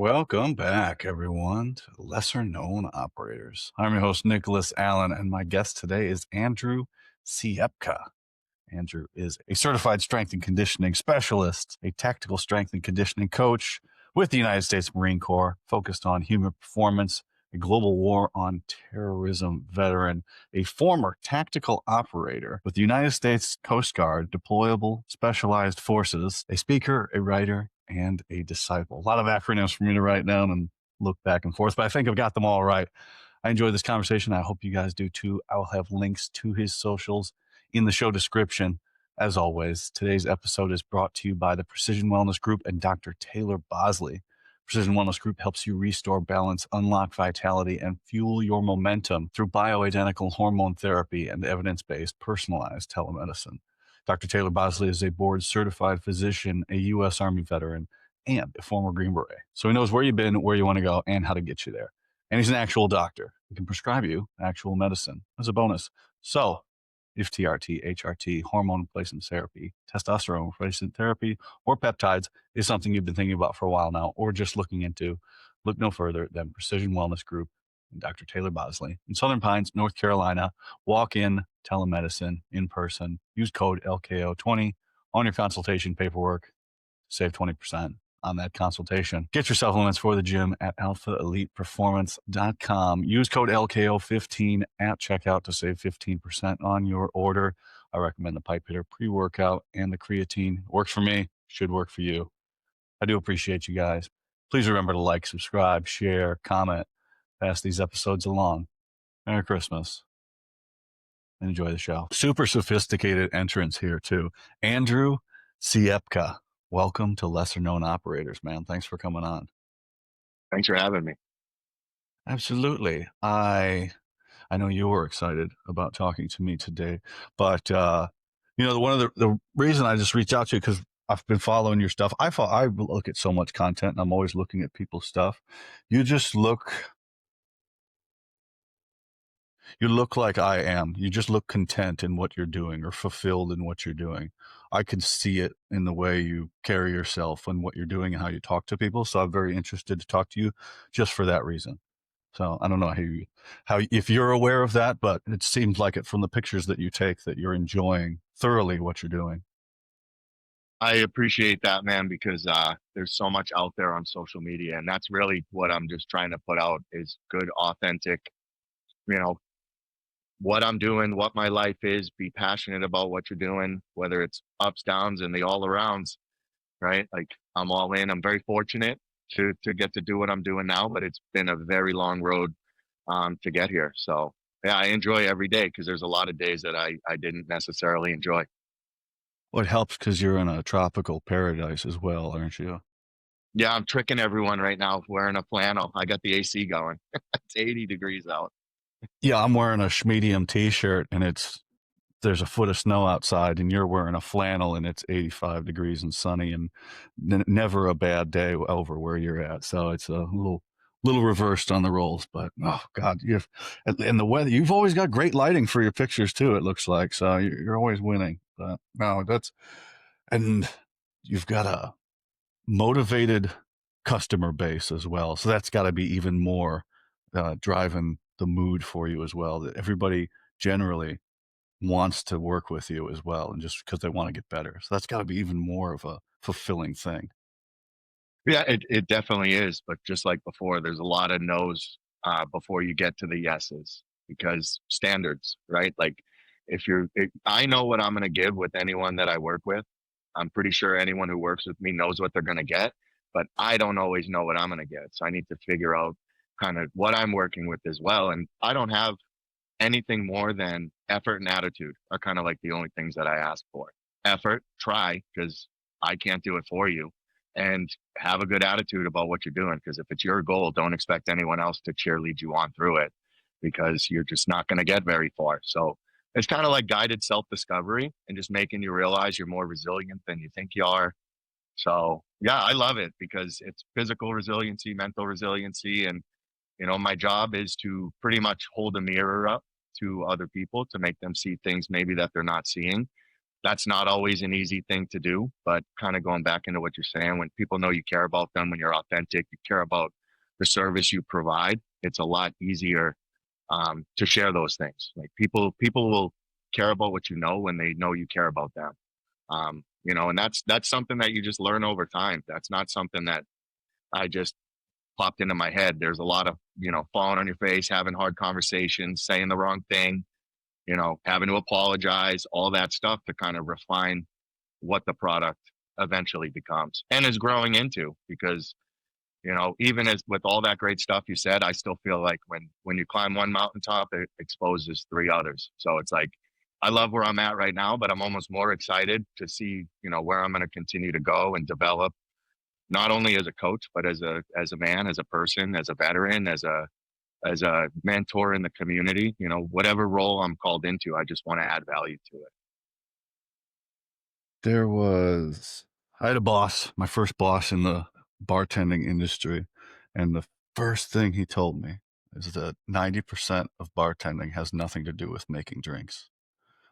Welcome back, everyone, to Lesser Known Operators. I'm your host, Nicholas Allen, and my guest today is Andrew Siepka. Andrew is a certified strength and conditioning specialist, a tactical strength and conditioning coach with the United States Marine Corps, focused on human performance, a global war on terrorism veteran, a former tactical operator with the United States Coast Guard deployable specialized forces, a speaker, a writer, and a disciple. A lot of acronyms for me to write down and look back and forth, but I think I've got them all right. I enjoyed this conversation. I hope you guys do too. I will have links to his socials in the show description. As always, today's episode is brought to you by the Precision Wellness Group and Dr. Taylor Bosley. Precision Wellness Group helps you restore balance, unlock vitality, and fuel your momentum through bioidentical hormone therapy and evidence-based personalized telemedicine. Dr. Taylor Bosley is a board-certified physician, a U.S. Army veteran, and a former Green Beret. So he knows where you've been, where you want to go, and how to get you there. And he's an actual doctor. He can prescribe you actual medicine as a bonus. So if TRT, HRT, hormone replacement therapy, testosterone replacement therapy, or peptides is something you've been thinking about for a while now, or just looking into, look no further than Precision Wellness Group and Dr. Taylor Bosley in Southern Pines, North Carolina. Walk in, telemedicine, in person. Use code LKO20 on your consultation paperwork. Save 20% on that consultation. Get your supplements for the gym at alphaeliteperformance.com. Use code LKO15 at checkout to save 15% on your order. I recommend the Pipe Hitter pre-workout and the creatine. Works for me, should work for you. I do appreciate you guys. Please remember to like, subscribe, share, comment, pass these episodes along. Merry Christmas. Enjoy the show. Super sophisticated entrance here too. Andrew Siepka. Welcome to Lesser Known Operators, man. Thanks for coming on. Thanks for having me. Absolutely. I know you were excited about talking to me today, but one of the reason I just reached out to you because I've been following your stuff. I look at so much content, and I'm always looking at people's stuff. You just look like I am. You just look content in what you're doing or fulfilled in what you're doing. I can see it in the way you carry yourself and what you're doing and how you talk to people. So I'm very interested to talk to you just for that reason. So I don't know how if you're aware of that, but it seems like it from the pictures that you take that you're enjoying thoroughly what you're doing. I appreciate that, man, because there's so much out there on social media, and that's really what I'm just trying to put out is good, authentic, you know, what I'm doing, what my life is, be passionate about what you're doing, whether it's ups, downs, and the all arounds, right? Like I'm all in. I'm very fortunate to get to do what I'm doing now, but it's been a very long road to get here. So yeah, I enjoy every day because there's a lot of days that I didn't necessarily enjoy. Well, it helps because you're in a tropical paradise as well, aren't you? Yeah, I'm tricking everyone right now wearing a flannel. I got the AC going. It's 80 degrees out. Yeah, I'm wearing a medium t-shirt and there's a foot of snow outside and you're wearing a flannel and it's 85 degrees and sunny and never a bad day over where you're at. So it's a little reversed on the roles, but oh God, and the weather, you've always got great lighting for your pictures too. It looks like, so you're always winning, but no, and you've got a motivated customer base as well. So that's got to be even more driving the mood for you as well. That everybody generally wants to work with you as well, and just because they want to get better. So that's got to be even more of a fulfilling thing. Yeah, it definitely is. But just like before, there's a lot of no's before you get to the yeses because standards, right? Like I know what I'm going to give with anyone that I work with. I'm pretty sure anyone who works with me knows what they're going to get, but I don't always know what I'm going to get. So I need to figure out kind of what I'm working with as well. And I don't have anything more than effort and attitude are kind of like the only things that I ask for. Effort, try, because I can't do it for you. And have a good attitude about what you're doing. Because if it's your goal, don't expect anyone else to cheerlead you on through it because you're just not going to get very far. So it's kind of like guided self discovery and just making you realize you're more resilient than you think you are. So yeah, I love it because it's physical resiliency, mental resiliency, and my job is to pretty much hold a mirror up to other people to make them see things maybe that they're not seeing. That's not always an easy thing to do, but kind of going back into what you're saying, when people know you care about them, when you're authentic, you care about the service you provide, it's a lot easier to share those things. Like people will care about what you know when they know you care about them. And that's something that you just learn over time. That's not something that I just popped into my head. There's a lot of, falling on your face, having hard conversations, saying the wrong thing, having to apologize, all that stuff to kind of refine what the product eventually becomes and is growing into. Because, even as with all that great stuff you said, I still feel like when you climb one mountaintop, it exposes three others. So it's like I love where I'm at right now, but I'm almost more excited to see, where I'm going to continue to go and develop, not only as a coach, but as a man, as a person, as a veteran, as a mentor in the community, whatever role I'm called into, I just want to add value to it. There was I had a boss, my first boss in the bartending industry, and the first thing he told me is that 90% of bartending has nothing to do with making drinks.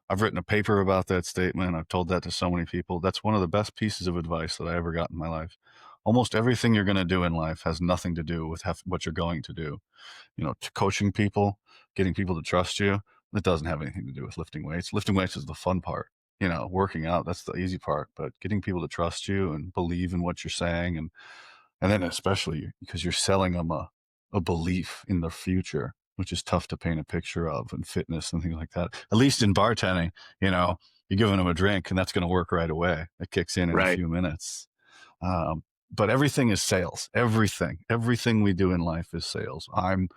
I've written a paper about that statement. I've told that to so many people. That's one of the best pieces of advice that I ever got in my life. Almost everything you're going to do in life has nothing to do with what you're going to do. Coaching people, getting people to trust you, that doesn't have anything to do with lifting weights. Lifting weights is the fun part. Working out, that's the easy part. But getting people to trust you and believe in what you're saying, and then especially because you're selling them a belief in the future, which is tough to paint a picture of in fitness and things like that. At least in bartending, you're giving them a drink and that's going to work right away. It kicks in a Right. few minutes. But everything is sales. Everything we do in life is sales. I'm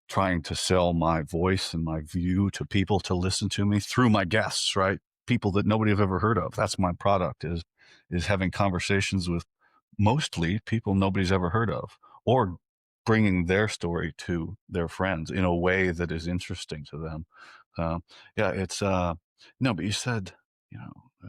trying to sell my voice and my view to people to listen to me through my guests, right? People that nobody have ever heard of. That's my product is having conversations with mostly people nobody's ever heard of, or bringing their story to their friends in a way that is interesting to them. Yeah, it's no, but you said,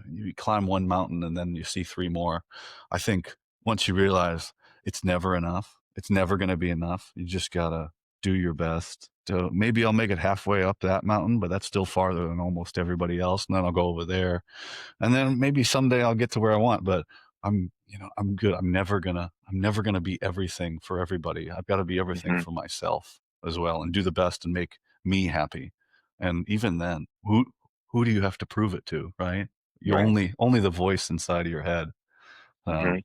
you climb one mountain and then you see three more. I think once you realize it's never enough, it's never going to be enough. You just gotta do your best. So maybe I'll make it halfway up that mountain, but that's still farther than almost everybody else. And then I'll go over there, and then maybe someday I'll get to where I want. But I'm good. I'm never gonna be everything for everybody. I've got to be everything Hmm. for myself as well, and do the best and make me happy. And even then, who do you have to prove it to, right? You Right. only the voice inside of your head. Hmm. Um,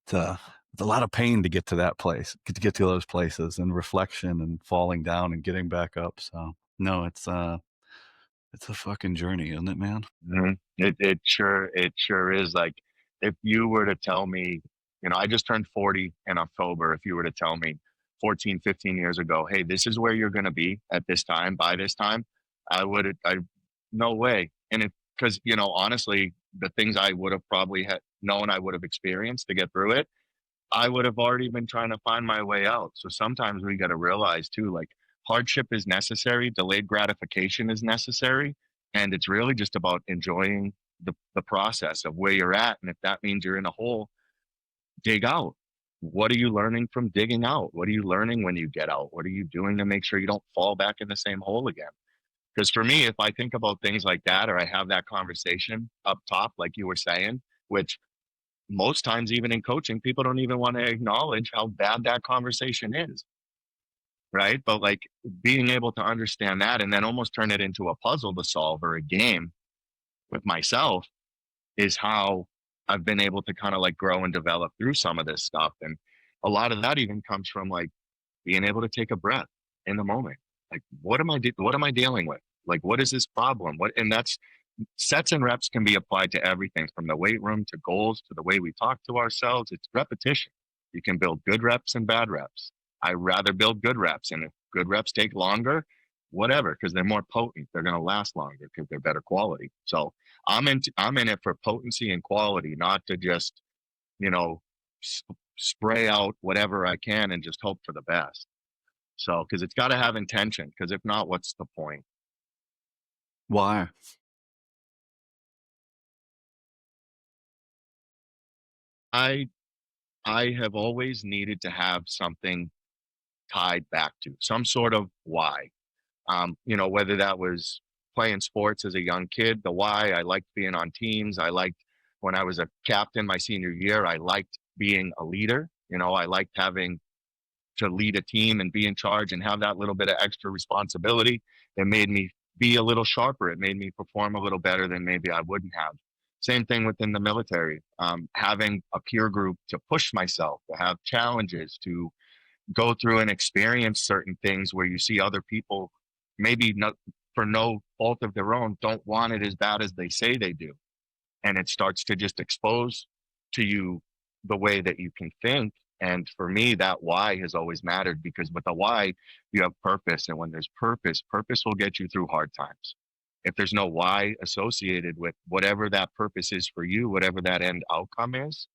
it's a lot of pain to get to that place, to get to those places, and reflection and falling down and getting back up. So no, it's a fucking journey, isn't it, man? Hmm. It sure is. Like, if you were to tell me, I just turned 40 in October. If you were to tell me 14, 15 years ago, hey, this is where you're going to be at this time, by this time, I no way. And because, honestly, the things I would have probably had known I would have experienced to get through it, I would have already been trying to find my way out. So sometimes we got to realize too, like, hardship is necessary, delayed gratification is necessary, and it's really just about enjoying the process of where you're at. And if that means you're in a hole, dig out. What are you learning from digging out? What are you learning when you get out? What are you doing to make sure you don't fall back in the same hole again? Because for me, if I think about things like that, or I have that conversation up top, like you were saying, which most times, even in coaching, people don't even want to acknowledge how bad that conversation is, right? But like, being able to understand that and then almost turn it into a puzzle to solve or a game with myself is how I've been able to kind of like grow and develop through some of this stuff. And a lot of that even comes from like being able to take a breath in the moment. Like, what am I dealing with? Like, what is this problem? And that's, sets and reps can be applied to everything from the weight room to goals to the way we talk to ourselves. It's repetition. You can build good reps and bad reps. I rather build good reps, and if good reps take longer, whatever, because they're more potent. They're going to last longer because they're better quality. So I'm in it for potency and quality, not to just, you know spray out whatever I can and just hope for the best. So because it's got to have intention. Because if not, what's the point? Why? I I have always needed to have something tied back to some sort of why. Whether that was playing sports as a young kid. The why, I liked being on teams. I liked when I was a captain my senior year, I liked being a leader. You know, I liked having to lead a team and be in charge and have that little bit of extra responsibility. It made me be a little sharper. It made me perform a little better than maybe I wouldn't have. Same thing within the military. Having a peer group to push myself, to have challenges, to go through and experience certain things where you see other people, maybe not for no fault of their own, don't want it as bad as they say they do. And it starts to just expose to you the way that you can think. And for me, that why has always mattered, because with the why, you have purpose. And when there's purpose, purpose will get you through hard times. If there's no why associated with whatever that purpose is for you, whatever that end outcome is,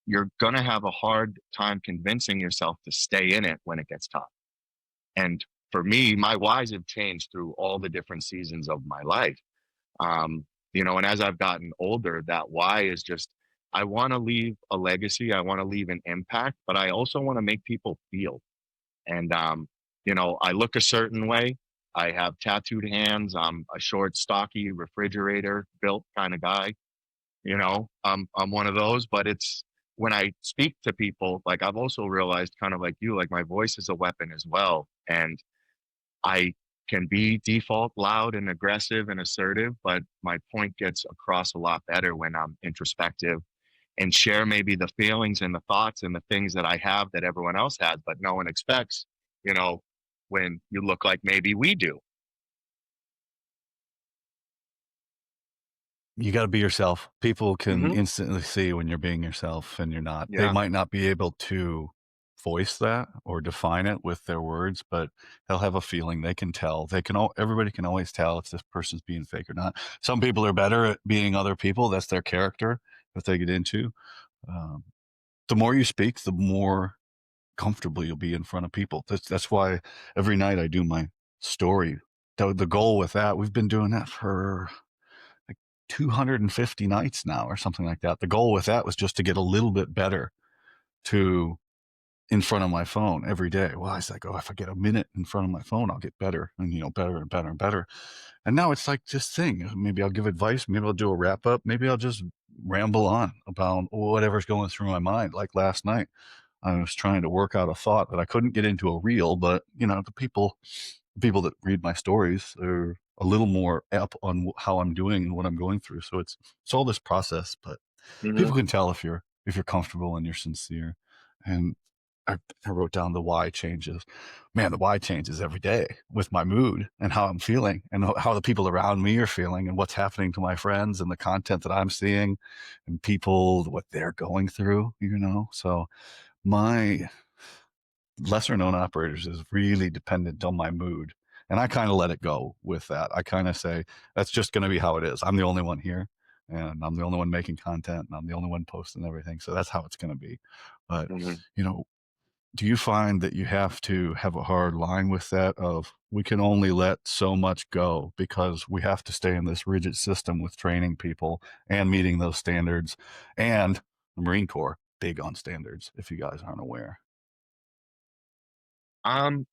you're going to have a hard time convincing yourself to stay in it when it gets tough. And for me, my whys have changed through all the different seasons of my life. Um, you know, and as I've gotten older, that why is just, I want to leave a legacy. I want to leave an impact, but I also want to make people feel. And, you know, I look a certain way. I have tattooed hands. I'm a short, stocky, refrigerator built kind of guy. You know, I'm one of those, but it's when I speak to people, like I've also realized kind of like you, like my voice is a weapon as well. And I can be default loud and aggressive and assertive, but my point gets across a lot better when I'm introspective and share maybe the feelings and the thoughts and the things that I have that everyone else has, but no one expects, you know, when you look like maybe we do. You gotta be yourself. People can Hmm. instantly see when you're being yourself and you're not. They Yeah. might not be able to voice that or define it with their words, but they'll have a feeling. They can tell. They can all everybody can always tell if this person's being fake or not. Some people are better at being other people. That's their character that they get into. Um, the more you speak, the more comfortable you'll be in front of people. That's why every night I do my story. The goal with that, we've been doing that for like 250 nights now or something like that. The goal with that was just to get a little bit better to in front of my phone every day. Well, I was like, oh, if I get a minute in front of my phone, I'll get better and, better and better and better. And now it's like this thing. Maybe I'll give advice. Maybe I'll do a wrap up. Maybe I'll just ramble on about whatever's going through my mind. Like last night, I was trying to work out a thought that I couldn't get into a reel, but the people that read my stories are a little more up on how I'm doing and what I'm going through. So it's all this process, but Hmm. people can tell if you're comfortable and you're sincere. And I wrote down the why changes. Man, the why changes every day with my mood and how I'm feeling and how the people around me are feeling and what's happening to my friends and the content that I'm seeing and people what they're going through. So my lesser known operators is really dependent on my mood. And I kind of let it go with that. I kind of say, that's just going to be how it is. I'm the only one here and I'm the only one making content and I'm the only one posting everything. So that's how it's going to be. But, Hmm. you know, do you find that you have to have a hard line with that of we can only let so much go because we have to stay in this rigid system with training people and meeting those standards and the Marine Corps big on standards if you guys aren't aware. Um,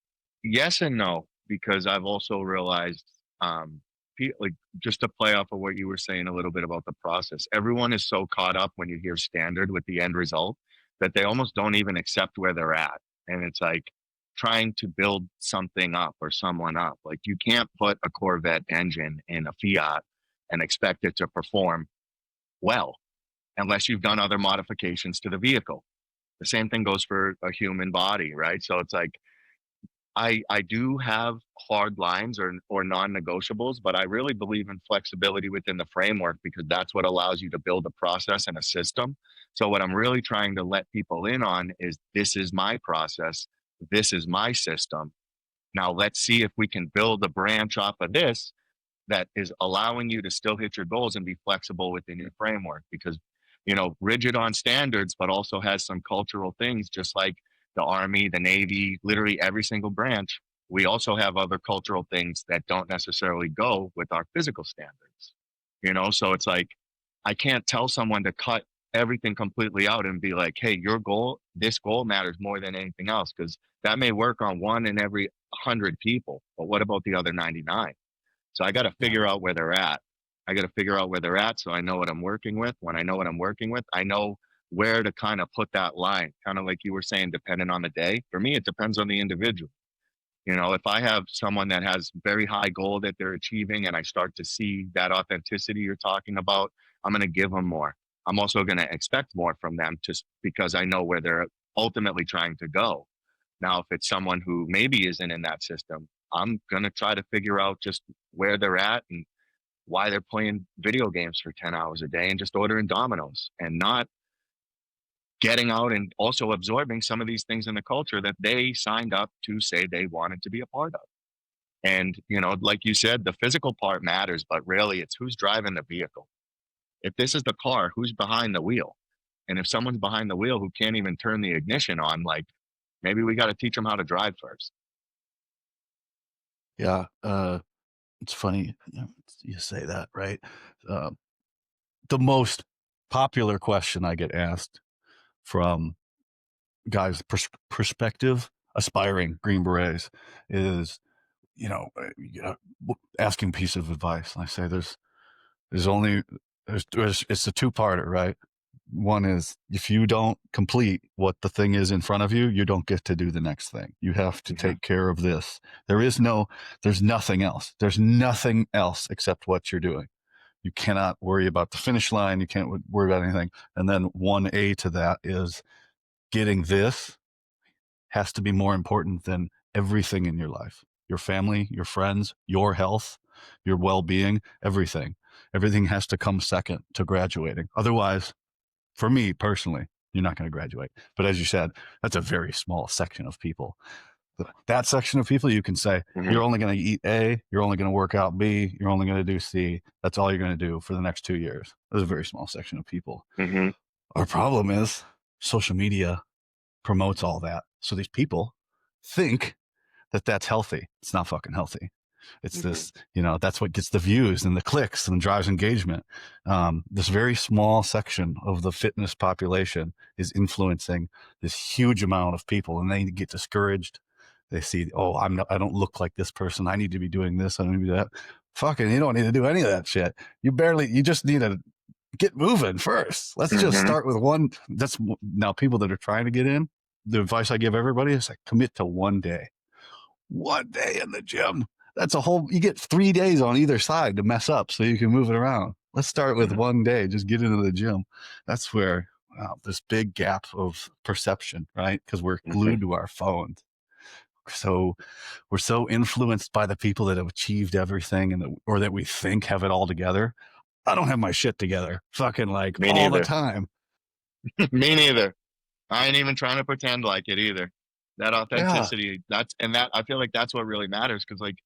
yes and no, because I've also realized, like just to play off of what you were saying a little bit about the process, everyone is so caught up when you hear standard with the end result that they almost don't even accept where they're at. And it's like trying to build something up or someone up. Like you can't put a Corvette engine in a Fiat and expect it to perform well unless you've done other modifications to the vehicle. The same thing goes for a human body, right? So it's like I do have hard lines or non-negotiables, but I really believe in flexibility within the framework because that's what allows you to build a process and a system. So what I'm really trying to let people in on is this is my process, this is my system. Now let's see if we can build a branch off of this that is allowing you to still hit your goals and be flexible within your framework because rigid on standards but also has some cultural things just like the army, the navy, literally every single branch. We also have other cultural things that don't necessarily go with our physical standards, so it's like I can't tell someone to cut everything completely out and be like, hey, this goal matters more than anything else because that may work on one in every 100 people, but what about the other 99? So I got to Yeah. figure out where they're at. I got to figure out where they're at so I know what I'm working with. When I know what I'm working with, I know where to kind of put that line, kind of like you were saying, depending on the day. For me, it depends on the individual. You know, if I have someone that has very high goal that they're achieving and I start to see that authenticity you're talking about, I'm going to give them more. I'm also going to expect more from them just because I know where they're ultimately trying to go. Now, if it's someone who maybe isn't in that system, I'm going to try to figure out just where they're at and why they're playing video games for 10 hours a day and just ordering dominoes and not getting out and also absorbing some of these things in the culture that they signed up to say they wanted to be a part of. And, you know, like you said, the physical part matters, but really it's who's driving the vehicle. If this is the car, who's behind the wheel? And if someone's behind the wheel who can't even turn the ignition on, like maybe we got to teach them how to drive first. Yeah. It's funny, you say that, right? Uh, the most popular question I get asked from guys' perspective, aspiring Green Berets, is, asking piece of advice. And I say there's only there's it's a two-parter, right? One is if you don't complete what the thing is in front of you, you don't get to do the next thing. You have to Mm-hmm. take care of this. There's nothing else. There's nothing else except what you're doing. You cannot worry about the finish line. You can't worry about anything. And then 1A to that is getting this has to be more important than everything in your life, your family, your friends, your health, your well-being, everything. Everything has to come second to graduating. Otherwise, for me personally, you're not going to graduate. But as you said, that's a very small section of people. That section of people, you can say, Mm-hmm. you're only going to eat A, you're only going to work out B, you're only going to do C. That's all you're going to do for the next 2 years. That's a very small section of people. Mm-hmm. Our problem is social media promotes all that. So these people think that that's healthy. It's not fucking healthy. It's Mm-hmm. this, that's what gets the views and the clicks and drives engagement. This very small section of the fitness population is influencing this huge amount of people, and they get discouraged. They see, oh, I don't look like this person. I need to be doing this. I don't need to do that. Fucking, you don't need to do any of that shit. You just need to get moving first. Let's just Mm-hmm. start with one. That's now people that are trying to get in. The advice I give everybody is like commit to 1 day in the gym. That's you get 3 days on either side to mess up so you can move it around. Let's start with Mm-hmm. 1 day. Just get into the gym. That's where this big gap of perception, right? Because we're Mm-hmm. glued to our phones. So we're so influenced by the people that have achieved everything or that we think have it all together. I don't have my shit together fucking like Me all the neither. time. Me neither. I ain't even trying to pretend like it either. That Yeah. authenticity, that I feel like that's what really matters because like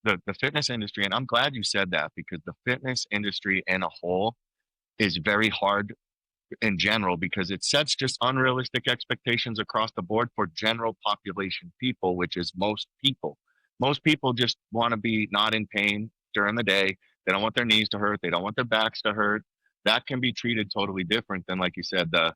the fitness industry, and I'm glad you said that because the fitness industry in a whole is very hard in general because it sets just unrealistic expectations across the board for general population people, which is most people. Most people just want to be not in pain during the day. They don't want their knees to hurt. They don't want their backs to hurt. That can be treated totally different than, like you said, the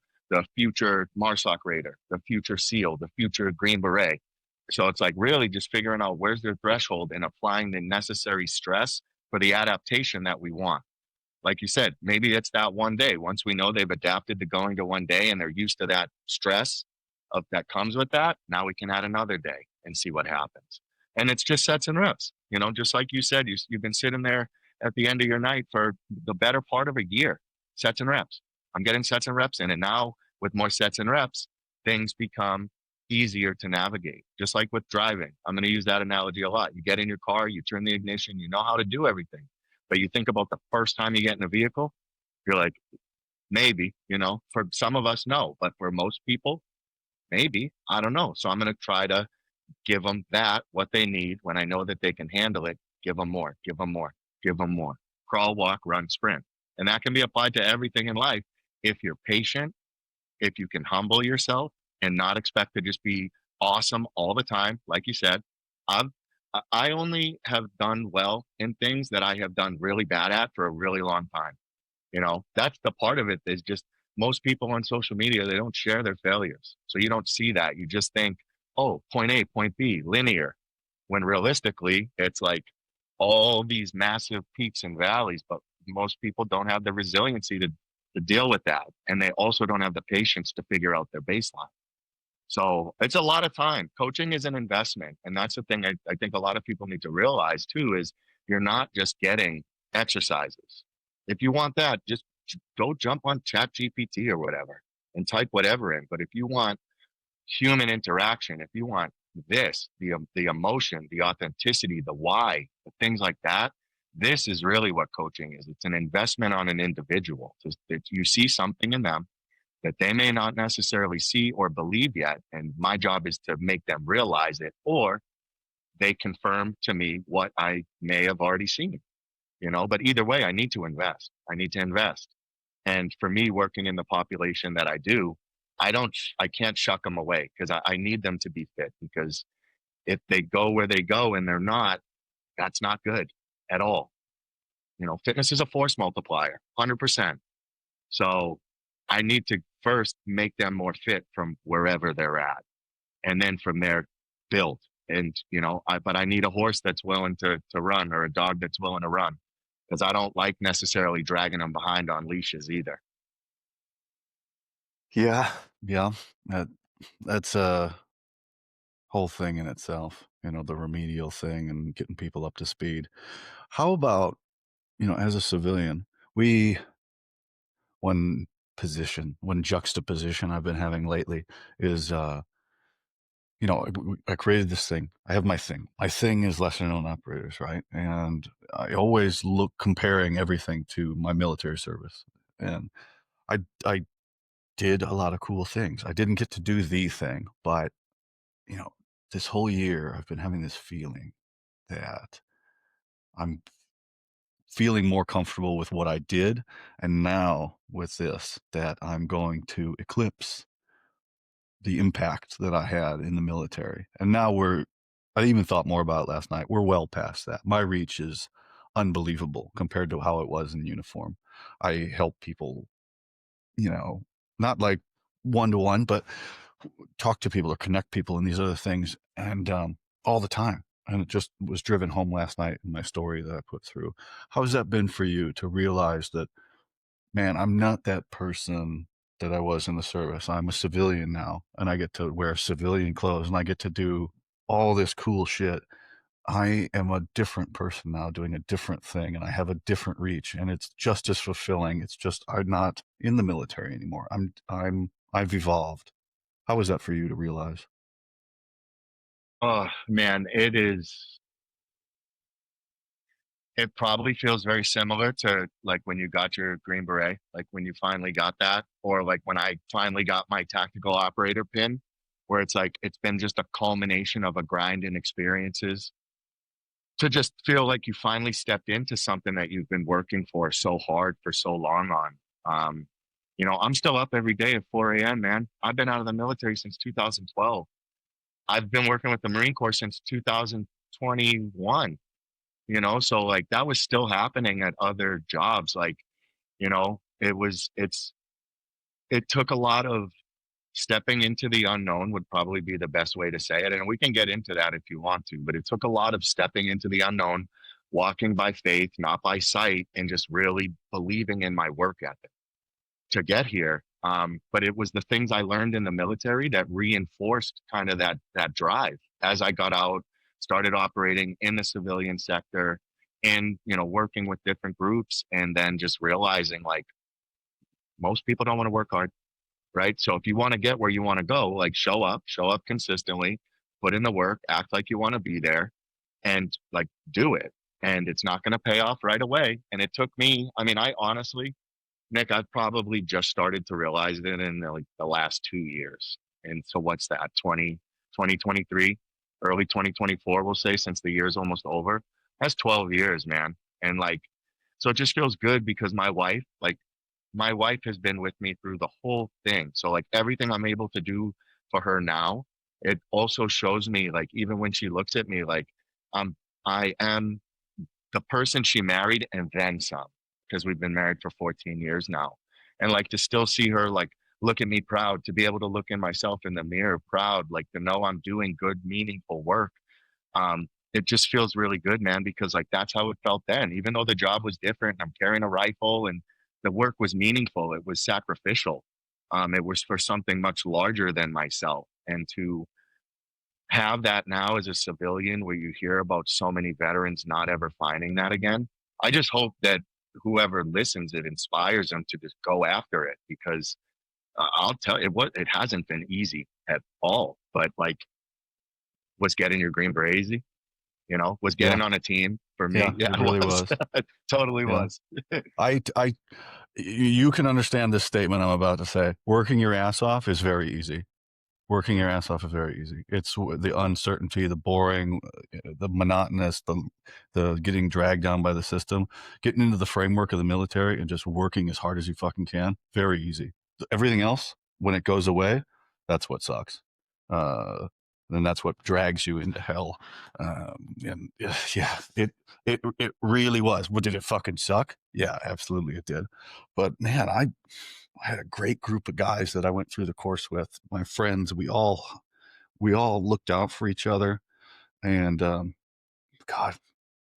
future MARSOC Raider, the future SEAL, the future Green Beret. So it's like really just figuring out where's their threshold and applying the necessary stress for the adaptation that we want. Like you said, maybe it's that 1 day. Once we know they've adapted to going to 1 day and they're used to that stress of that comes with that, now we can add another day and see what happens. And it's just sets and reps. You know, just like you said, you've been sitting there at the end of your night for the better part of a year, sets and reps. I'm getting sets and reps in. And now with more sets and reps, things become easier to navigate. Just like with driving. I'm going to use that analogy a lot. You get in your car, you turn the ignition, you know how to do everything. But you think about the first time you get in a vehicle, you're like, maybe, you know, for some of us, no, but for most people, maybe, I don't know. So I'm going to try to give them that, what they need when I know that they can handle it, give them more, give them more, give them more. Crawl, walk, run, sprint. And that can be applied to everything in life. If you're patient, if you can humble yourself and not expect to just be awesome all the time, like you said, I've I only have done well in things that I have done really bad at for a really long time. You know, that's the part of it is just most people on social media, they don't share their failures. So you don't see that. You just think, oh, point A, point B, linear. When realistically, it's like all these massive peaks and valleys, but most people don't have the resiliency to deal with that. And they also don't have the patience to figure out their baseline. So it's a lot of time. Coaching is an investment. And that's the thing I think a lot of people need to realize too is you're not just getting exercises. If you want that, just go jump on Chat GPT or whatever and type whatever in. But if you want human interaction, if you want this, the emotion, the authenticity, the why, the things like that, this is really what coaching is. It's an investment on an individual. That you see something in them that they may not necessarily see or believe yet. And my job is to make them realize it, or they confirm to me what I may have already seen, but either way, I need to invest. I need to invest. And for me, working in the population that I do, I can't shuck them away because I need them to be fit because if they go where they go and they're not, that's not good at all. Fitness is a force multiplier, 100%. So I need to first make them more fit from wherever they're at. And then from there, build. And, but I need a horse that's willing to run or a dog that's willing to run because I don't like necessarily dragging them behind on leashes either. Yeah. Yeah. That, that's a whole thing in itself, the remedial thing and getting people up to speed. How about, as a civilian, we one one juxtaposition I've been having lately is, I created this thing. I have my thing. My thing is lesser known operators, right? And I always look comparing everything to my military service. And I did a lot of cool things. I didn't get to do the thing, but you know, this whole year I've been having this feeling that I'm feeling more comfortable with what I did, and now with this, that I'm going to eclipse the impact that I had in the military. And now I even thought more about it last night. We're well past that. My reach is unbelievable compared to how it was in uniform. I help people, you know, not like one to one, but talk to people or connect people and these other things, and all the time. And it just was driven home last night in my story that I put through. How has that been for you to realize that, man, I'm not that person that I was in the service. I'm a civilian now, and I get to wear civilian clothes and I get to do all this cool shit. I am a different person now doing a different thing, and I have a different reach, and it's just as fulfilling. It's just I'm not in the military anymore. I've evolved. How was that for you to realize? Oh man, it probably feels very similar to like when you got your Green Beret, like when you finally got that, or like when I finally got my tactical operator pin, where it's like it's been just a culmination of a grind and experiences to just feel like you finally stepped into something that you've been working for so hard for so long on. I'm still up every day at 4 a.m., man. I've been out of the military since 2012. I've been working with the Marine Corps since 2021, so like that was still happening at other jobs. Like, it took a lot of stepping into the unknown would probably be the best way to say it. And we can get into that if you want to, but it took a lot of stepping into the unknown, walking by faith, not by sight, and just really believing in my work ethic to get here. But it was the things I learned in the military that reinforced kind of that drive as I got out, started operating in the civilian sector and, working with different groups and then just realizing like most people don't want to work hard, right? So if you want to get where you want to go, like show up consistently, put in the work, act like you want to be there and like do it. And it's not going to pay off right away. And it took me, I mean, I honestly, Nick, I've probably just started to realize it in like the last 2 years. And so what's that, 2023, early 2024, we'll say, since the year's almost over. That's 12 years, man. And like, so it just feels good because my wife has been with me through the whole thing. So like everything I'm able to do for her now, it also shows me like, even when she looks at me, like, I am the person she married and then some because we've been married for 14 years now. And like to still see her like look at me proud, to be able to look in myself in the mirror proud, like to know I'm doing good, meaningful work. it just feels really good, man, because like that's how it felt then. Even though the job was different, I'm carrying a rifle and the work was meaningful, it was sacrificial. It was for something much larger than myself. And to have that now as a civilian where you hear about so many veterans not ever finding that again, I just hope that whoever listens, it inspires them to just go after it because I'll tell you what, it hasn't been easy at all. But like, was getting your Green Beret easy? You know, was Yeah. getting on a team for me. Yeah, Yeah, it it really was. was. It totally Yeah. was. I you can understand this statement I'm about to say. Working your ass off is very easy. Working your ass off is very easy. It's the uncertainty, the boring, the monotonous, the getting dragged down by the system, getting into the framework of the military and just working as hard as you fucking can. Very easy. Everything else, when it goes away, that's what sucks. And that's what drags you into hell. And yeah, it really was. But did it fucking suck? Yeah, absolutely it did. But man, I had a great group of guys that I went through the course with. My friends, we all looked out for each other, and God,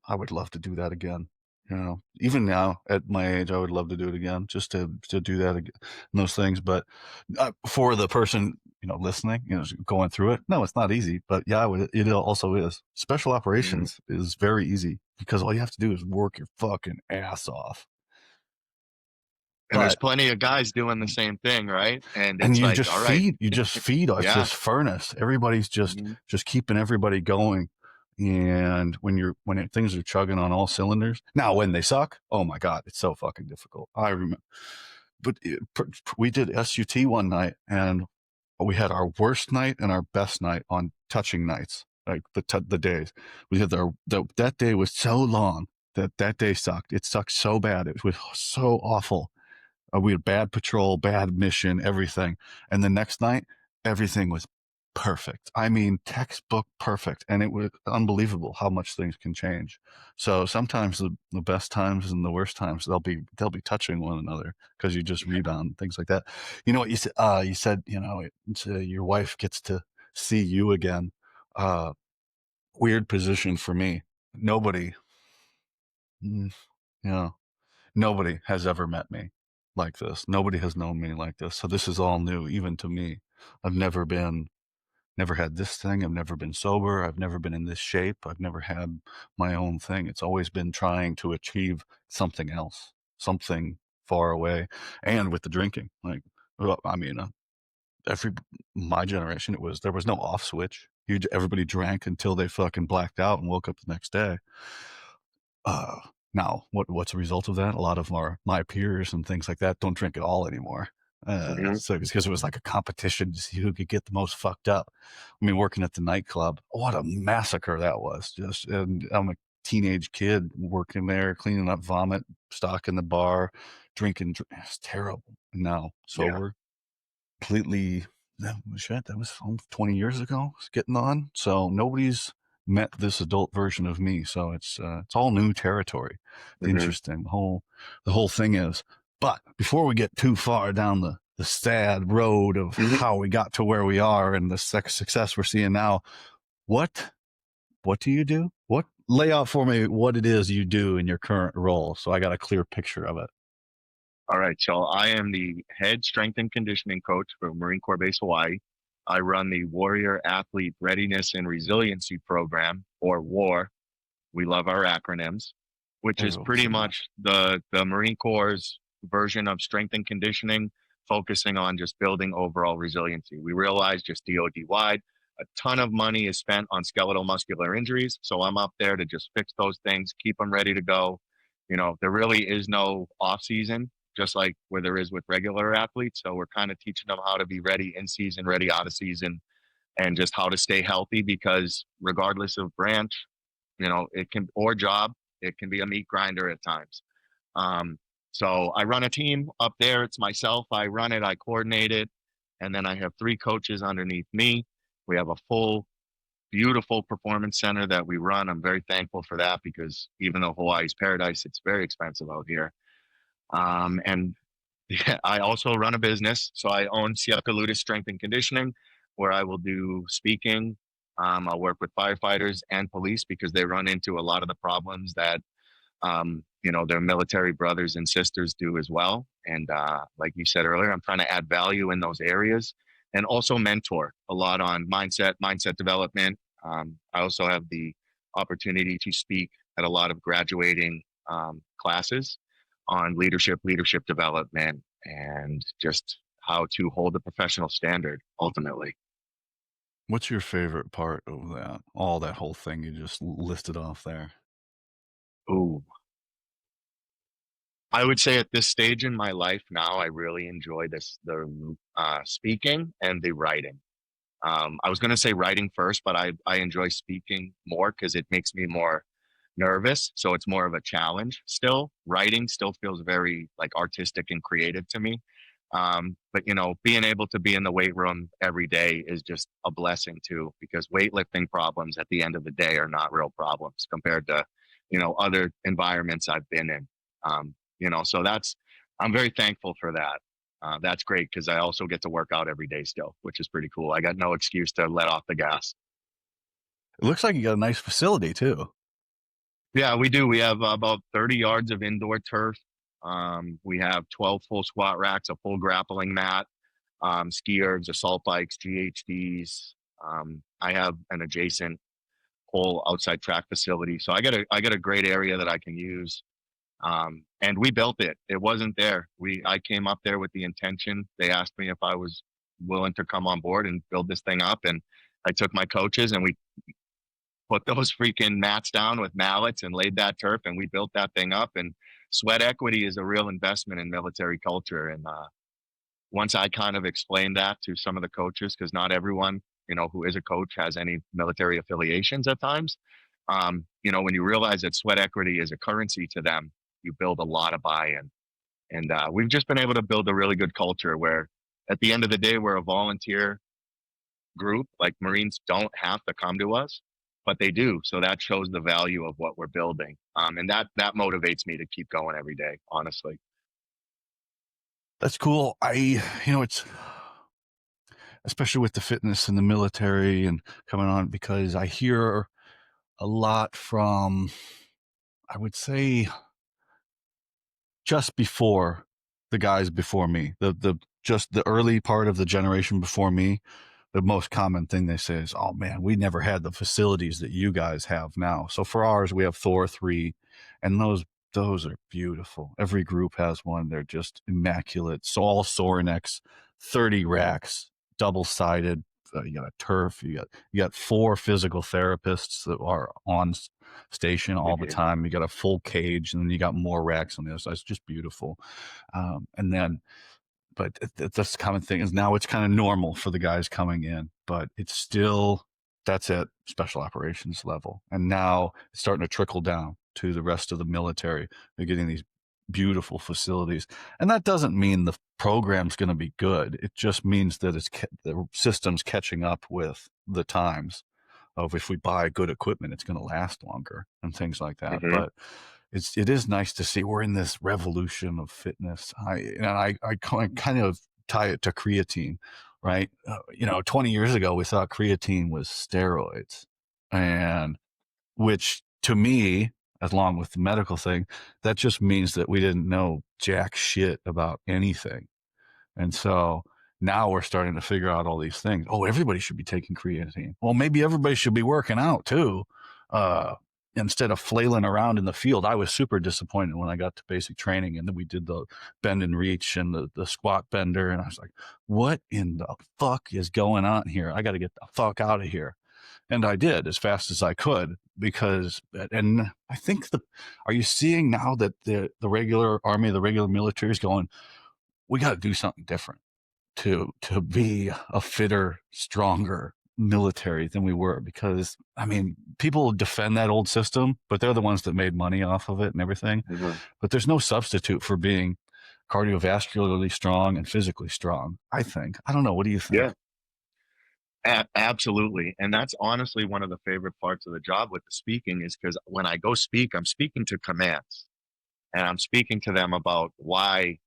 I would love to do that again. You know, even now at my age, I would love to do it again, just to do that again, those things. But for the person listening, going through it, no, it's not easy. But yeah, it also is. Special Mhm. operations is very easy because all you have to do is work your fucking ass off. And there's But plenty of guys doing the same thing, right? And and it's like, all right, you just feed us yeah. this furnace. Everybody's Mhm. just keeping everybody going. And things are chugging on all cylinders. Now, when they suck, oh my God, it's so fucking difficult. I remember, but we did SUT one night, and we had our worst night and our best night on touching nights, like the days. We had that day was so long that day sucked. It sucked so bad. It was so awful. We had bad patrol, bad mission, everything. And the next night, everything was perfect. I mean, textbook perfect. And it was unbelievable how much things can change. So sometimes the best times and the worst times, they'll be touching one another because you just rebound, things like that. You know what you said? You said, your wife gets to see you again. Uh, Weird position for me. Nobody, mm, you know, nobody has ever met me like this. Nobody has known me like this. So this is all new, even to me. I've never had this thing. I've never been sober. I've never been in this shape. I've never had my own thing. It's always been trying to achieve something else, something far away. And with the drinking, like, well, I mean, every my generation, there was no off switch. Everybody drank until they fucking blacked out and woke up the next day. Uh, Now, what's a result of that? A lot of my peers and things like that don't drink at all anymore. Mhm. So it's because it was like a competition to see who could get the most fucked up. I mean, working at the nightclub, what a massacre that was. Just, and I'm a teenage kid working there, cleaning up vomit, stocking the bar, drinking. It's terrible. And now Yeah. sober, completely. That was almost 20 years ago. It's getting on. So nobody's met this adult version of me. So it's all new territory. It's Mhm. interesting. The whole thing is. But before we get too far down the sad road of Mhm. how we got to where we are and the success we're seeing now, what what do you do? What lay out for me what it is you do in your current role, so I got a clear picture of it. All right. So I am the head strength and conditioning coach for Marine Corps Base Hawaii. I run the Warrior Athlete Readiness and Resiliency Program, or WAR. We love our acronyms, which is Everyone pretty say that. much the Marine Corps' version of strength and conditioning, focusing on just building overall resiliency. We realize just DoD wide, a ton of money is spent on skeletal muscular injuries. So I'm up there to just fix those things, keep them ready to go. You know, there really is no off season, just like where there is with regular athletes. So we're kind of teaching them how to be ready in season, ready out of season, and just how to stay healthy because regardless of branch, it can, or job, it can be a meat grinder at times. um, so I run a team up there. It's myself. I run it, I coordinate it, and then I have three coaches underneath me. We have a full beautiful performance center that we run. I'm very thankful for that because even though Hawaii's paradise, it's very expensive out here. And yeah, I also run a business, so I own Siepka Strength and Conditioning, where I will do speaking, I'll work with firefighters and police because they run into a lot of the problems that their military brothers and sisters do as well. And like you said earlier, I'm trying to add value in those areas and also mentor a lot on mindset development. I also have the opportunity to speak at a lot of graduating classes on leadership development, and just how to hold a professional standard ultimately. What's your favorite part of that? All that whole thing you just listed off there. Ooh, I would say at this stage in my life now, I really enjoy the speaking and the writing. I was going to say writing first, but I enjoy speaking more because it makes me more nervous. So it's more of a challenge still. Writing still feels very like artistic and creative to me. But being able to be in the weight room every day is just a blessing too, because weightlifting problems at the end of the day are not real problems compared to, other environments I've been in. So I'm very thankful for that. That's great because I also get to work out every day still, which is pretty cool. I got no excuse to let off the gas. It looks like you got a nice facility too. Yeah, we do. We have about 30 yards of indoor turf. We have 12 full squat racks, a full grappling mat, ski ergs, assault bikes, GHDs. I have an adjacent whole outside track facility, so I got a great area that I can use. And we built it. It wasn't there. I came up there with the intention. They asked me if I was willing to come on board and build this thing up, and I took my coaches and we put those freaking mats down with mallets and laid that turf, and we built that thing up. And sweat equity is a real investment in military culture. And once I kind of explained that to some of the coaches, because not everyone, who is a coach has any military affiliations at times. When you realize that sweat equity is a currency to them, you build a lot of buy-in. And we've just been able to build a really good culture where at the end of the day, we're a volunteer group. Like Marines don't have to come to us, but they do. So that shows the value of what we're building. And that motivates me to keep going every day, honestly. That's cool. It's especially with the fitness and the military and coming on, because I hear a lot from, I would say, just before the guys before me, the just the early part of the generation before me. The most common thing they say is, "Oh man, we never had the facilities that you guys have now." So for ours, we have Thor 3, and those are beautiful. Every group has one. They're just immaculate. So all Sorinex, 30 racks, double sided. You got a turf. You got 4 physical therapists that are on station all the time. You got a full cage, and then you got more racks on the other side. It's just beautiful. And then but that's the common thing is now it's kind of normal for the guys coming in, but it's still, that's at special operations level. And now it's starting to trickle down to the rest of the military. They're getting these beautiful facilities. And that doesn't mean the program's going to be good. It just means that the system's catching up with the times of, if we buy good equipment, it's going to last longer and things like that. Mm-hmm. But it is nice to see we're in this revolution of fitness. I kind of tie it to creatine, right? 20 years ago we thought creatine was steroids, and which to me, along with the medical thing, that just means that we didn't know jack shit about anything. And so now we're starting to figure out all these things. Oh, everybody should be taking creatine. Well, maybe everybody should be working out too. Uh, Instead of flailing around in the field. I was super disappointed when I got to basic training and then we did the bend and reach and the squat bender. And I was like, what in the fuck is going on here? I got to get the fuck out of here. And I did as fast as I could because, and I think are you seeing now that the regular army, the regular military is going, we got to do something different to be a fitter, stronger military than we were, because I mean, people defend that old system, but they're the ones that made money off of it and everything. Mm-hmm. But there's no substitute for being cardiovascularly strong and physically strong, I think. I don't know. What do you think? Yeah, absolutely. And that's honestly one of the favorite parts of the job with the speaking, is because when I go speak, I'm speaking to commands and I'm speaking to them about why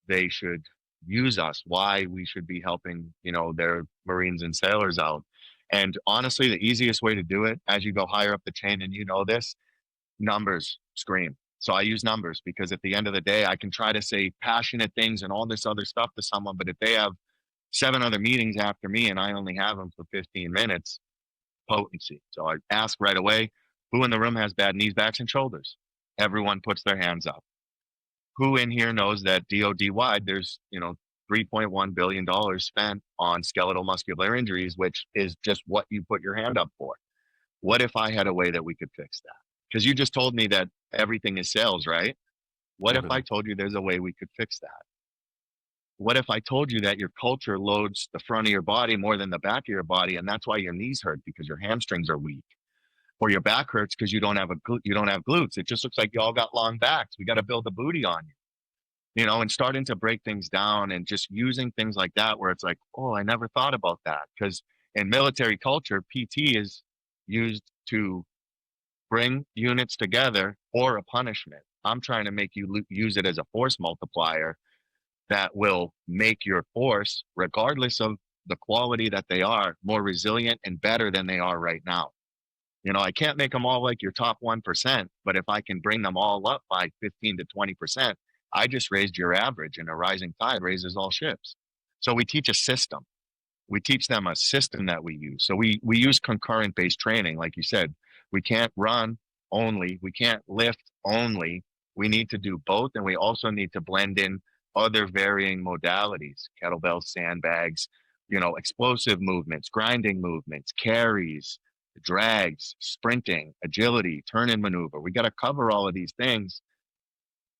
they should use us, why we should be helping, their Marines and sailors out. And honestly, the easiest way to do it as you go higher up the chain, and you know this, numbers scream. So I use numbers because at the end of the day, I can try to say passionate things and all this other stuff to someone, but if they have 7 other meetings after me and I only have them for 15 minutes, potency. So I ask right away, who in the room has bad knees, backs, and shoulders? Everyone puts their hands up. Who in here knows that DOD wide, there's, $3.1 billion spent on skeletal muscular injuries, which is just what you put your hand up for. What if I had a way that we could fix that? Because you just told me that everything is sales, right? What if I Everything. told you there's a way we could fix that? What if I told you that your culture loads the front of your body more than the back of your body, and that's why your knees hurt because your hamstrings are weak, or your back hurts because you don't have glutes. It just looks like you all got long backs. We got to build a booty on you, and starting to break things down and just using things like that where it's like, oh, I never thought about that because in military culture, PT is used to bring units together or a punishment. I'm trying to make you use it as a force multiplier that will make your force, regardless of the quality that they are, more resilient and better than they are right now. I can't make them all like your top 1%, but if I can bring them all up by 15 to 20%, I just raised your average, and a rising tide raises all ships. So we teach a system. We teach them a system that we use. So we use concurrent based training. Like you said, we can't run only, we can't lift only. We need to do both. And we also need to blend in other varying modalities, kettlebells, sandbags, explosive movements, grinding movements, carries, drags, sprinting, agility, turn and maneuver. We got to cover all of these things,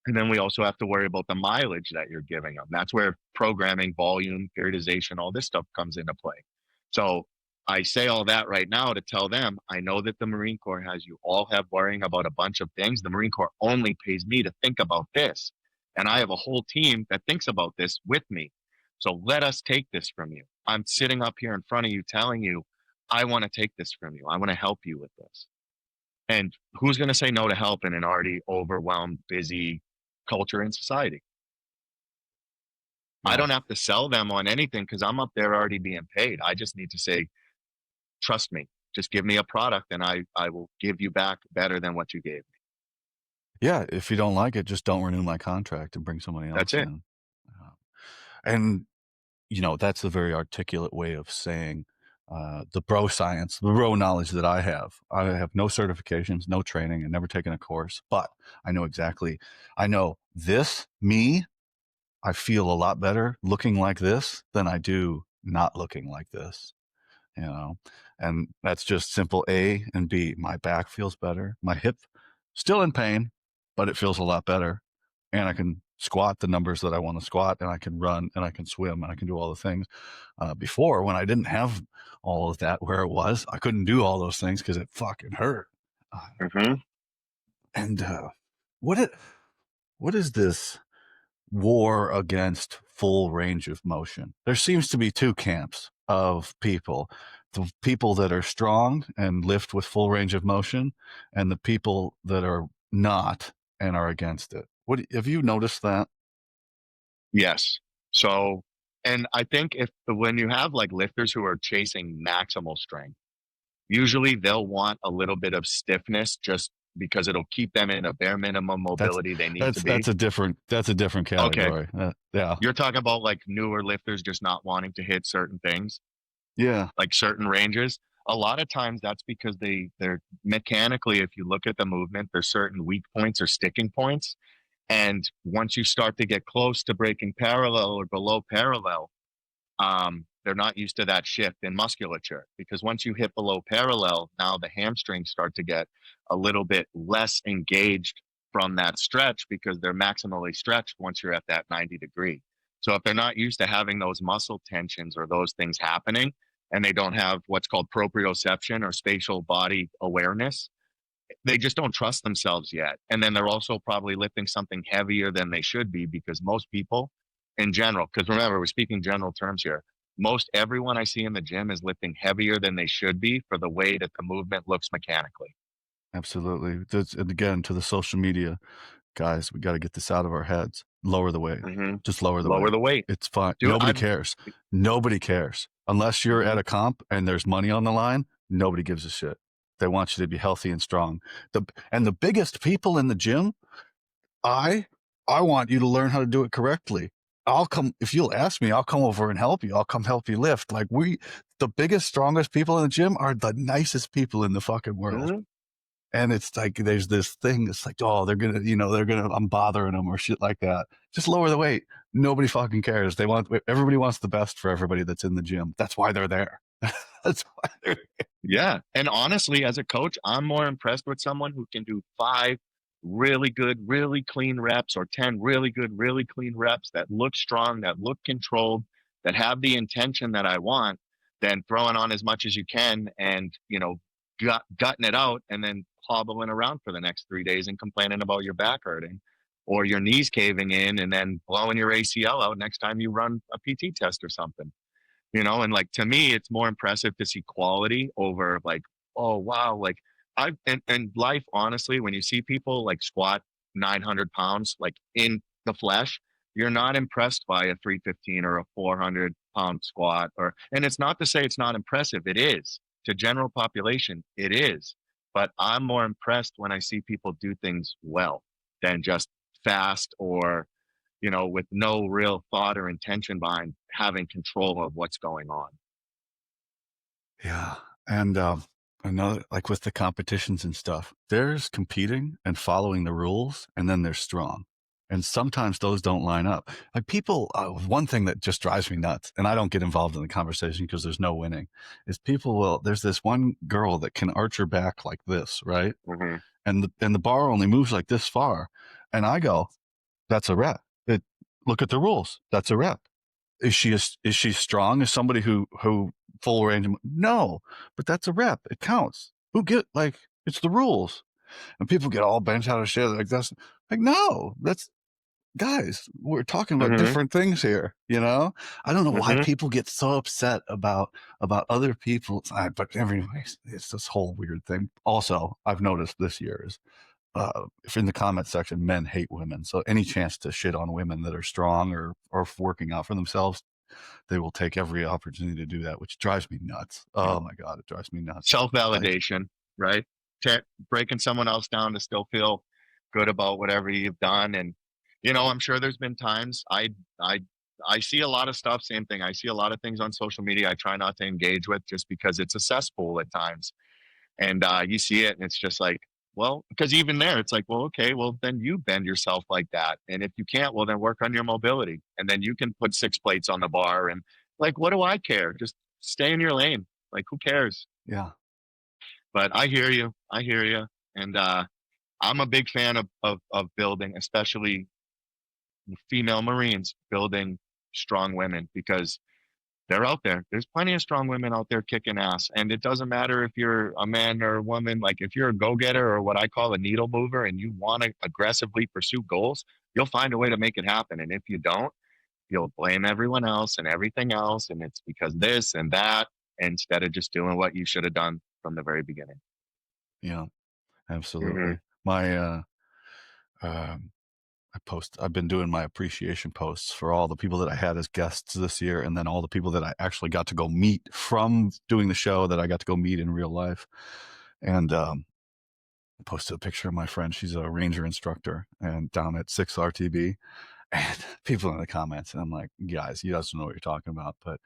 and then we also have to worry about the mileage that you're giving them. That's where programming, volume, periodization, all this stuff comes into play. So I say all that right now to tell them, I know that the Marine Corps has you all have worrying about a bunch of things. The Marine Corps only pays me to think about this. And I have a whole team that thinks about this with me. So let us take this from you. I'm sitting up here in front of you telling you, I want to take this from you. I want to help you with this. And who's going to say no to help in an already overwhelmed, busy culture and society? I Yeah. don't have to sell them on anything because I'm up there already being paid. I just need to say, trust me, just give me a product and I will give you back better than what you gave me. Yeah. If you don't like it, just don't renew my contract and bring somebody That's else it. in. Uh, and that's a very articulate way of saying the bro science, the bro knowledge that I have. I have no certifications, no training, and never taken a course, but I know exactly. I know this, me, I feel a lot better looking like this than I do not looking like this, you know? And that's just simple A and B. My back feels better. My hip still in pain, but it feels a lot better. And I can squat the numbers that I want to squat, and I can run, and I can swim, and I can do all the things. Before, when I didn't have all of that where it was, I couldn't do all those things because it fucking hurt. Uh, Hmm. and what it what is this war against full range of motion? There seems to be two camps of people: the people that are strong and lift with full range of motion, and the people that are not and are against it. What have you noticed that? Yes. So, and I think if when you have like lifters who are chasing maximal strength, usually they'll want a little bit of stiffness just because it'll keep them in a bare minimum That's mobility they need to that's be. that's a different Okay. category. Yeah, You're talking about like newer lifters just not wanting to hit certain things, yeah, like certain ranges. A lot of times that's because they're mechanically, if you look at the movement, there's certain weak points or sticking points. And once you start to get close to breaking parallel or below parallel, they're not used to that shift in musculature because once you hit below parallel, now the hamstrings start to get a little bit less engaged from that stretch because they're maximally stretched once you're at that 90 degree. So if they're not used to having those muscle tensions or those things happening, and they don't have what's called proprioception or spatial body awareness, they just don't trust themselves yet. And then they're also probably lifting something heavier than they should be because most people in general, because remember, we're speaking general terms here. Most everyone I see in the gym is lifting heavier than they should be for the way that the movement looks mechanically. absolutely. And again, to the social media guys, we got to get this out of our heads. lower the weight. Hmm. Just lower the Lower weight. the weight, It's fine. dude. Nobody I'm. cares. Nobody cares. Unless you're at Hmm. a comp and there's money on the line, nobody gives a shit. They want you to be healthy and strong. The biggest people in the gym, I I want you to learn how to do it correctly. I'll come if you'll ask me, I'll come over and help you. I'll come help you lift. Like the biggest, strongest people in the gym are the nicest people in the fucking world. Hmm. And it's like there's this thing that's like, oh, they're gonna I'm bothering them or shit like that. Just lower the weight. Nobody fucking cares. Everybody wants the best for everybody that's in the gym. That's why they're there. That's why they're Yeah. And honestly, as a coach, I'm more impressed with someone who can do 5 really good, really clean reps, or 10 really good, really clean reps that look strong, that look controlled, that have the intention that I want, than throwing on as much as you can and, gutting it out and then hobbling around for the next 3 days and complaining about your back hurting or your knees caving in and then blowing your ACL out next time you run a PT test or something. And like to me it's more impressive to see quality over like, oh wow, like I've in life, honestly, when you see people like squat 900 pounds like in the flesh, you're not impressed by a 315 or a 400-pound squat. And it's not to say it's not impressive, it is. To general population it is, but I'm more impressed when I see people do things well than just fast or with no real thought or intention behind having control of what's going on. Yeah. And another, like with the competitions and stuff, there's competing and following the rules, and then there's strong. And sometimes those don't line up. Like people, one thing that just drives me nuts, and I don't get involved in the conversation because there's no winning, is there's this one girl that can arch her back like this, right? Hmm. And the bar only moves like this far. And I go, that's a rep. Look at the rules. That's a rep. Is she strong? Is somebody who full range? No, but that's a rep. It counts. It's the rules. And people get all bent out of shit like that's like no, that's guys. We're talking about Hmm. different things here. I don't know why Hmm. people get so upset about other people's. But anyways, it's this whole weird thing. Also, I've noticed this year is if in the comment section, men hate women. So any chance to shit on women that are strong or working out for themselves, they will take every opportunity to do that, which drives me nuts. Oh my God, it drives me nuts. Like, Self-validation, right? Breaking someone else down to still feel good about whatever you've done. And I'm sure there's been times I I see a lot of stuff. Same thing. I see a lot of things on social media I try not to engage with just because it's a cesspool at times. And you see it and it's just like, well, because even there it's like, well, okay, well then you bend yourself like that, and if you can't, well then work on your mobility, and then you can put 6 plates on the bar. And like, what do I care? Just stay in your lane. Like, who cares? yeah, But I hear you. And I'm a big fan of building, especially female Marines, building strong women, because they're out there. There's plenty of strong women out there kicking ass. And it doesn't matter if you're a man or a woman. Like, if you're a go getter or what I call a needle mover and you want to aggressively pursue goals, you'll find a way to make it happen. And if you don't, you'll blame everyone else and everything else. And it's because this and that, instead of just doing what you should have done from the very beginning. yeah, Hmm. absolutely. My um, I've been doing my appreciation posts for all the people that I had as guests this year, and then all the people that I actually got to go meet from doing the show that I got to go meet in real life. And I posted a picture of my friend. She's a ranger instructor and down at 6 RTB. And people in the comments, and I'm like, guys, you guys don't know what you're talking about. But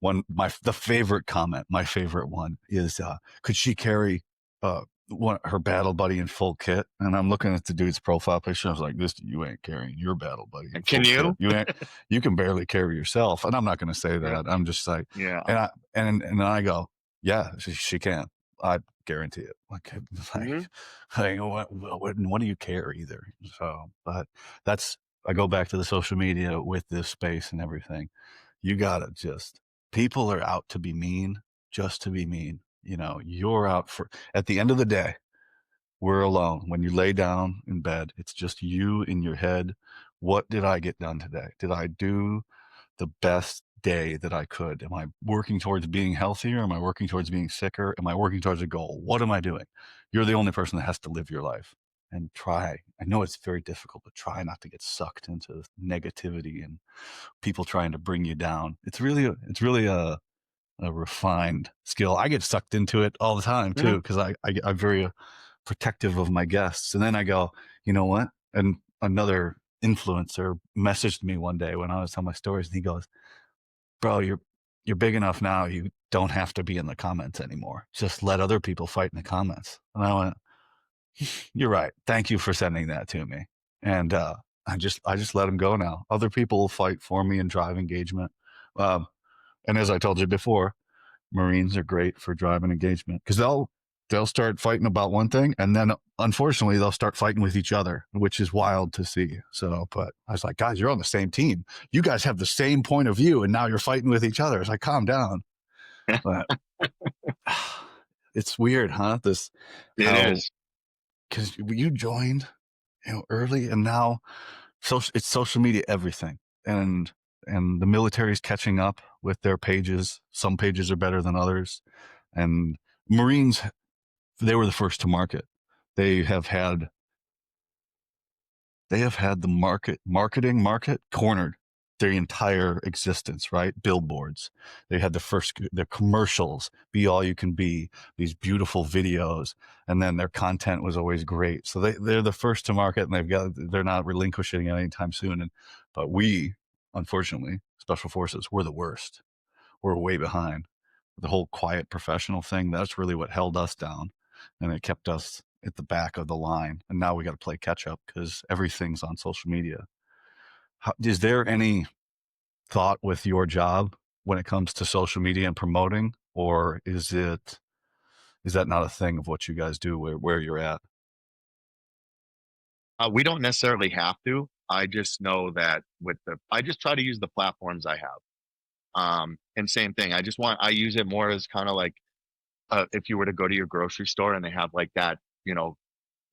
the favorite comment, my favorite one is, could she carry her battle buddy in full kit? And I'm looking at the dude's profile picture. I was like, you ain't carrying your battle buddy in And full can kit. you? You can barely carry yourself. And I'm not going to say Yeah. that. I'm just like, Yeah. and then I go, yeah, she can. I guarantee it. Like, Hmm. like what do you care either? So, but that's I go back to the social media with this space and everything. You gotta people are out to be mean, just to be mean. You're out at the end of the day, we're alone. When you lay down in bed, it's just you in your head. What did I get done today? Did I do the best day that I could? Am I working towards being healthier? Am I working towards being sicker? Am I working towards a goal? What am I doing? You're the only person that has to live your life. and try. I know it's very difficult, but try not to get sucked into negativity and people trying to bring you down. It's really a refined skill. I get sucked into it all the time Mhm. too because I'm very protective of my guests. And then I go, you know what? And another influencer messaged me one day when I was telling my stories, and he goes, "Bro, you're big enough now. You don't have to be in the comments anymore. Just let other people fight in the comments." And I went, "You're right. Thank you for sending that to me." And I just let them go now. Other people will fight for me and drive engagement. Um, and as I told you before, Marines are great for driving engagement because they'll start fighting about one thing, and then unfortunately they'll start fighting with each other, which is wild to see. So, but I was like, guys, you're on the same team. You guys have the same point of view, and now you're fighting with each other. It's like, calm down. But it's weird, huh? This It how is. because you joined, early, and now it's social media everything, and the military's catching up with their pages. Some pages are better than others, and Marines, they were the first to market. They have had the marketing market cornered their entire existence, right? Billboards. They had the commercials, be all you can be, these beautiful videos, and then their content was always great. So they're the first to market, and they're not relinquishing it anytime soon. But we, unfortunately, special forces, we're the worst. We're way behind. The whole quiet professional thing, that's really what held us down, and it kept us at the back of the line. And now we got to play catch up because everything's on social media. Is there any thought with your job when it comes to social media and promoting, or is that not a thing of what you guys do where you're at? We don't necessarily have to. I just know that I just try to use the platforms I have. And same thing. I use it more as kind of like, if you were to go to your grocery store and they have like that, you know,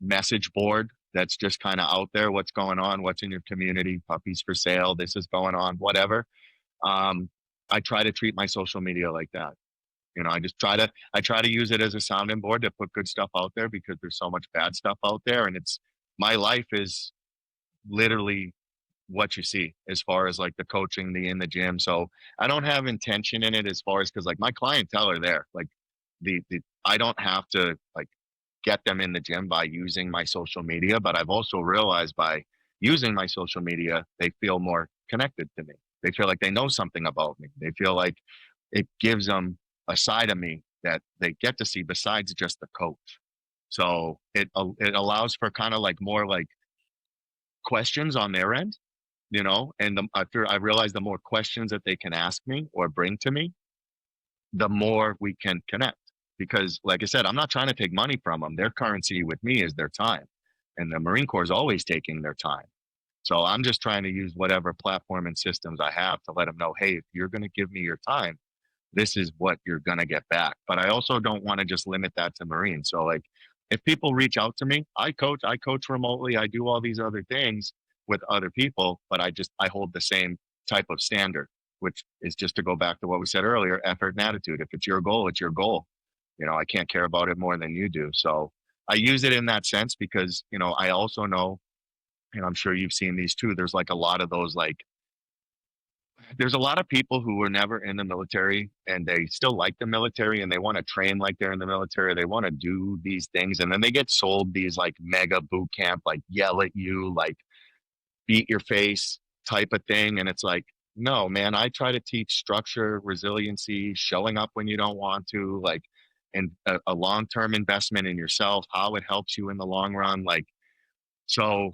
message board that's just kind of out there, what's going on, what's in your community, puppies for sale, this is going on, whatever. Um, I try to treat my social media like that. I try to use it as a sounding board to put good stuff out there because there's so much bad stuff out there. And my life is literally what you see as far as like the coaching, the in the gym. So I don't have intention in it as far as, because like my clientele are there. Like the I don't have to like get them in the gym by using my social media, but I've also realized by using my social media, they feel more connected to me. They feel like they know something about me. They feel like it gives them a side of me that they get to see besides just the coach. So it allows for kind of like more like questions on their end, and after I realize the more questions that they can ask me or bring to me, the more we can connect. Because, like I said, I'm not trying to take money from them. Their currency with me is their time. And the Marine Corps is always taking their time. So I'm just trying to use whatever platform and systems I have to let them know, hey, if you're going to give me your time, this is what you're going to get back. But I also don't want to just limit that to Marines. So, like, if people reach out to me, I coach remotely, I do all these other things with other people, but I hold the same type of standard, which is just to go back to what we said earlier, effort and attitude. If it's your goal, it's your goal. I can't care about it more than you do. So I use it in that sense because, I also know, and I'm sure you've seen these too, there's a lot of people who were never in the military and they still like the military and they want to train like they're in the military. They want to do these things. And then they get sold these like mega boot camp, like yell at you, like beat your face type of thing. And it's like, no, man, I try to teach structure, resiliency, showing up when you don't want to, like, and a long-term investment in yourself, how it helps you in the long run. Like, so,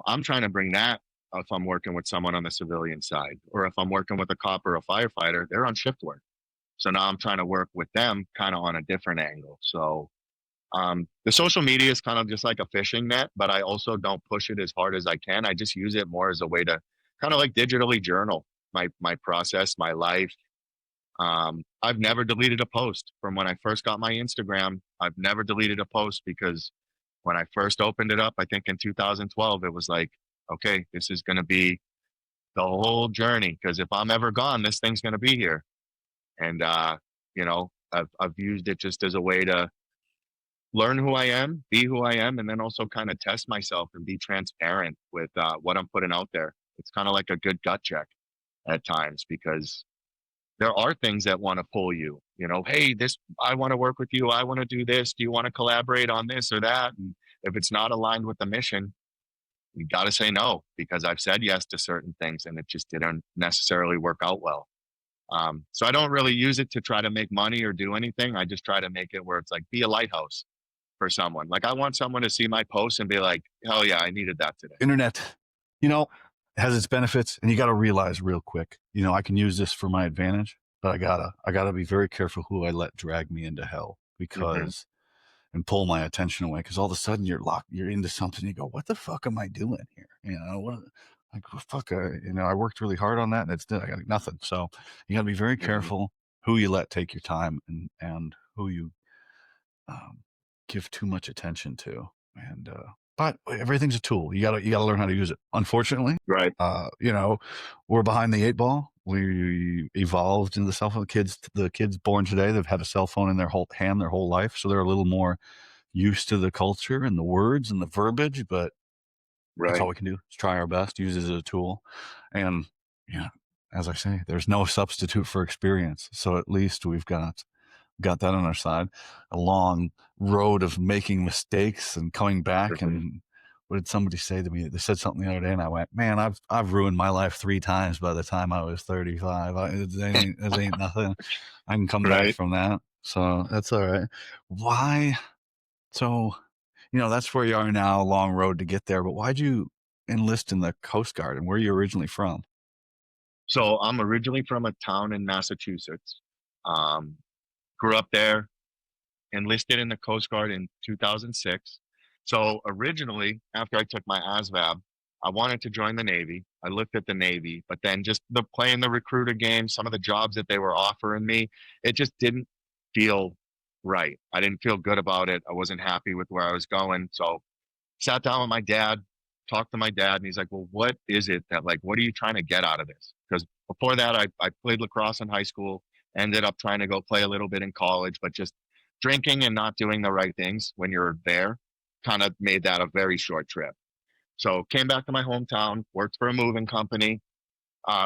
I'm trying to bring that if I'm working with someone on the civilian side, or if I'm working with a cop or a firefighter, they're on shift work. So now I'm trying to work with them kind of on a different angle. So the social media is kind of just like a fishing net, but I also don't push it as hard as I can. I just use it more as a way to kind of like digitally journal my process, my life. I've never deleted a post from when I first got my Instagram. I've never deleted a post because when I first opened it up, I think in 2012, it was like, okay, this is going to be the whole journey. Because if I'm ever gone, this thing's going to be here. And, I've used it just as a way to learn who I am, be who I am, and then also kind of test myself and be transparent with what I'm putting out there. It's kind of like a good gut check at times because there are things that want to pull you. You know, hey, this I want to work with you. I want to do this. Do you want to collaborate on this or that? And if it's not aligned with the mission, you got to say no because I've said yes to certain things and it just didn't necessarily work out well. So I don't really use it to try to make money or do anything. I just try to make it where it's like be a lighthouse for someone. Like I want someone to see my post and be like, hell yeah, I needed that today. Internet, you know, has its benefits, and you got to realize real quick, I can use this for my advantage, but I gotta be very careful who I let drag me into hell Mm-hmm. because and pull my attention away because all of a sudden you're into something. You go, what the fuck am I doing here? What? Like well, fuck, I worked really hard on that and I got nothing. So you got to be very Mm-hmm. careful who you let take your time and who you um, give too much attention to. And but everything's a tool. You gotta learn how to use it. Unfortunately, Right. uh, you know, we're behind the eight ball. We evolved into the cell phone. The kids born today, they've had a cell phone in their whole hand their whole life, so they're a little more used to the culture and the words and the verbiage. But that's all Right. we can do is try our best, use it as a tool, and yeah, as I say, there's no substitute for experience. So at least we've got that on our side. A long road of making mistakes and coming back. Mm-hmm. And what did somebody say to me? They said something the other day, and I went, "Man, I've ruined my life 3 times by the time I was 35. It ain't nothing. I can come back Right. from that, so that's all right." Why? So that's where you are now. Long road to get there, but why'd you enlist in the Coast Guard, and where are you originally from? So I'm originally from a town in Massachusetts. Um, Grew up there, enlisted in the Coast Guard in 2006. So originally, after I took my ASVAB, I wanted to join the Navy. I looked at the Navy, but then just the playing the recruiter game, some of the jobs that they were offering me, it just didn't feel right. I didn't feel good about it. I wasn't happy with where I was going. So sat down with my dad, talked to my dad, and he's like, well, what is it that, like, what are you trying to get out of this? Because before that, I played lacrosse in high school, ended up trying to go play a little bit in college, but just drinking and not doing the right things when you're there kind of made that a very short trip. So came back to my hometown, worked for a moving company,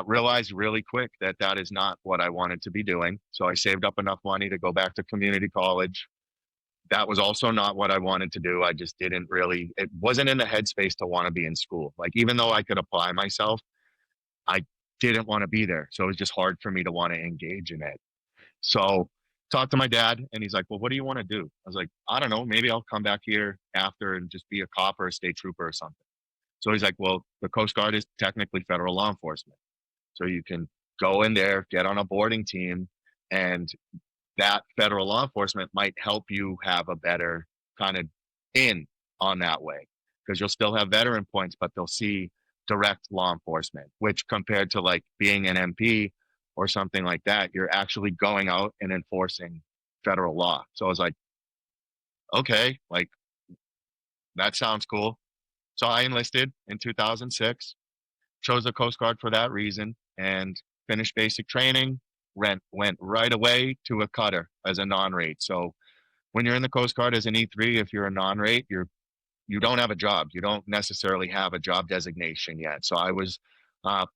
realized really quick that that is not what I wanted to be doing. So I saved up enough money to go back to community college. That was also not what I wanted to do. I just didn't really, it wasn't in the headspace to want to be in school. Like, even though I could apply myself, I didn't want to be there. So it was just hard for me to want to engage in it. So talked to my dad and he's like, well, what do you want to do? I was like, I don't know. Maybe I'll come back here after and just be a cop or a state trooper or something. So he's like, well, the Coast Guard is technically federal law enforcement. So you can go in there, get on a boarding team, and that federal law enforcement might help you have a better kind of in on that way because you'll still have veteran points, but they'll see direct law enforcement, which compared to like being an MP or something like that, you're actually going out and enforcing federal law. So I was like, okay, like that sounds cool. So I enlisted in 2006, chose the Coast Guard for that reason, and finished basic training. Went right away to a cutter as a non-rate. So when you're in the Coast Guard as an E3, if you're a non-rate, you don't have a job. You don't necessarily have a job designation yet. So I was uh,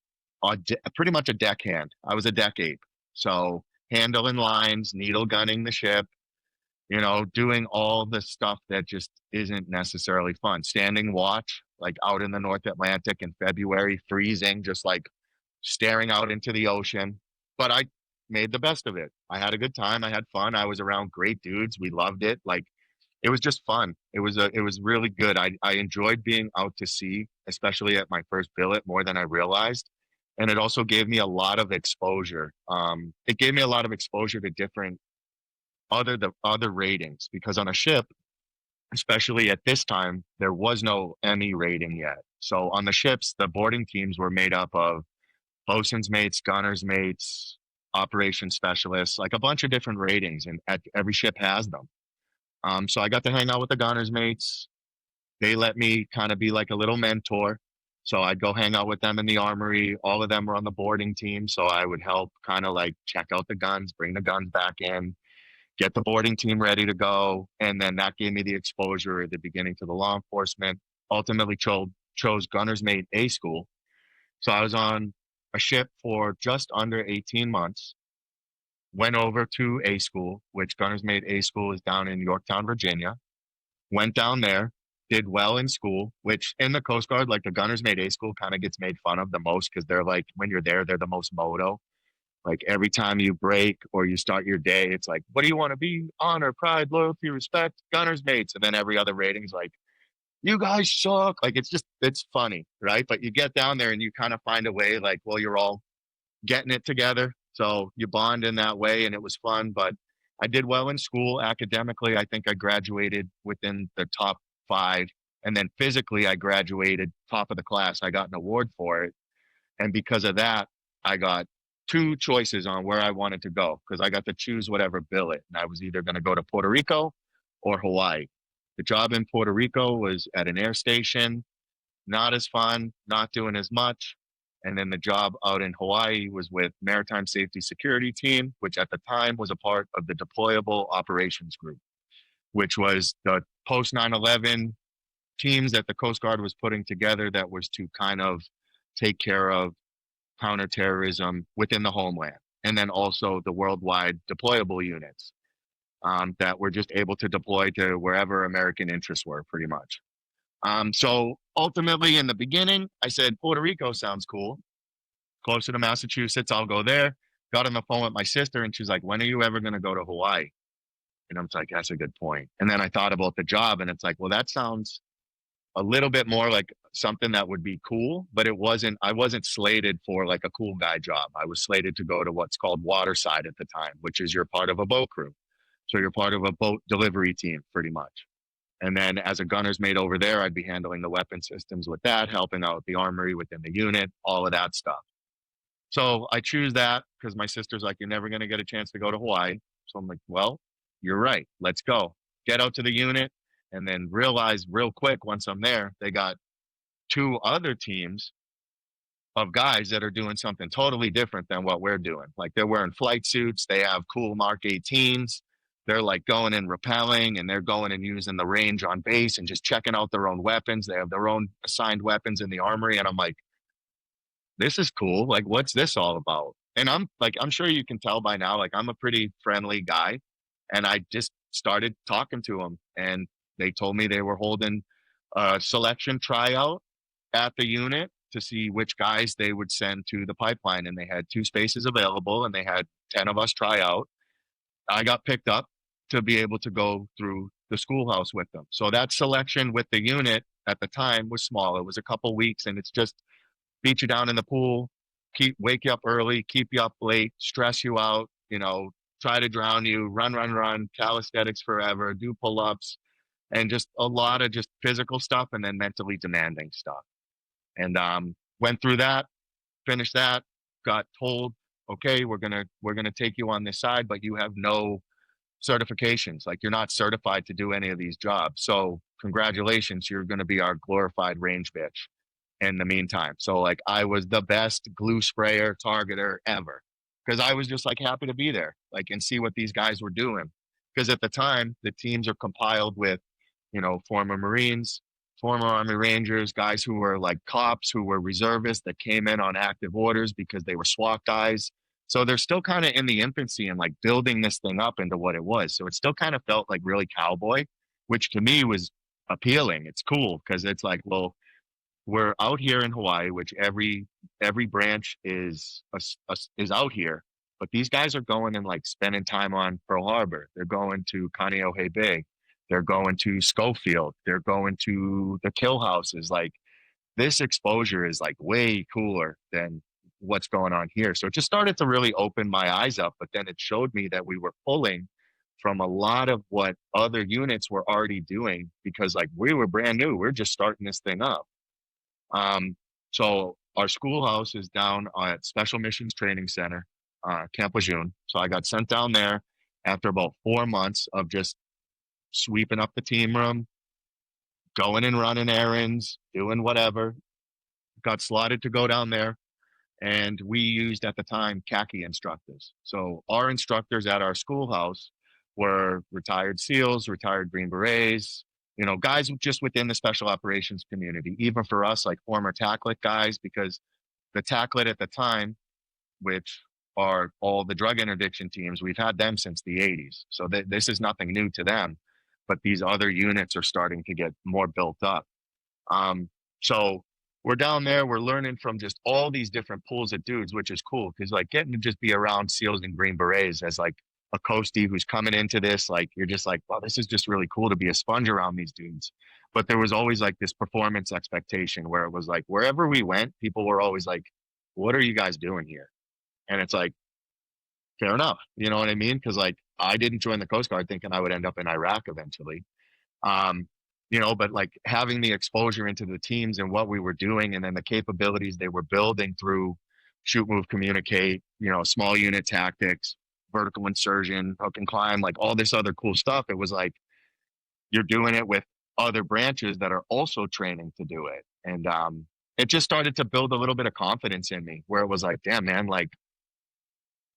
pretty much a deckhand. I was a deck ape. So handling lines, needle gunning the ship, doing all the stuff that just isn't necessarily fun. Standing watch, like out in the North Atlantic in February, freezing, just like staring out into the ocean. But I made the best of it. I had a good time. I had fun. I was around great dudes. We loved it. Like it was just fun. It was really good. I enjoyed being out to sea, especially at my first billet more than I realized. And it also gave me a lot of exposure. It gave me a lot of exposure to different the other ratings because on a ship, especially at this time, there was no ME rating yet. So on the ships, the boarding teams were made up of bosun's mates, gunner's mates, operations specialists, like a bunch of different ratings, and every ship has them. So I got to hang out with the gunner's mates. They let me kind of be like a little mentor. So I'd go hang out with them in the armory. All of them were on the boarding team. So I would help kind of like check out the guns, bring the guns back in, get the boarding team ready to go. And then that gave me the exposure at the beginning to the law enforcement. Ultimately chose Gunner's Mate A School. So I was on a ship for just under 18 months, went over to A School, which Gunner's Mate A School is down in Yorktown, Virginia. Went down there, did well in school, which in the Coast Guard, like the Gunner's Mate A School kind of gets made fun of the most because they're like, when you're there, they're the most moto. Like every time you break or you start your day, it's like, what do you want to be? Honor, pride, loyalty, respect, Gunner's Mates. And then every other rating's like, you guys suck. Like it's funny, right? But you get down there and you kind of find a way, like, well, you're all getting it together. So you bond in that way, and it was fun. But I did well in school academically. I think I graduated within the top five. And then physically, I graduated top of the class. I got an award for it. And because of that, I got two choices on where I wanted to go because I got to choose whatever billet. And I was either going to go to Puerto Rico or Hawaii. The job in Puerto Rico was at an air station, not as fun, not doing as much. And then the job out in Hawaii was with Maritime Safety Security Team, which at the time was a part of the Deployable Operations Group, which was the post 9/11 teams that the Coast Guard was putting together that was to kind of take care of counterterrorism within the homeland. And then also the worldwide deployable units that were just able to deploy to wherever American interests were, pretty much. So ultimately, in the beginning, I said, Puerto Rico sounds cool. Closer to Massachusetts, I'll go there. Got on the phone with my sister, and she's like, when are you ever going to go to Hawaii? And I'm like, that's a good point. And then I thought about the job, and it's like, well, that sounds a little bit more like something that would be cool, but I wasn't slated for like a cool guy job. I was slated to go to what's called waterside at the time, which is you're part of a boat crew. So you're part of a boat delivery team pretty much. And then as a gunner's mate over there, I'd be handling the weapon systems with that, helping out with the armory within the unit, all of that stuff. So I choose that because my sister's like, you're never going to get a chance to go to Hawaii. So I'm like, well, you're right. Let's go. Get out to the unit and then realize real quick once I'm there, they got two other teams of guys that are doing something totally different than what we're doing. Like they're wearing flight suits, they have cool Mark 18s, they're like going and rappelling and they're going and using the range on base and just checking out their own weapons. They have their own assigned weapons in the armory. And I'm like, this is cool. Like, what's this all about? And I'm like, I'm sure you can tell by now, like, I'm a pretty friendly guy. And I just started talking to them. And they told me they were holding a selection tryout at the unit to see which guys they would send to the pipeline. And they had two spaces available and they had 10 of us try out. I got picked up to be able to go through the schoolhouse with them. So that selection with the unit at the time was small. It was a couple weeks and it's just beat you down in the pool, wake you up early, keep you up late, stress you out, try to drown you, run, calisthenics forever, do pull-ups, and just a lot of just physical stuff and then mentally demanding stuff. And went through that, finished that, got told, okay, we're gonna take you on this side, but you have no certifications. Like you're not certified to do any of these jobs. So congratulations, you're gonna be our glorified range bitch in the meantime. So like I was the best glue sprayer targeter ever because I was just like happy to be there, like and see what these guys were doing. Because at the time the teams are compiled with, former Marines, former Army Rangers, guys who were like cops, who were reservists that came in on active orders because they were SWAT guys. So they're still kind of in the infancy and like building this thing up into what it was. So it still kind of felt like really cowboy, which to me was appealing. It's cool because it's like, well, we're out here in Hawaii, which every branch is out here. But these guys are going and like spending time on Pearl Harbor. They're going to Kaneohe Bay. They're going to Schofield. They're going to the kill houses. Like this exposure is like way cooler than what's going on here. So it just started to really open my eyes up. But then it showed me that we were pulling from a lot of what other units were already doing because like we were brand new. We're just starting this thing up. So our schoolhouse is down at Special Missions Training Center, Camp Lejeune. So I got sent down there after about 4 months of just sweeping up the team room, going and running errands, doing whatever. Got slotted to go down there. And we used at the time khaki instructors. So our instructors at our schoolhouse were retired SEALs, retired Green Berets, guys just within the special operations community. Even for us, like former TACLET guys, because the TACLET at the time, which are all the drug interdiction teams, we've had them since the 80s. So this is nothing new to them, but these other units are starting to get more built up. Um, so we're down there, we're learning from just all these different pools of dudes, which is cool because like getting to just be around SEALs and Green Berets as like a coastie who's coming into this, like you're just like, wow, this is just really cool to be a sponge around these dudes. But there was always like this performance expectation where it was like wherever we went, people were always like, what are you guys doing here? And it's like, fair enough. You know what I mean? Because like I didn't join the Coast Guard thinking I would end up in Iraq eventually. Um, but like having the exposure into the teams and what we were doing and then the capabilities they were building through shoot, move, communicate, small unit tactics, vertical insertion, hook and climb, like all this other cool stuff. It was like you're doing it with other branches that are also training to do it. And it just started to build a little bit of confidence in me where it was like, damn, man, like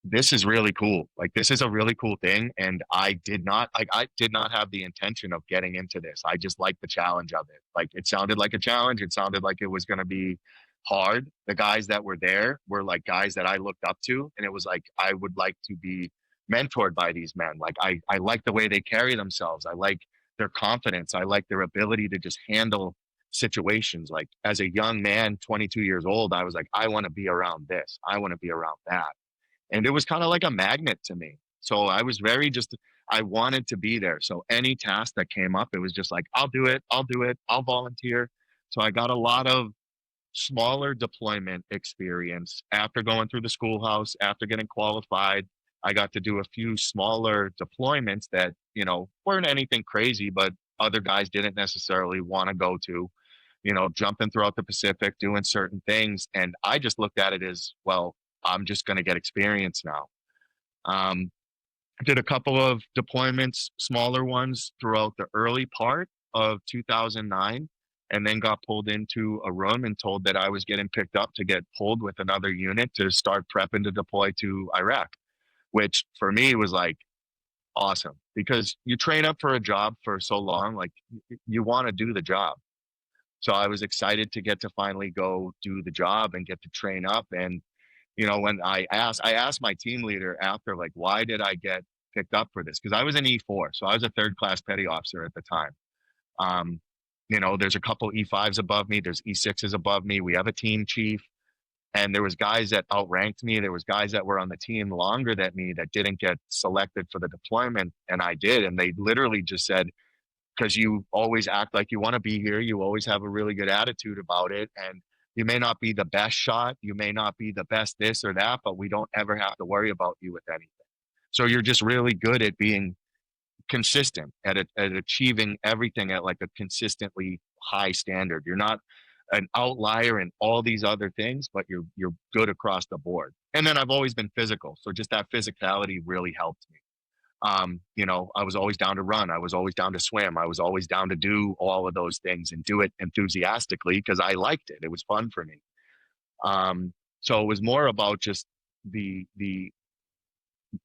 this is really cool. Like this is a really cool thing. And I did not have the intention of getting into this. I just liked the challenge of it. Like it sounded like a challenge. It sounded like it was going to be hard. The guys that were there were like guys that I looked up to. And it was like, I would like to be mentored by these men. Like I like the way they carry themselves. I like their confidence. I like their ability to just handle situations. Like as a young man, 22 years old, I was like, I want to be around this. I want to be around that, and it was kind of like a magnet to me. So I was very just I wanted to be there. So any task that came up, it was just like, I'll do it, I'll do it, I'll volunteer. So I got a lot of smaller deployment experience after going through the schoolhouse, after getting qualified. I got to do a few smaller deployments that, weren't anything crazy, but other guys didn't necessarily want to go to, jumping throughout the Pacific, doing certain things. And I just looked at it as, well, I'm just going to get experience now. Um, I did a couple of deployments, smaller ones throughout the early part of 2009, and then got pulled into a room and told that I was getting picked up to get pulled with another unit to start prepping to deploy to Iraq, which for me was like awesome because you train up for a job for so long, like you want to do the job. So I was excited to get to finally go do the job and get to train up. And when I asked my team leader after, like, why did I get picked up for this? Because I was an E4, so I was a third class petty officer at the time. Um, there's a couple E5s above me, there's E6s above me. We have a team chief, and there was guys that outranked me. There was guys that were on the team longer than me that didn't get selected for the deployment, and I did. And they literally just said, because you always act like you want to be here. You always have a really good attitude about it. And you may not be the best shot. You may not be the best this or that, but we don't ever have to worry about you with anything. So you're just really good at being consistent, at achieving everything at like a consistently high standard. You're not an outlier in all these other things, but you're good across the board. And then I've always been physical. So just that physicality really helped me. I was always down to run. I was always down to swim. I was always down to do all of those things and do it enthusiastically because I liked it. It was fun for me. So it was more about just the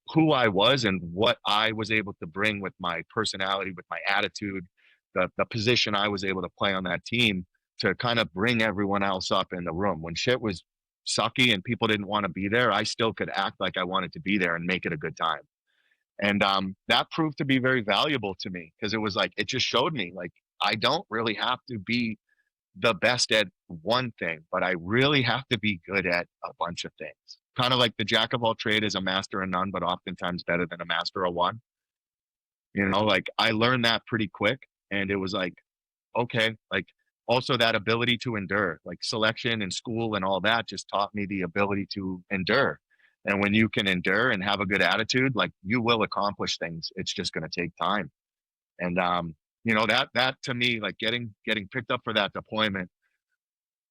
who I was and what I was able to bring with my personality, with my attitude, the position I was able to play on that team to kind of bring everyone else up in the room. When shit was sucky and people didn't want to be there, I still could act like I wanted to be there and make it a good time. And that proved to be very valuable to me because it was like, it just showed me like, I don't really have to be the best at one thing, but I really have to be good at a bunch of things. Kind of like the jack of all trade is a master of none, but oftentimes better than a master of one. Like I learned that pretty quick. And it was like, okay, like also that ability to endure, like selection and school and all that just taught me the ability to endure. And when you can endure and have a good attitude, like you will accomplish things. It's just going to take time. And that to me, like getting picked up for that deployment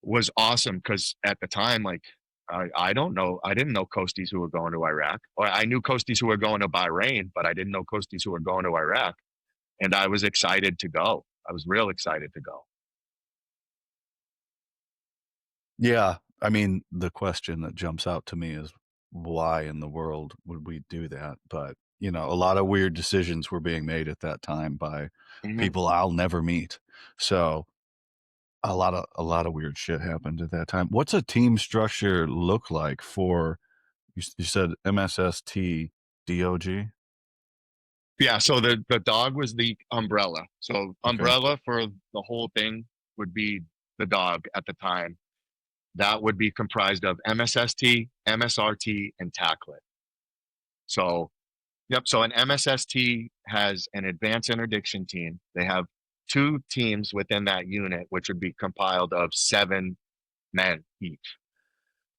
was awesome because at the time, like I don't know, I didn't know coasties who were going to Iraq. Or I knew coasties who were going to Bahrain, but I didn't know coasties who were going to Iraq. And I was excited to go. I was real excited to go. Yeah. I mean, the question that jumps out to me is why in the world would we do that? But a lot of weird decisions were being made at that time by Hmm. people I'll never meet. So a lot of weird shit happened at that time. What's a team structure look like for you said MSST DOG? Yeah, so the dog was the umbrella. So Okay. umbrella for the whole thing would be the dog at the time. That would be comprised of MSST, MSRT, and TACLET. So, yep. So an MSST has an advanced interdiction team. They have two teams within that unit, which would be compiled of 7 men each.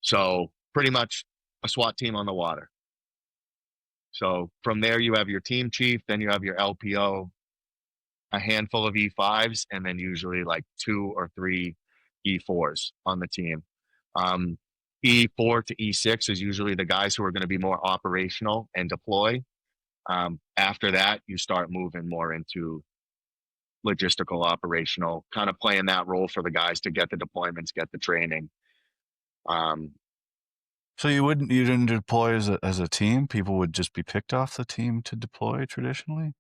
So pretty much a SWAT team on the water. So from there, you have your team chief, then you have your LPO, a handful of E5s, and then usually like 2 or 3 E4s on the team. Um, E4 to E6 is usually the guys who are going to be more operational and deploy. After that, you start moving more into logistical, operational, kind of playing that role for the guys to get the deployments, get the training. Um, So you didn't deploy as a team? People would just be picked off the team to deploy traditionally?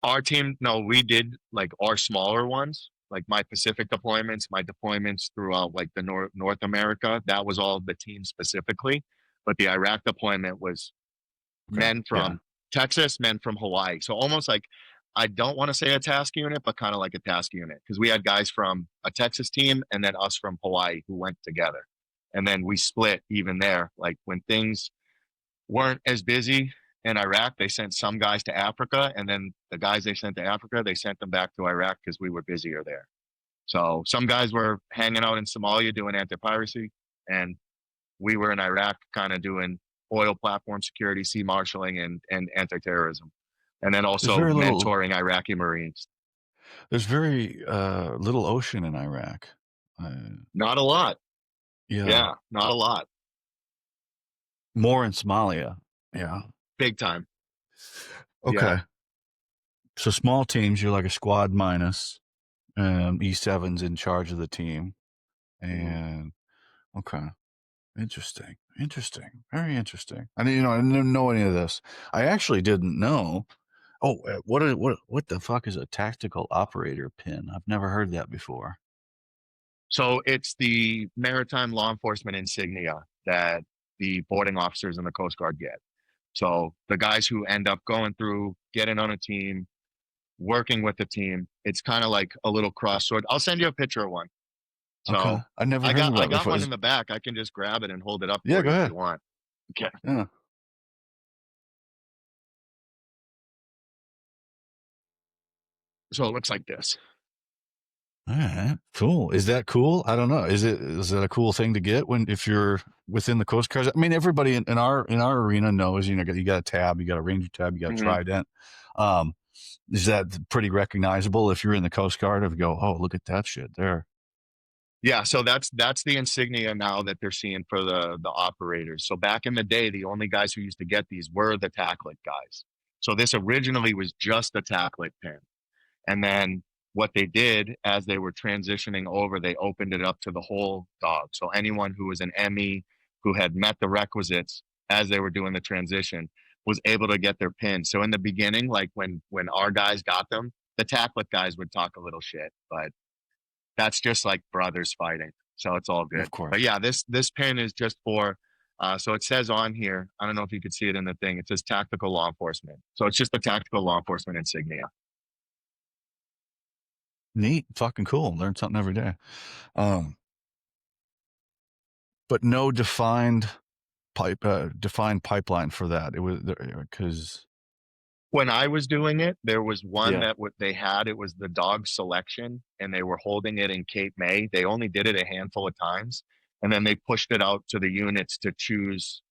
our team, no, we did like our smaller ones, like my Pacific deployments, my deployments throughout like the North America. That was all the team specifically, but the Iraq deployment was Okay. men Yeah. from Texas, men from Hawaii. So almost like I don't want to say a task unit, but kind of like a task unit because we had guys from a Texas team and then us from Hawaii who went together. And then we split even there. Like when things weren't as busy in Iraq, they sent some guys to Africa. And then the guys they sent to Africa, they sent them back to Iraq because we were busier there. So some guys were hanging out in Somalia doing anti piracy. And we were in Iraq kind of doing oil platform security, sea marshaling, and anti terrorism. And then There's also very little mentoring Iraqi Marines. there's very little ocean in Iraq. Uh, Not a lot. yeah. Yeah, not a lot. More in Somalia. Yeah. Big time. Yeah. Okay. So small teams, you're like a squad minus, E7's in charge of the team. Mhm. And okay. Interesting. Interesting. Very interesting. I didn't know any of this. I actually didn't know. Oh, what the fuck is a tactical operator pin? I've never heard that before. So it's the maritime law enforcement insignia that the boarding officers in the Coast Guard get. So the guys who end up going through, getting on a team, working with the team, it's kind of like a little crossword. I'll send you a picture of one. Okay. So I never I heard got of I that got before. one in the back. I can just grab it and hold it up Yeah, for go you if you ahead. want. Okay. Yeah. So it looks like this. All right. Cool. Is that cool? I don't know. Is that a cool thing to get if you're within the Coast Guard? I mean, everybody in our arena knows, you got a tab, you got a Ranger tab, you got a Hmm. Trident. Um, is that pretty recognizable if you're in the Coast Guard of go, oh, look at that shit there. Yeah, so that's the insignia now that they're seeing for the operators. So back in the day, the only guys who used to get these were the tacklet guys. So this originally was just a tacklet pin. And then what they did as they were transitioning over, they opened it up to the whole dog. So anyone who was an ME who had met the requisites as they were doing the transition was able to get their pin. So in the beginning, like when our guys got them, the tacklet guys would talk a little shit, but that's just like brothers fighting. So it's all good. Of course. But yeah, this pin is just for so it says on here, I don't know if you could see it in the thing. It says tactical law enforcement. So it's just the tactical law enforcement insignia. Neat. Fucking cool. Learn something every day. Um, but no defined pipeline for that. It was because When I was doing it, there was one yeah. that what they had. It was the dog selection, and they were holding it in Cape May. They only did it a handful of times, and then they pushed it out to the units to choose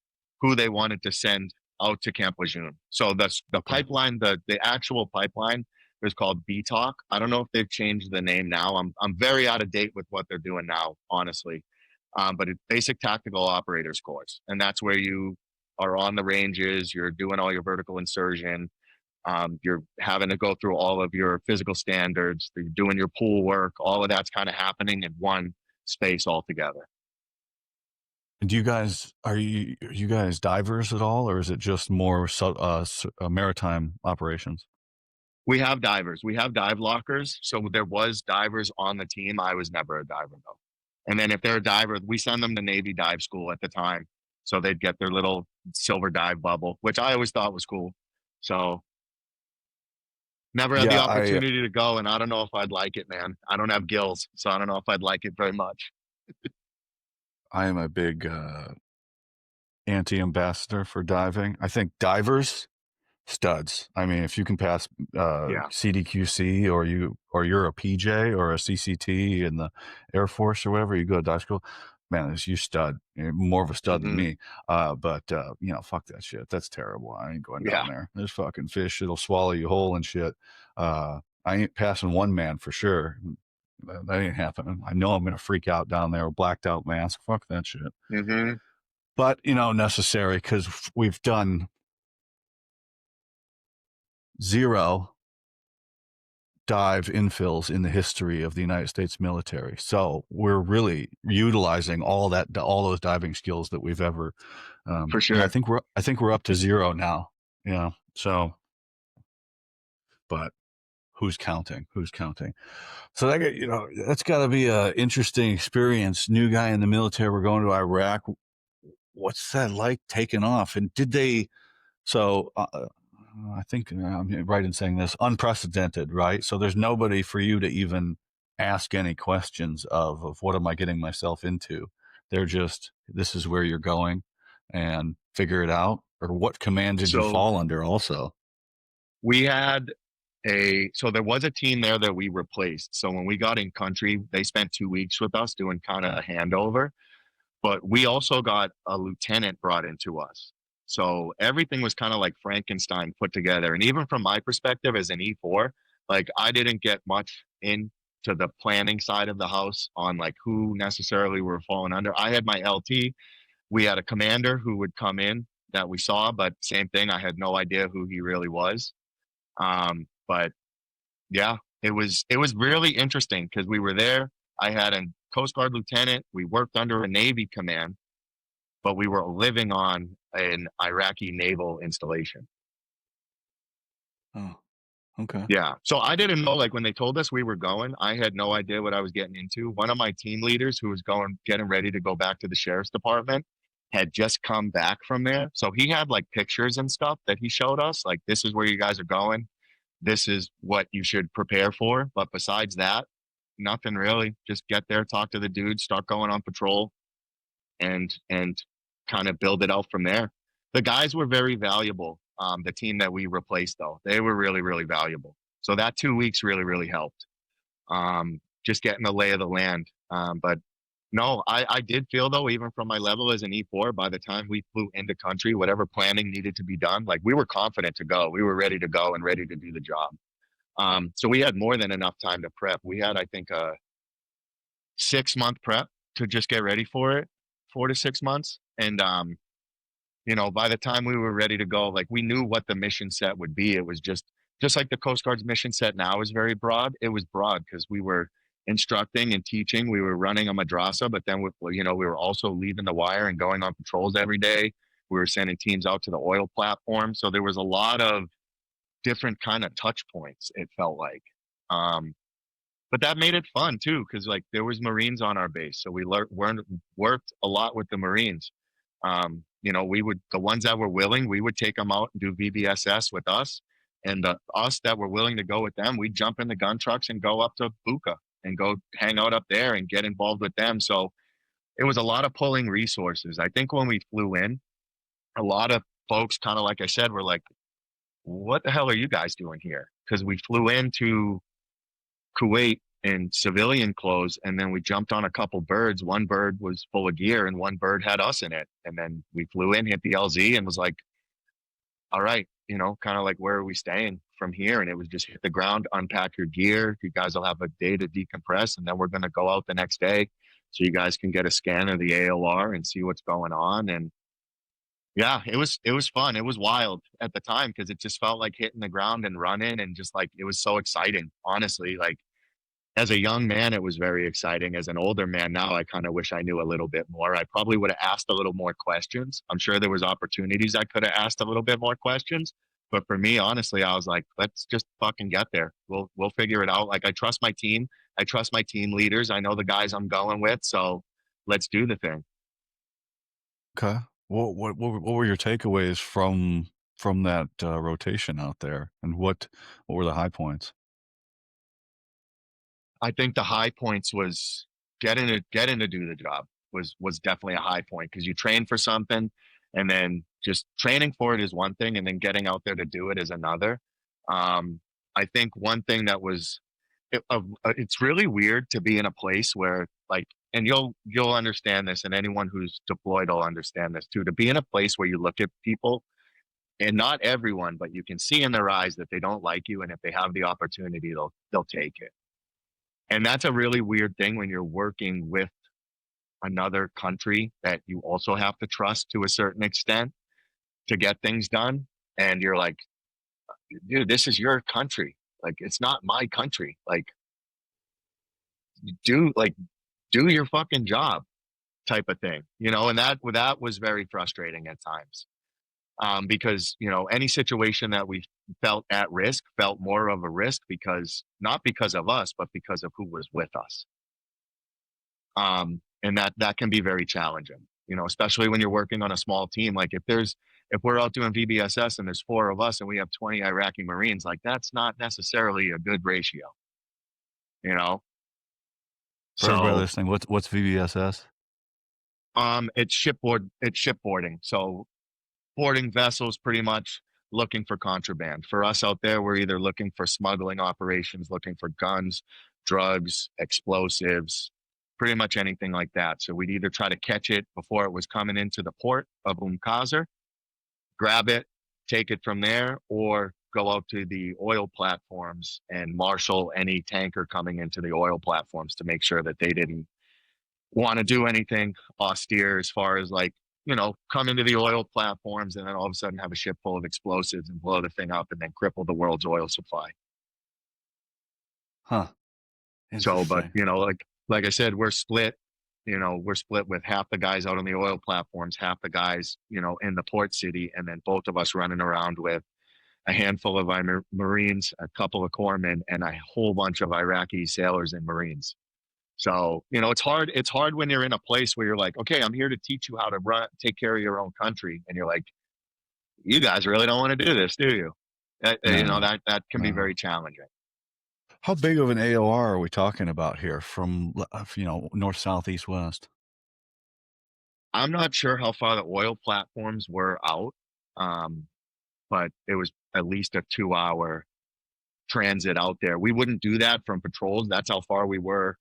who they wanted to send out to Camp Lejeune. So the Okay. pipeline, the actual pipeline, is called BTalk. I don't know if they've changed the name now. I'm very out of date with what they're doing now, honestly. But it's basic tactical operators course, and that's where you are on the ranges. You're doing all your vertical insertion, you're having to go through all of your physical standards. You're doing your pool work. All of that's kind of happening in one space altogether. Do you guys are you guys divers at all, or is it just more maritime operations? We have divers. We have dive lockers. So there was divers on the team. I was never a diver though. And then if they're a diver, we send them to Navy dive school at the time. So they'd get their little silver dive bubble, which I always thought was cool. So never had the Yeah, I opportunity to go, and I don't know if I'd like it, man. I don't have gills, so I don't know if I'd like it very much. I am a big anti-ambassador for diving. I think divers studs. I mean, if you can pass Yeah. CDQC or you're a PJ or a CCT in the Air Force or whatever, you go to dive school. Man, you stud. You're more of a stud than Hmm. me. But you know, fuck that shit. That's terrible. I ain't going down Yeah. there. There's fucking fish. It'll swallow you whole and shit. I ain't passing one man for sure. That ain't happening. I know I'm gonna freak out down there with blacked out mask. Fuck that shit. Hmm. But you know, necessary because we've done zero dive infills in the history of the United States military. So we're really utilizing all those diving skills that we've ever. For And sure. I think we're up to zero now. Yeah. So, but who's counting? Who's counting? So that, you know, that's got to be a interesting experience. New guy in the military. We're going to Iraq. What's that like taking off? And did they? So I think I'm right in saying this, unprecedented, right? So there's nobody for you to even ask any questions of what am I getting myself into? They're just, this is where you're going and figure it out. Or what command did you So fall under also? we had so there was a team there that we replaced. So when we got in country, they spent 2 weeks with us doing kind of a handover. But we also got a lieutenant brought into us. So everything was kind of like Frankenstein put together. And even from my perspective as an E4, like I didn't get much into the planning side of the house on like who necessarily we were falling under. I had my LT. We had a commander who would come in that we saw, but same thing. I had no idea who he really was. But yeah, it was really interesting because we were there. I had a Coast Guard lieutenant. We worked under a Navy command, but we were living on an Iraqi naval installation. Oh, okay. Yeah. So I didn't know, like when they told us we were going, I had no idea what I was getting into. One of my team leaders who was getting ready to go back to the sheriff's department had just come back from there. So he had like pictures and stuff that he showed us, like, this is where you guys are going. This is what you should prepare for. But besides that, nothing really. Just get there, talk to the dudes, start going on patrol, and kind of build it out from there. The guys were very valuable. The team that we replaced, though, they were really, really valuable. So that 2 weeks really, really helped. Just getting the lay of the land. But no, I did feel though, even from my level as an E4, by the time we flew into country, whatever planning needed to be done, like we were confident to go. We were ready to go and ready to do the job. So we had more than enough time to prep. We had, I think, a 6 month prep to just get ready for it, 4 to 6 months. And by the time we were ready to go, like we knew what the mission set would be. It was just like the Coast Guard's mission set now is very broad. It was broad because we were instructing and teaching. We were running a madrasa, but then we were also leaving the wire and going on patrols every day. We were sending teams out to the oil platform. So there was a lot of different kind of touch points, it felt like. Um, but that made it fun too, because like there was Marines on our base, so we worked a lot with the Marines. We would, the ones that were willing, we would take them out and do VBSS with us, and us that were willing to go with them, we'd jump in the gun trucks and go up to Buka and go hang out up there and get involved with them. So it was a lot of pulling resources. I think when we flew in, a lot of folks, kind of like I said, were like, "What the hell are you guys doing here?" Because we flew into Kuwait in civilian clothes, and then we jumped on a couple birds. One bird was full of gear, and one bird had us in it. And then we flew in, hit the LZ, and was like, "All right, kind of like, where are we staying from here?" And it was just hit the ground, unpack your gear. You guys will have a day to decompress, and then we're going to go out the next day, so you guys can get a scan of the AOR and see what's going on. And yeah, it was fun. It was wild at the time because it just felt like hitting the ground and running, and just like it was so exciting, honestly. Like as a young man, it was very exciting. As an older man now, I kind of wish I knew a little bit more. I probably would have asked a little more questions. I'm sure there was opportunities I could have asked a little bit more questions. But for me, honestly, I was like, let's just fucking get there. We'll figure it out. Like I trust my team. I trust my team leaders. I know the guys I'm going with. So let's do the thing. Okay. What were your takeaways from that, rotation out there, and what were the high points? I think the high points was getting to do the job was definitely a high point because you train for something and then just training for it is one thing and then getting out there to do it is another. Um, I think one thing that was it's really weird to be in a place where like and you'll understand this and anyone who's deployed will understand this too to be in a place where you look at people and not everyone but you can see in their eyes that they don't like you and if they have the opportunity they'll take it and that's a really weird thing when you're working with another country that you also have to trust to a certain extent to get things done. And you're like, dude, this is your country. Like, it's not my country. Like, do like do your fucking job type of thing, you know. And that was very frustrating at times because you know any situation that we felt at risk felt more of a risk because not because of us, but because of who was with us. And that can be very challenging, you know, especially when you're working on a small team. Like if we're out doing VBSS and there's four of us and we have 20 Iraqi Marines, like that's not necessarily a good ratio, you know. For everybody So listening, what's VBSS? it's shipboarding. So boarding vessels pretty much looking for contraband. For us out there, we're either looking for smuggling operations, looking for guns, drugs, explosives, pretty much anything like that. So we'd either try to catch it before it was coming into the port of Qasr, grab it, take it from there, or go out to the oil platforms and marshal any tanker coming into the oil platforms to make sure that they didn't want to do anything austere as far as like, you know, come into the oil platforms and then all of a sudden have a ship full of explosives and blow the thing up and then cripple the world's oil supply. Huh, So, but interesting. you know, like I said, we're split. You know, we're split with half the guys out on the oil platforms, half the guys, you know, in the port city, and then both of us running around with a handful of Marines, a couple of corpsmen, and a whole bunch of Iraqi sailors and Marines. So, you know, it's hard. It's hard when you're in a place where you're like, okay, I'm here to teach you how to take care of your own country. And you're like, you guys really don't want to do this, do you? You know, No, that can be no. very challenging. How big of an AOR are we talking about here from, north, south, east, west? I'm not sure how far the oil platforms were out, um, but it was at least a 2 hour transit out there. We wouldn't do that from patrols. That's how far we were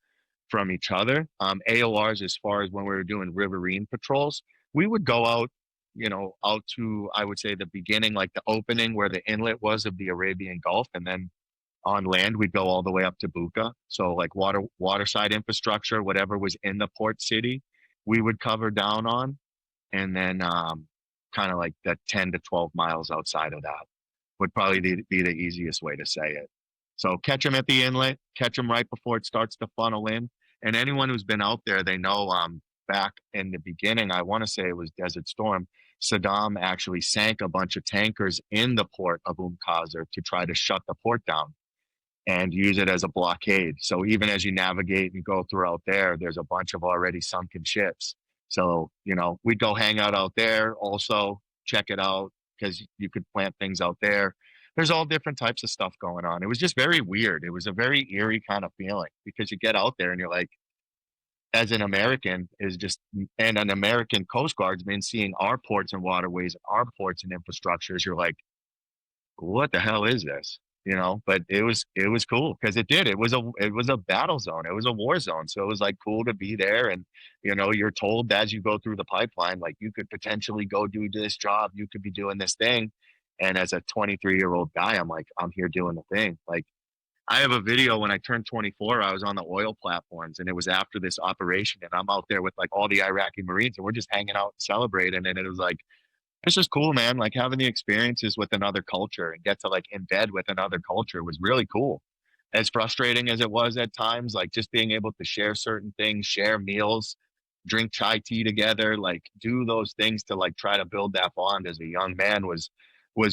from each other. AORs, as far as when we were doing riverine patrols, we would go out, you know, out to, I would say, the beginning, like the opening where the inlet was of the Arabian Gulf. And then on land, we'd go all the way up to Buka. So, like waterside infrastructure, whatever was in the port city, we would cover down on. And then kind of like the 10 to 12 miles outside of that would probably be the easiest way to say it. So catch them at the inlet, catch them right before it starts to funnel in. And anyone who's been out there, they know back in the beginning, I want to say it was Desert Storm, Saddam actually sank a bunch of tankers in the port of Qasr to try to shut the port down and use it as a blockade. So even as you navigate and go throughout there, there's a bunch of already sunken ships. So, you know, we'd go hang out there also, check it out because you could plant things out there. There's all different types of stuff going on. It was just very weird. It was a very eerie kind of feeling because you get out there and you're like, as an American, is just, and an American Coast Guardsman seeing our ports and waterways, our ports and infrastructures, you're like, what the hell is this? You know, but it was cool because it was a battle zone. It was a war zone. So it was like cool to be there. And, you know, you're told as you go through the pipeline, like you could potentially go do this job, you could be doing this thing. And as a 23-year-old guy, I'm like, I'm here doing the thing. Like I have a video when I turned 24, I was on the oil platforms and it was after this operation and I'm out there with like all the Iraqi Marines and we're just hanging out and celebrating. And it was like, it's just cool, man. Like having the experiences with another culture and get to like embed with another culture was really cool. as frustrating as it was at times, like just being able to share certain things, share meals, drink chai tea together, like do those things to like try to build that bond as a young man was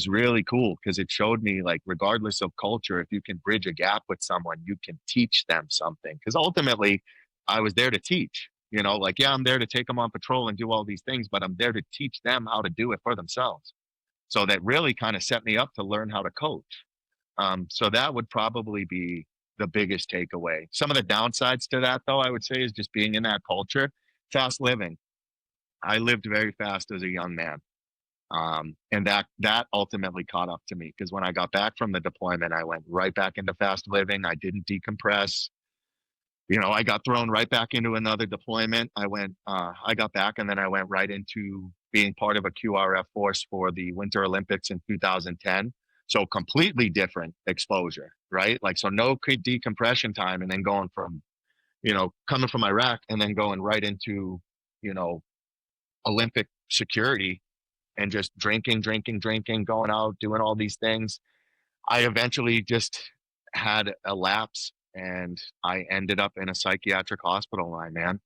really cool because it showed me like regardless of culture, if you can bridge a gap with someone, you can teach them something. Because ultimately, I was there to teach. You know, like yeah, I'm there to take them on patrol and do all these things, but I'm there to teach them how to do it for themselves. So that really kind of set me up to learn how to coach. So that would probably be the biggest takeaway. Some of the downsides to that, though, I would say, is just being in that culture, fast living. I lived very fast as a young man, and that ultimately caught up to me because when I got back from the deployment, I went right back into fast living. I didn't decompress. You know, I got thrown right back into another deployment. I got back, and then I went right into being part of a QRF force for the Winter Olympics in 2010. So completely different exposure, right? Like, so no decompression time, and then going from, coming from Iraq and then going right into, you know, Olympic security and just drinking, drinking, drinking, going out, doing all these things. I eventually just had a lapse and I ended up in a psychiatric hospital line, man.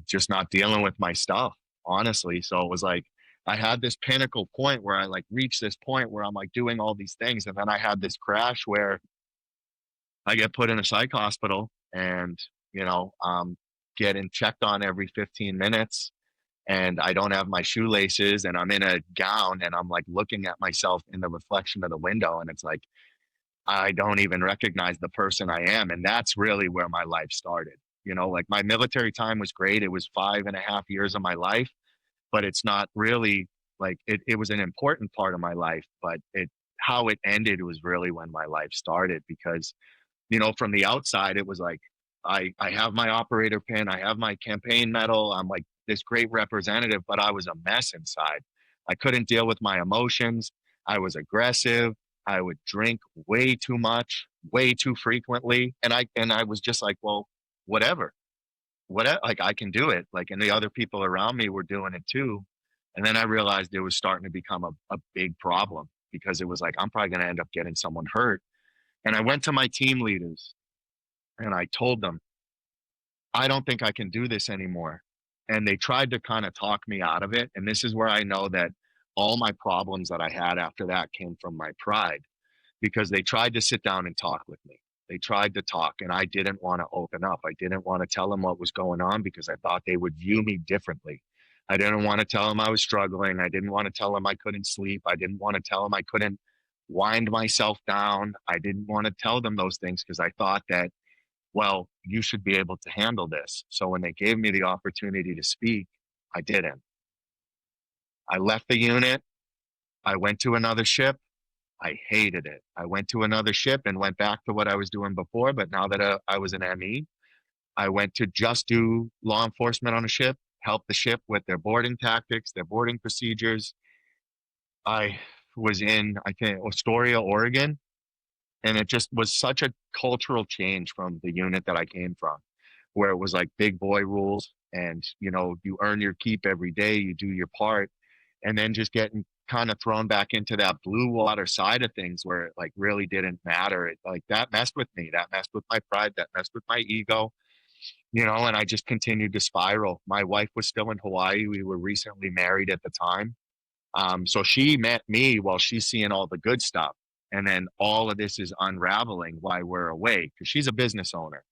Just not dealing with my stuff, honestly. So it was like I had this pinnacle point where I like reached this point where I'm like doing all these things. And then I had this crash where I get put in a psych hospital and, you know, getting checked on every 15 minutes and I don't have my shoelaces and I'm in a gown and I'm like looking at myself in the reflection of the window and it's like I don't even recognize the person I am. And that's really where my life started. You know, like my military time was great. It was 5.5 years of my life, but it's not really like it was an important part of my life, but how it ended was really when my life started because from the outside, it was like I have my operator pin, I have my campaign medal, I'm like this great representative, but I was a mess inside. I couldn't deal with my emotions. I was aggressive. I would drink way too much, way too frequently, and I was just like, well, whatever, whatever. Like I can do it. Like, and the other people around me were doing it too. And then I realized it was starting to become a big problem because it was like I'm probably going to end up getting someone hurt. And I went to my team leaders and I told them, I don't think I can do this anymore. And they tried to kind of talk me out of it. And this is where I know that all my problems that I had after that came from my pride because they tried to sit down and talk with me. They tried to talk, and I didn't want to open up. I didn't want to tell them what was going on because I thought they would view me differently. I didn't want to tell them I was struggling. I didn't want to tell them I couldn't sleep. I didn't want to tell them I couldn't wind myself down. I didn't want to tell them those things because I thought that well, you should be able to handle this. So when they gave me the opportunity to speak, I didn't. I left the unit. I went to another ship. I hated it. I went to another ship and went back to what I was doing before. But now that I was an ME, I went to just do law enforcement on a ship, help the ship with their boarding tactics, their boarding procedures. I was in, I think, Astoria, Oregon, and it just was such a cultural change from the unit that I came from, where it was like big boy rules and, you earn your keep every day, you do your part, and then just getting kind of thrown back into that blue water side of things where it like really didn't matter. It like that messed with me. That messed with my pride. That messed with my ego, and I just continued to spiral. My wife was still in Hawaii. We were recently married at the time. So she met me while she's seeing all the good stuff. And then all of this is unraveling while we're away because she's a business owner.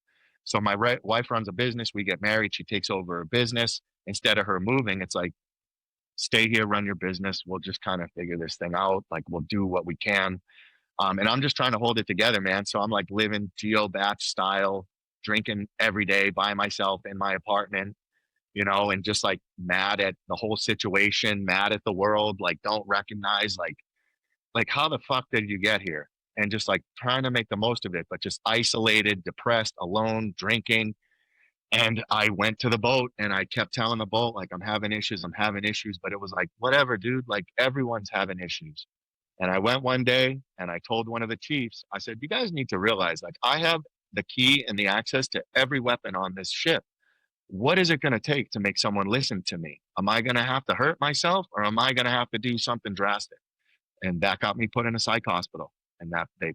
So my wife runs a business. We get married. She takes over a business. Instead of her moving, it's like, stay here, run your business. We'll just kind of figure this thing out. Like we'll do what we can. And I'm just trying to hold it together, man. So I'm like living geo batch style, drinking every day by myself in my apartment, and just like mad at the whole situation, mad at the world, like don't recognize like how the fuck did you get here? And just like trying to make the most of it, but just isolated, depressed, alone, drinking. And I went to the boat and I kept telling the boat, like, I'm having issues, I'm having issues. But it was like, whatever, dude, like everyone's having issues. And I went one day and I told one of the chiefs, I said, you guys need to realize, like, I have the key and the access to every weapon on this ship. What is it going to take to make someone listen to me? Am I going to have to hurt myself or am I going to have to do something drastic? And that got me put in a psych hospital. And that they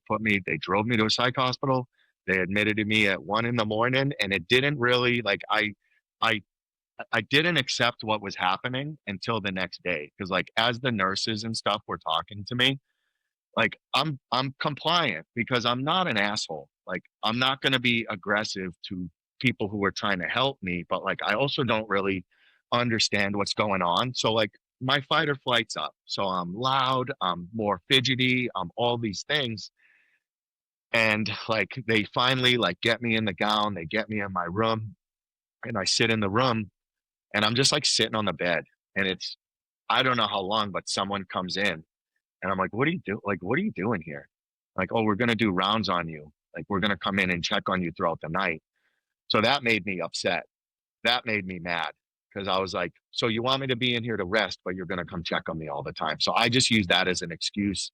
drove me to a psych hospital. They admitted me at 1 in the morning, and it didn't really like I I didn't accept what was happening until the next day because like as the nurses and stuff were talking to me, like I'm compliant because I'm not an asshole. Like I'm not going to be aggressive to people who are trying to help me, but like I also don't really understand what's going on. So like my fight or flight's up. So I'm loud, I'm more fidgety, I'm all these things. And like they finally like get me in the gown, they get me in my room, and I sit in the room and I'm just like sitting on the bed. And it's I don't know how long, but someone comes in and I'm like, what are you doing? Like, what are you doing here? Like, oh, we're gonna do rounds on you. Like, we're gonna come in and check on you throughout the night. So that made me upset. That made me mad because I was like, so you want me to be in here to rest, but you're gonna come check on me all the time. So I just used that as an excuse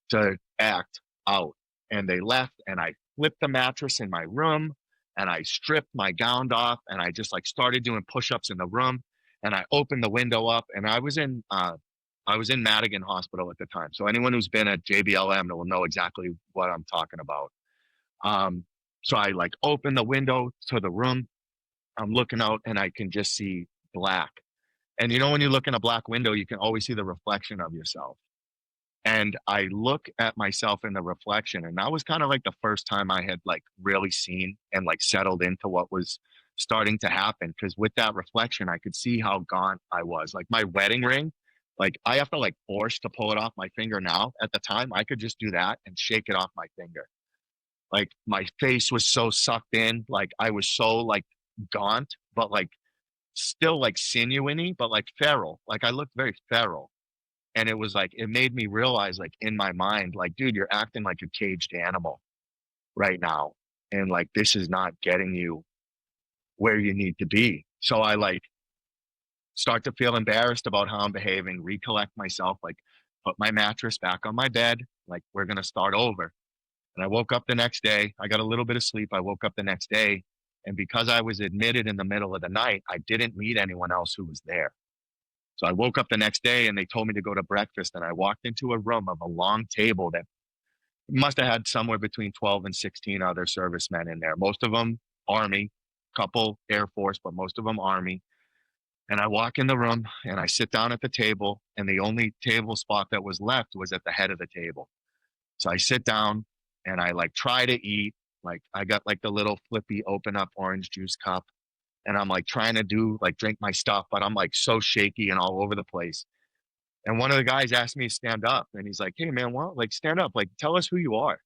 to act out. And they left, and I flipped the mattress in my room, and I stripped my gown off, and I just like started doing push-ups in the room, and I opened the window up, and I was in Madigan Hospital at the time. So anyone who's been at JBLM will know exactly what I'm talking about. Um, so I like opened the window to the room. I'm looking out, and I can just see black. And you know, when you look in a black window, you can always see the reflection of yourself. And I look at myself in the reflection, and that was kind of like the first time I had like really seen and like settled into what was starting to happen. Because with that reflection, I could see how gaunt I was. Like my wedding ring, like I have to like force to pull it off my finger now. At the time, I could just do that and shake it off my finger. Like my face was so sucked in, like I was so like gaunt, but like still like sinewy, but like feral. Like I looked very feral. And it was like, it made me realize, like, in my mind, like, dude, you're acting like a caged animal right now. And like, this is not getting you where you need to be. So I like start to feel embarrassed about how I'm behaving, recollect myself, like, put my mattress back on my bed. Like, we're going to start over. And I woke up the next day. I got a little bit of sleep. I woke up the next day. And because I was admitted in the middle of the night, I didn't meet anyone else who was there. So I woke up the next day and they told me to go to breakfast. And I walked into a room of a long table that must have had somewhere between 12 and 16 other servicemen in there. Most of them Army, couple Air Force, but most of them Army. And I walk in the room and I sit down at the table. And the only table spot that was left was at the head of the table. So I sit down and I like try to eat. Like I got like the little flippy open up orange juice cup. And I'm like trying to do like drink my stuff, but I'm like so shaky and all over the place. And one of the guys asked me to stand up and he's like, hey man, what? Like stand up, like tell us who you are.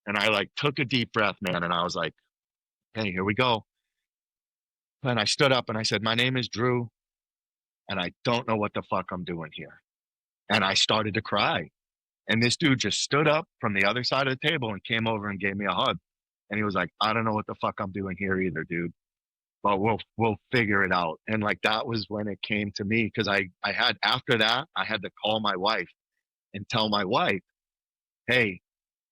And I like took a deep breath, man. And I was like, hey, here we go. And I stood up and I said, my name is Drew and I don't know what the fuck I'm doing here. And I started to cry. And this dude just stood up from the other side of the table and came over and gave me a hug. And he was like, I don't know what the fuck I'm doing here either, dude, but we'll figure it out. And like that was when it came to me because I had after that I had to call my wife and tell my wife, hey,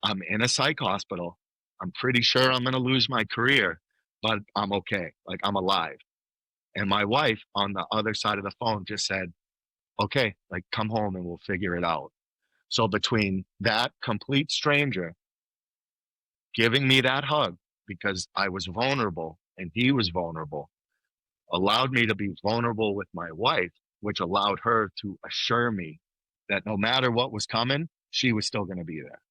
I'm in a psych hospital. I'm pretty sure I'm gonna lose my career, but I'm okay. Like I'm alive. And my wife on the other side of the phone just said, okay, like come home and we'll figure it out. So between that complete stranger giving me that hug because I was vulnerable and he was vulnerable allowed me to be vulnerable with my wife, which allowed her to assure me that no matter what was coming, she was still going to be there.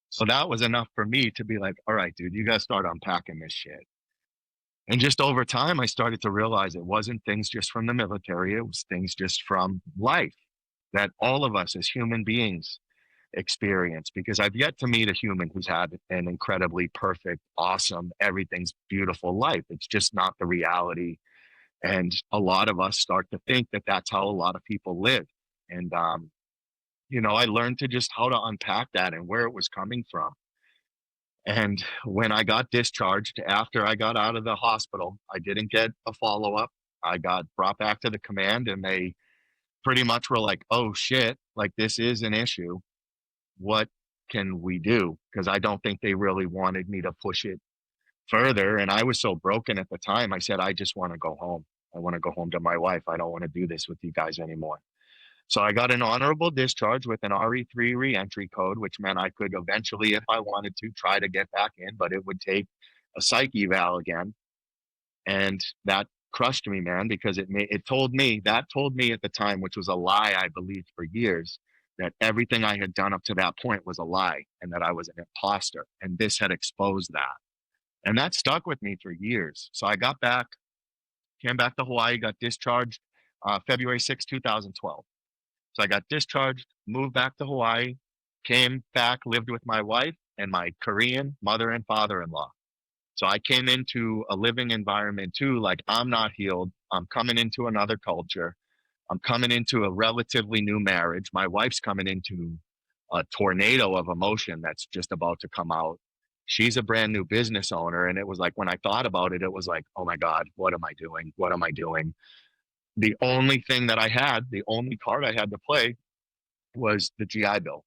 So that was enough for me to be like, all right, dude, you got to start unpacking this shit. And just over time, I started to realize it wasn't things just from the military, it was things just from life that all of us as human beings experience. Because I've yet to meet a human who's had an incredibly perfect, awesome, everything's beautiful life. It's just not the reality. And a lot of us start to think that that's how a lot of people live. And, you know, I learned to just how to unpack that and where it was coming from. And when I got discharged after I got out of the hospital, I didn't get a follow up. I got brought back to the command and they pretty much were like, oh shit, like this is an issue. What can we do? Because I don't think they really wanted me to push it further. And I was so broken at the time. I said, I just want to go home. I want to go home to my wife. I don't want to do this with you guys anymore. So I got an honorable discharge with an RE3 reentry code, which meant I could eventually, if I wanted to, try to get back in, but it would take a psych eval again. And that crushed me, man, because it told me at the time, which was a lie I believed for years, that everything I had done up to that point was a lie and that I was an imposter. And this had exposed that. And that stuck with me for years. So I got back, came back to Hawaii, got discharged February 6, 2012. So I got discharged, moved back to Hawaii, came back, lived with my wife and my Korean mother and father-in-law. So I came into a living environment too, like I'm not healed. I'm coming into another culture. I'm coming into a relatively new marriage. My wife's coming into a tornado of emotion that's just about to come out. She's a brand new business owner. And it was like, when I thought about it, it was like, oh my God, what am I doing? What am I doing? The only thing that I had, the only card I had to play was the GI Bill.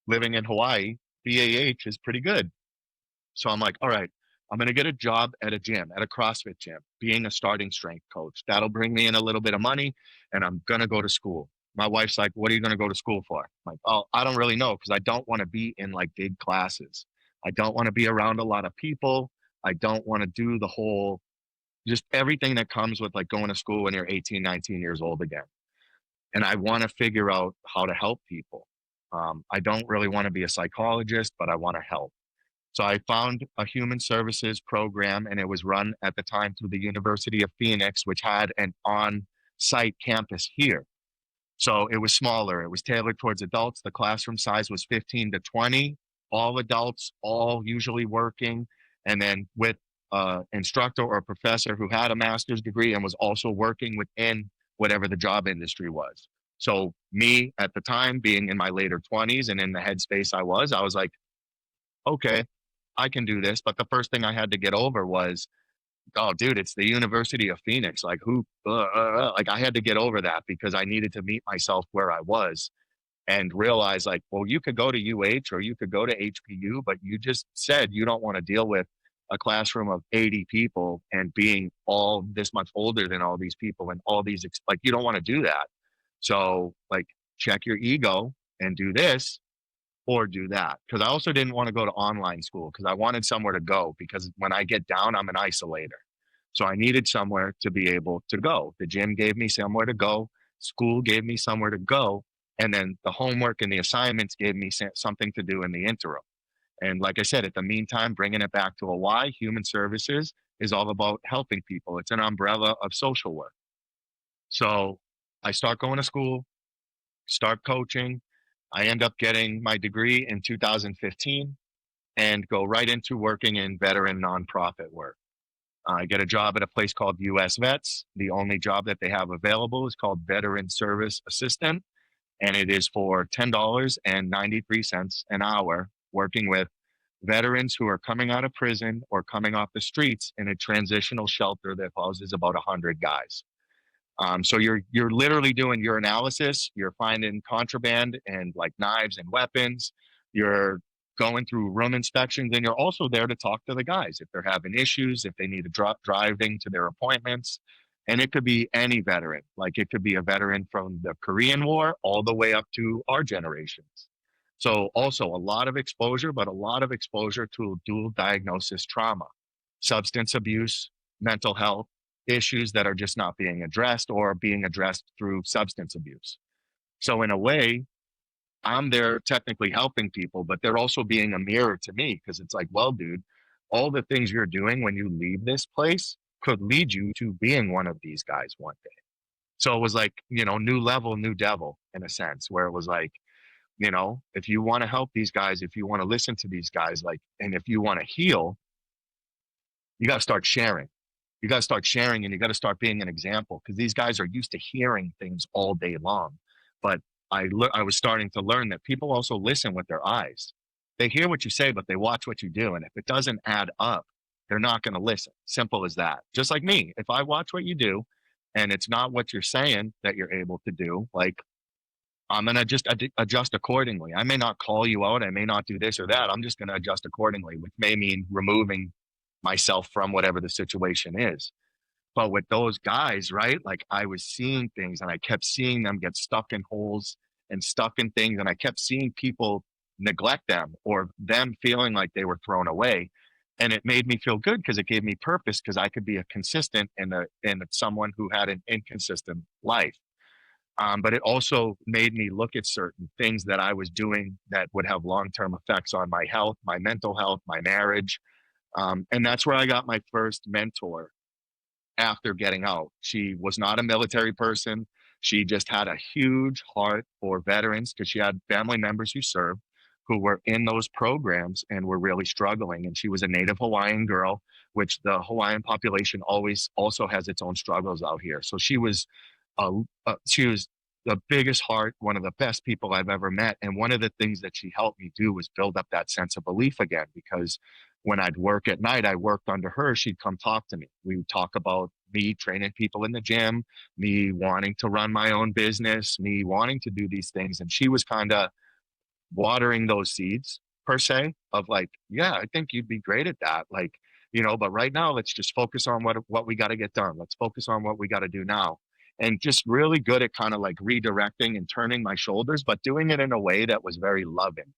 Living in Hawaii, BAH is pretty good. So I'm like, all right, I'm going to get a job at a gym, at a CrossFit gym, being a starting strength coach. That'll bring me in a little bit of money and I'm going to go to school. My wife's like, what are you going to go to school for? I'm like, oh, I don't really know because I don't want to be in like big classes. I don't want to be around a lot of people. I don't want to do the whole, just everything that comes with like going to school when you're 18, 19 years old again. And I want to figure out how to help people. I don't really want to be a psychologist, but I want to help. So I found a human services program, and it was run at the time through the University of Phoenix, which had an on-site campus here. So it was smaller. It was tailored towards adults. The classroom size was 15 to 20, all adults, all usually working. And then with an instructor or a professor who had a master's degree and was also working within whatever the job industry was. So me at the time being in my later 20s and in the headspace I was like, okay, I can do this. But the first thing I had to get over was, oh, dude, it's the University of Phoenix. Like, like I had to get over that because I needed to meet myself where I was and realize, like, well, you could go to UH or you could go to HPU, but you just said you don't want to deal with a classroom of 80 people and being all this much older than all these people and all these, like, you don't want to do that. So, like, check your ego and do this or do that. Because I also didn't want to go to online school because I wanted somewhere to go. Because when I get down, I'm an isolator. So I needed somewhere to be able to go. The gym gave me somewhere to go, school gave me somewhere to go. And then the homework and the assignments gave me something to do in the interim. And like I said, at the meantime, bringing it back to a why, human services is all about helping people. It's an umbrella of social work. So I start going to school, start coaching. I end up getting my degree in 2015 and go right into working in veteran nonprofit work. I get a job at a place called US Vets. The only job that they have available is called Veteran Service Assistant, and it is for $10.93 an hour, working with veterans who are coming out of prison or coming off the streets in a transitional shelter that houses about 100 guys. So you're literally doing your analysis. You're finding contraband and like knives and weapons. You're going through room inspections, and you're also there to talk to the guys if they're having issues, if they need to drop driving to their appointments. And it could be any veteran. Like it could be a veteran from the Korean War all the way up to our generations. So also a lot of exposure, but a lot of exposure to dual diagnosis trauma, substance abuse, mental health issues that are just not being addressed or being addressed through substance abuse. So in a way, I'm there technically helping people, but they're also being a mirror to me because it's like, well, dude, all the things you're doing when you leave this place could lead you to being one of these guys one day. So it was like, new level, new devil in a sense, where it was like, if you want to help these guys, if you want to listen to these guys, like, and if you want to heal, you got to start sharing. You got to start sharing and you got to start being an example because these guys are used to hearing things all day long. But I was starting to learn that people also listen with their eyes. They hear what you say, but they watch what you do. And if it doesn't add up, they're not going to listen. Simple as that. Just like me, if I watch what you do and it's not what you're saying that you're able to do, like I'm going to just adjust accordingly. I may not call you out. I may not do this or that. I'm just going to adjust accordingly, which may mean removing myself from whatever the situation is. But with those guys, right? Like I was seeing things and I kept seeing them get stuck in holes and stuck in things. And I kept seeing people neglect them or them feeling like they were thrown away. And it made me feel good because it gave me purpose because I could be a consistent and someone who had an inconsistent life. But it also made me look at certain things that I was doing that would have long-term effects on my health, my mental health, my marriage. And that's where I got my first mentor after getting out. She was not a military person. She just had a huge heart for veterans because she had family members who served who were in those programs and were really struggling. And she was a native Hawaiian girl, which the Hawaiian population always also has its own struggles out here. So she was the biggest heart, one of the best people I've ever met. And one of the things that she helped me do was build up that sense of belief again, because when I'd work at night, I worked under her. She'd come talk to me. We would talk about me training people in the gym, me wanting to run my own business, me wanting to do these things. And she was kind of watering those seeds per se of like, yeah, I think you'd be great at that. Like, but right now let's just focus on what we got to get done. Let's focus on what we got to do now. And just really good at kind of like redirecting and turning my shoulders, but doing it in a way that was very loving.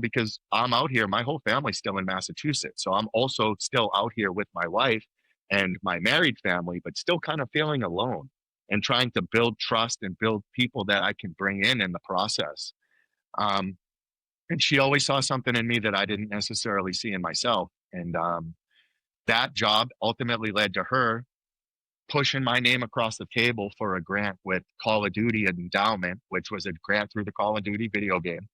Because I'm out here, my whole family's still in Massachusetts. So I'm also still out here with my wife and my married family, but still kind of feeling alone and trying to build trust and build people that I can bring in the process. Um, and she always saw something in me that I didn't necessarily see in myself. And that job ultimately led to her pushing my name across the table for a grant with Call of Duty Endowment, which was a grant through the Call of Duty video game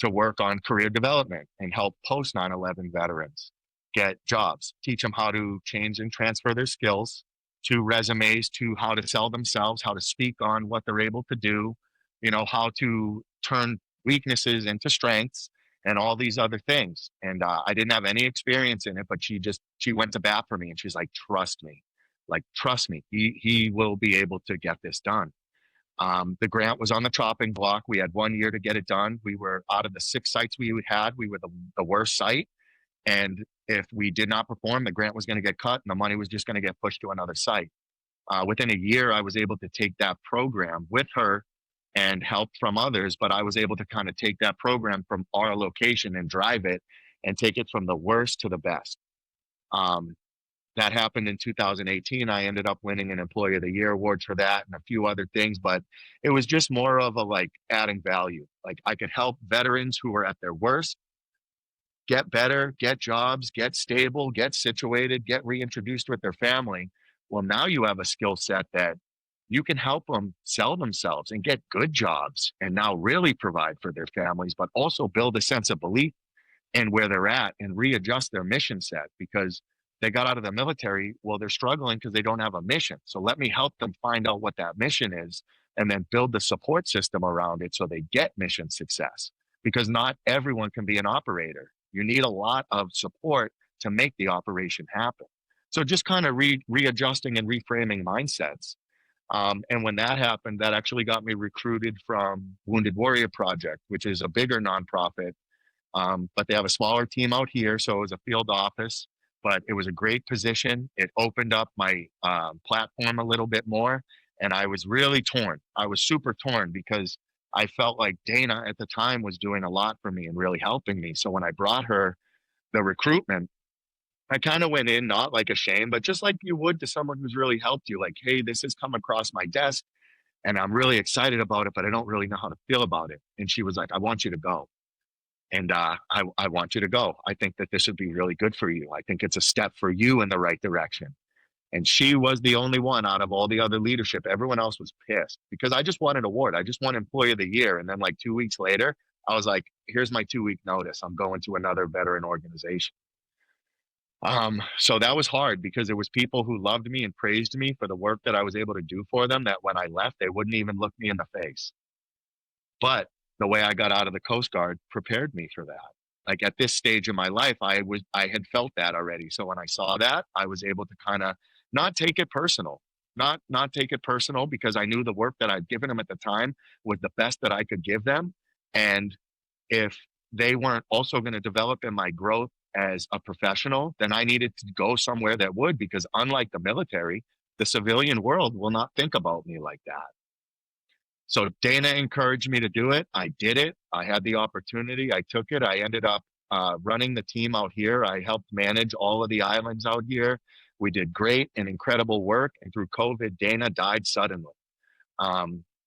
to work on career development and help post 9/11 veterans get jobs, teach them how to change and transfer their skills to resumes, to how to sell themselves, how to speak on what they're able to do, how to turn weaknesses into strengths and all these other things. And I didn't have any experience in it, but she went to bat for me and she's like, trust me, he will be able to get this done. The grant was on the chopping block. We had 1 year to get it done. We were out of the 6 sites we had, we were the worst site. And if we did not perform, the grant was going to get cut and the money was just going to get pushed to another site. Within a year, I was able to take that program with her and help from others, but I was able to kind of take that program from our location and drive it and take it from the worst to the best. Um, that happened in 2018. I ended up winning an Employee of the Year award for that and a few other things, but it was just more of a like adding value. Like I could help veterans who were at their worst get better, get jobs, get stable, get situated, get reintroduced with their family. Well, now you have a skill set that you can help them sell themselves and get good jobs and now really provide for their families, but also build a sense of belief and where they're at and readjust their mission set because they got out of the military. Well, they're struggling because they don't have a mission. So let me help them find out what that mission is and then build the support system around it so they get mission success because not everyone can be an operator. You need a lot of support to make the operation happen. So just kind of readjusting and reframing mindsets. And when that happened, that actually got me recruited from Wounded Warrior Project, which is a bigger nonprofit, but they have a smaller team out here. So it was a field office, but it was a great position. It opened up my platform a little bit more. And I was really torn. I was super torn because I felt like Dana at the time was doing a lot for me and really helping me. So when I brought her the recruitment, I kind of went in not like ashamed, but just like you would to someone who's really helped you. Like, hey, this has come across my desk and I'm really excited about it, but I don't really know how to feel about it. And she was like, I want you to go. And I want you to go. I think that this would be really good for you. I think it's a step for you in the right direction. And she was the only one out of all the other leadership. Everyone else was pissed because I just won an award. I just won Employee of the Year. And then like 2 weeks later, I was like, here's my 2 week notice. I'm going to another veteran organization. So that was hard because there was people who loved me and praised me for the work that I was able to do for them that when I left, they wouldn't even look me in the face. But the way I got out of the Coast Guard prepared me for that. Like at this stage of my life, I had felt that already. So when I saw that, I was able to kind of not take it personal, not take it personal because I knew the work that I'd given them at the time was the best that I could give them. And if they weren't also going to develop in my growth as a professional, then I needed to go somewhere that would, because unlike the military, the civilian world will not think about me like that. So Dana encouraged me to do it. I did it. I had the opportunity. I took it. I ended up running the team out here. I helped manage all of the islands out here. We did great and incredible work. And through COVID, Dana died suddenly.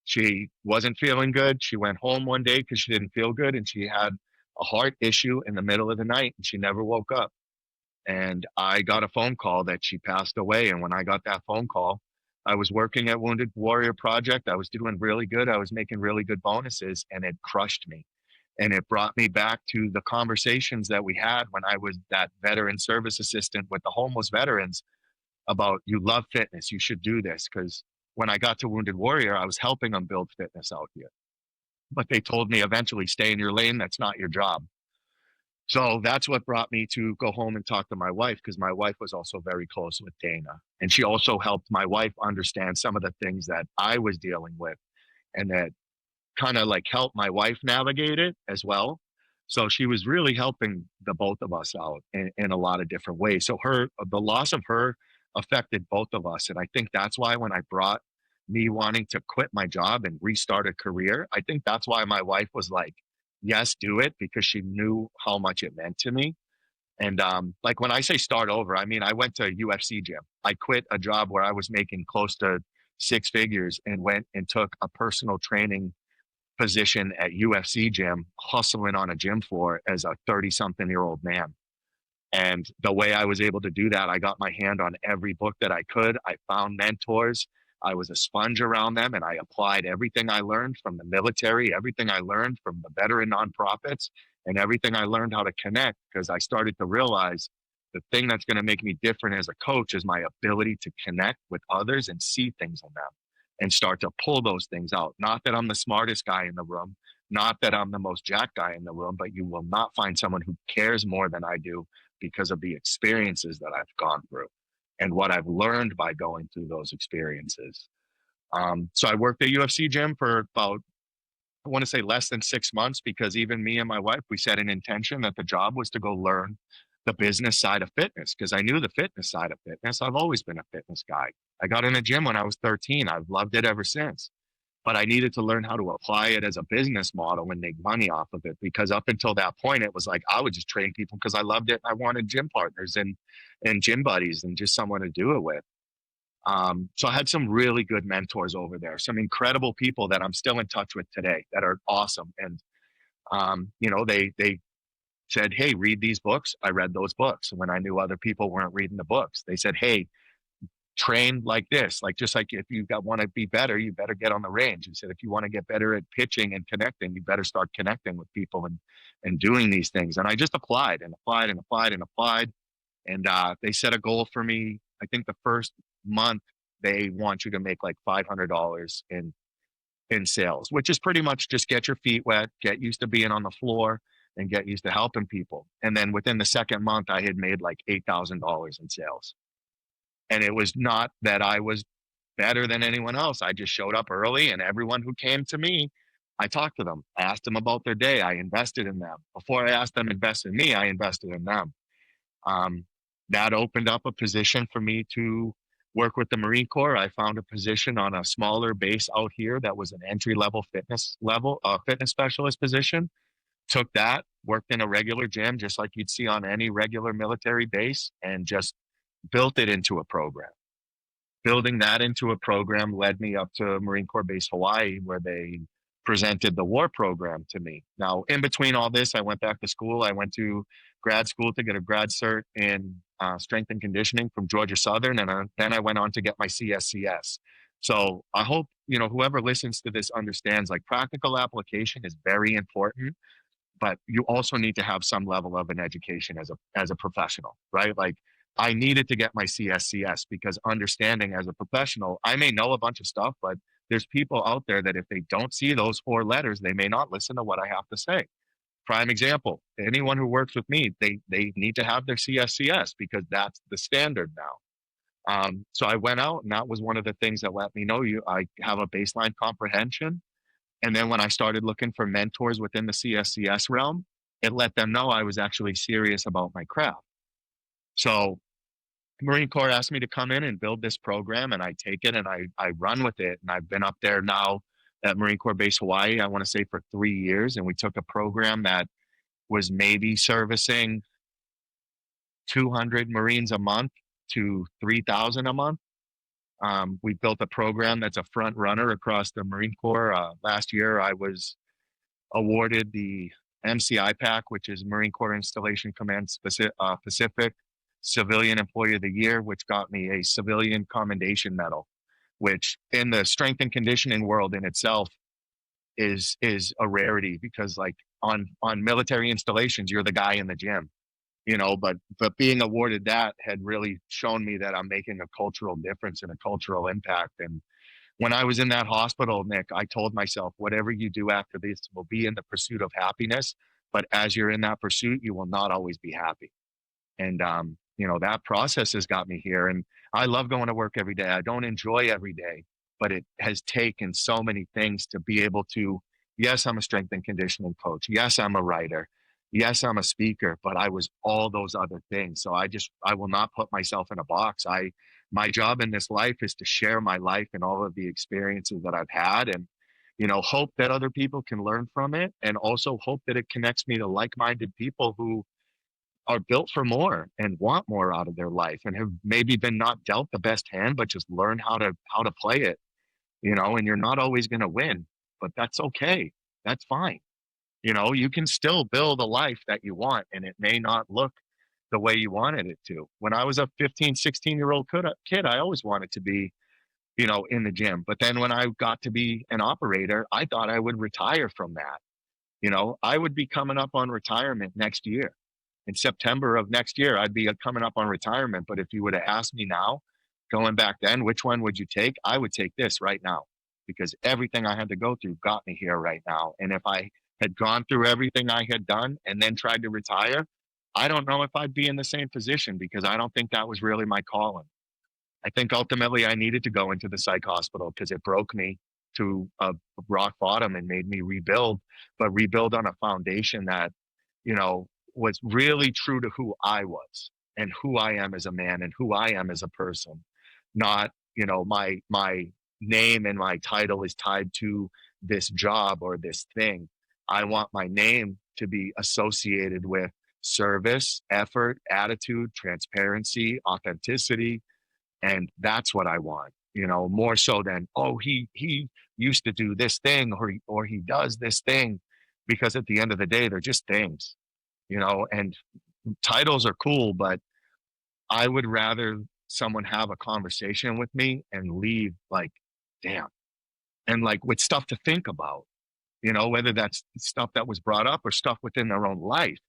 She wasn't feeling good. She went home one day because she didn't feel good, and she had a heart issue in the middle of the night, and she never woke up. And I got a phone call that she passed away. And when I got that phone call, I was working at Wounded Warrior Project. I was doing really good. I was making really good bonuses, and it crushed me. And it brought me back to the conversations that we had when I was that veteran service assistant with the homeless veterans about, you love fitness, you should do this. Because when I got to Wounded Warrior, I was helping them build fitness out here. But they told me eventually, stay in your lane. That's not your job. So that's what brought me to go home and talk to my wife, because my wife was also very close with Dana. And she also helped my wife understand some of the things that I was dealing with, and that kind of like helped my wife navigate it as well. So she was really helping the both of us out in a lot of different ways. So the loss of her affected both of us. And I think that's why when I brought me wanting to quit my job and restart a career, I think that's why my wife was like, yes, do it, because she knew how much it meant to me. And like when I say start over, I mean, I went to a UFC gym. I quit a job where I was making close to six figures and went and took a personal training position at UFC gym, hustling on a gym floor as a 30 something year old man. And the way I was able to do that, I got my hand on every book that I could. I found mentors. I was a sponge around them, and I applied everything I learned from the military, everything I learned from the veteran nonprofits, and everything I learned how to connect, because I started to realize the thing that's going to make me different as a coach is my ability to connect with others and see things in them and start to pull those things out. Not that I'm the smartest guy in the room, not that I'm the most jacked guy in the room, but you will not find someone who cares more than I do, because of the experiences that I've gone through and what I've learned by going through those experiences. So I worked at UFC gym for about, I want to say less than 6 months, because even me and my wife, we set an intention that the job was to go learn the business side of fitness, because I knew the fitness side of fitness. I've always been a fitness guy. I got in the gym when I was 13. I've loved it ever since. But I needed to learn how to apply it as a business model and make money off of it, because up until that point, it was like I would just train people because I loved it. I wanted gym partners and gym buddies and just someone to do it with. So I had some really good mentors over there, some incredible people that I'm still in touch with today that are awesome. And they said, "Hey, read these books." I read those books. And when I knew other people weren't reading the books, they said, "Hey, train like this." Like, just like if you want to be better, you better get on the range. He said, if you want to get better at pitching and connecting, you better start connecting with people and doing these things. And I just applied and applied and applied and applied. And they set a goal for me. I think the first month they want you to make like $500 in sales, which is pretty much just get your feet wet, get used to being on the floor, and get used to helping people. And then within the second month, I had made like $8,000 in sales. And it was not that I was better than anyone else. I just showed up early, and everyone who came to me, I talked to them. I asked them about their day. I invested in them. Before I asked them to invest in me, I invested in them. Um, that opened up a position for me to work with the Marine Corps. I found a position on a smaller base out here that was an entry level fitness specialist position. Took that, worked in a regular gym, just like you'd see on any regular military base, and just built it into a program. Building that into a program led me up to Marine Corps Base Hawaii, where they presented the war program to me. Now, in between all this, I went back to school. I went to grad school to get a grad cert in strength and conditioning from Georgia Southern, and then I went on to get my CSCS. So I hope whoever listens to this understands, like, practical application is very important, but you also need to have some level of an education as a professional, right? Like, I needed to get my CSCS, because understanding as a professional, I may know a bunch of stuff, but there's people out there that if they don't see those four letters, they may not listen to what I have to say. Prime example, anyone who works with me, they need to have their CSCS, because that's the standard now. So I went out, and that was one of the things that let me know I have a baseline comprehension. And then when I started looking for mentors within the CSCS realm, it let them know I was actually serious about my craft. So Marine Corps asked me to come in and build this program, and I take it and I run with it. And I've been up there now at Marine Corps Base Hawaii, I want to say for 3 years. And we took a program that was maybe servicing 200 Marines a month to 3,000 a month. We built a program that's a front runner across the Marine Corps. Last year, I was awarded the MCI PAC, which is Marine Corps Installation Command Pacific Civilian Employee of the Year, which got me a Civilian Commendation Medal, which in the strength and conditioning world in itself is a rarity because like on military installations, you're the guy in the gym, but being awarded that had really shown me that I'm making a cultural difference and a cultural impact. And when I was in that hospital, Nick, I told myself, whatever you do after this will be in the pursuit of happiness. But as you're in that pursuit, you will not always be happy. And, that process has got me here. And I love going to work every day. I don't enjoy every day, but it has taken so many things to be able to, yes, I'm a strength and conditioning coach. Yes, I'm a writer. Yes, I'm a speaker, but I was all those other things. So I will not put myself in a box. My job in this life is to share my life and all of the experiences that I've had and, hope that other people can learn from it and also hope that it connects me to like-minded people who are built for more and want more out of their life and have maybe been not dealt the best hand, but just learn how to play it, and you're not always going to win, but that's okay. That's fine. You can still build a life that you want and it may not look the way you wanted it to. When I was a 15, 16-year-old kid, I always wanted to be, in the gym. But then when I got to be an operator, I thought I would retire from that. I would be coming up on retirement next year. In September of next year, I'd be coming up on retirement. But if you would have asked me now, going back then, which one would you take? I would take this right now because everything I had to go through got me here right now. And if I had gone through everything I had done and then tried to retire, I don't know if I'd be in the same position because I don't think that was really my calling. I think ultimately I needed to go into the psych hospital because it broke me to a rock bottom and made me rebuild, but rebuild on a foundation that, was really true to who I was and who I am as a man and who I am as a person. Not, my name and my title is tied to this job or this thing. I want my name to be associated with service, effort, attitude, transparency, authenticity, and that's what I want, more so than, oh, he used to do this thing or he does this thing, because at the end of the day, they're just things, and titles are cool, but I would rather someone have a conversation with me and leave like, damn, and like with stuff to think about, whether that's stuff that was brought up or stuff within their own life,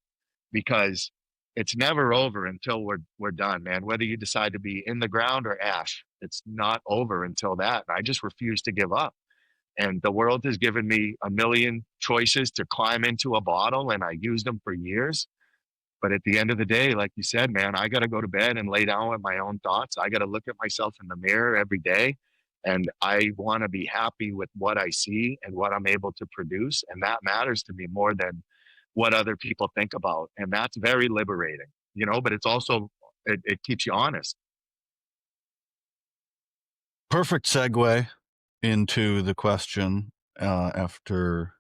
because it's never over until we're done, man. Whether you decide to be in the ground or ash, it's not over until that. And I just refuse to give up. And the world has given me a million choices to climb into a bottle, and I used them for years. But at the end of the day, like you said, man, I got to go to bed and lay down with my own thoughts. I got to look at myself in the mirror every day. And I want to be happy with what I see and what I'm able to produce. And that matters to me more than what other people think about. And that's very liberating, but it's also, it keeps you honest. Perfect segue into the question after